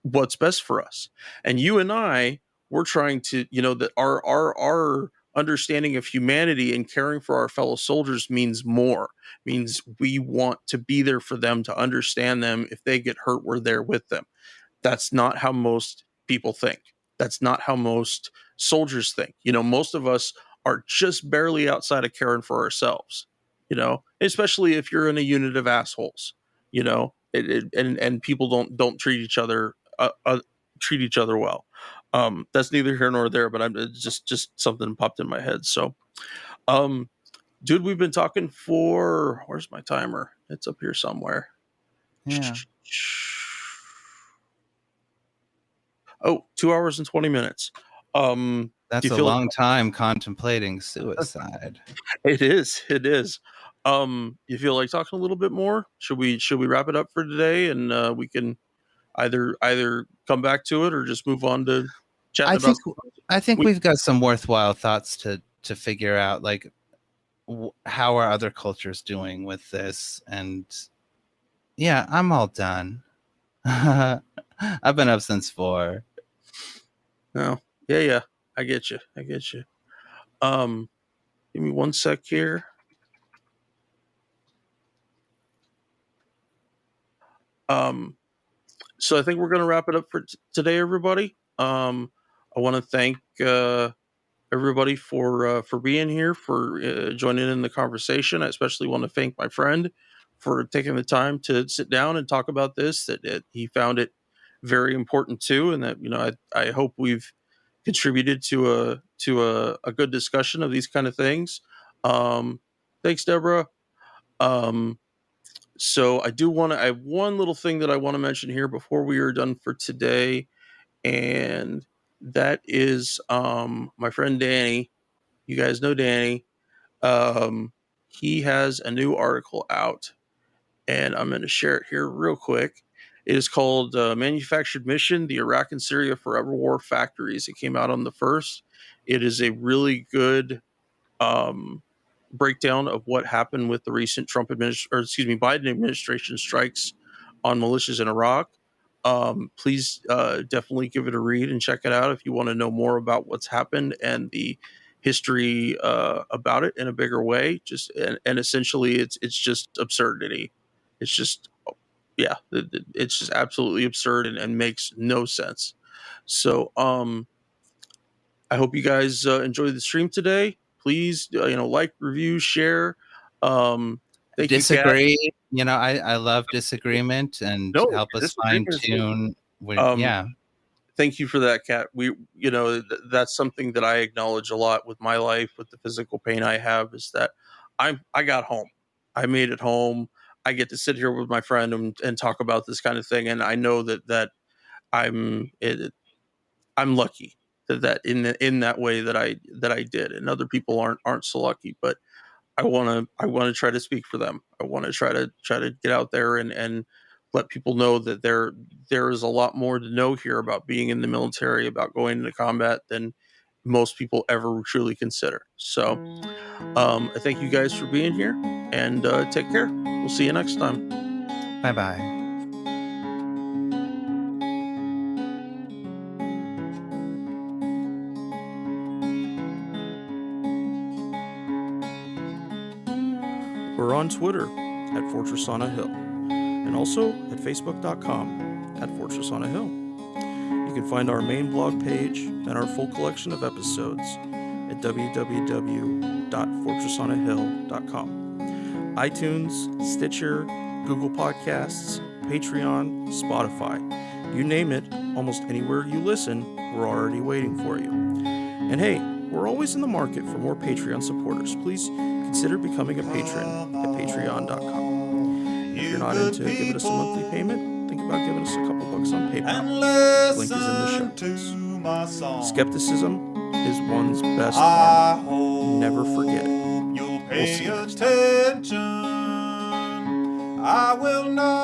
what's best for us. And you and I, we're trying to, that our understanding of humanity and caring for our fellow soldiers means we want to be there for them, to understand them. If they get hurt, we're there with them. That's not how most people think. That's not how most soldiers think. Most of us are just barely outside of caring for ourselves, especially if you're in a unit of assholes, and people don't treat each other well. That's neither here nor there, but it's just something popped in my head. So, dude, we've been talking for, where's my timer? It's up here somewhere. Yeah. Oh, 2 hours and 20 minutes. That's a long time contemplating suicide. It is. You feel like talking a little bit more? Should we wrap it up for today, and we can either come back to it or just move on to chatting I think we've got some worthwhile thoughts to figure out, like how are other cultures doing with this. And yeah, I'm all done. I've been up since 4. No. Yeah. I get you. Give me 1 sec here. So I think we're going to wrap it up for today, everybody. I want to thank everybody for being here, for joining in the conversation. I especially want to thank my friend for taking the time to sit down and talk about this. That he found it very important too, and that I hope we've contributed to a good discussion of these kind of things. Thanks, Deborah. So I have one little thing that I want to mention here before we are done for today, and that is my friend Danny. You guys know Danny. He has a new article out, and I'm going to share it here real quick. It is called Manufactured Mission, the Iraq and Syria Forever War Factories. It came out on the 1st. It is a really good breakdown of what happened with the recent Biden administration strikes on militias in Iraq. Please definitely give it a read and check it out if you want to know more about what's happened and the history about it in a bigger way. And essentially, it's just absurdity. It's just it's just absolutely absurd and makes no sense. So I hope you guys enjoyed the stream today. Please, like, review, share. Disagree. I love disagreement and help us fine tune. Thank you for that, Kat. That's something that I acknowledge a lot with my life, with the physical pain I have, is that I got home. I made it home. I get to sit here with my friend and talk about this kind of thing, and I know that I'm lucky that in that way that I did, and other people aren't so lucky. But I want to try to speak for them. I want to try to get out there and let people know that there is a lot more to know here about being in the military, about going into combat, than most people ever truly consider. So I thank you guys for being here, and take care. We'll see you next time. Bye-bye. We're on Twitter at Fortress on a Hill, and also at Facebook.com at Fortress on a Hill. You can find our main blog page and our full collection of episodes at www.fortressonahill.com. iTunes, Stitcher, Google Podcasts, Patreon, Spotify. You name it, almost anywhere you listen, we're already waiting for you. And hey, we're always in the market for more Patreon supporters. Please consider becoming a patron at patreon.com. If you're not into giving us a monthly payment, think about giving us a couple bucks on PayPal. Link is in the show notes. Skepticism is one's best armor. Never forget it. You'll We'll see pay you next time. attention. I will not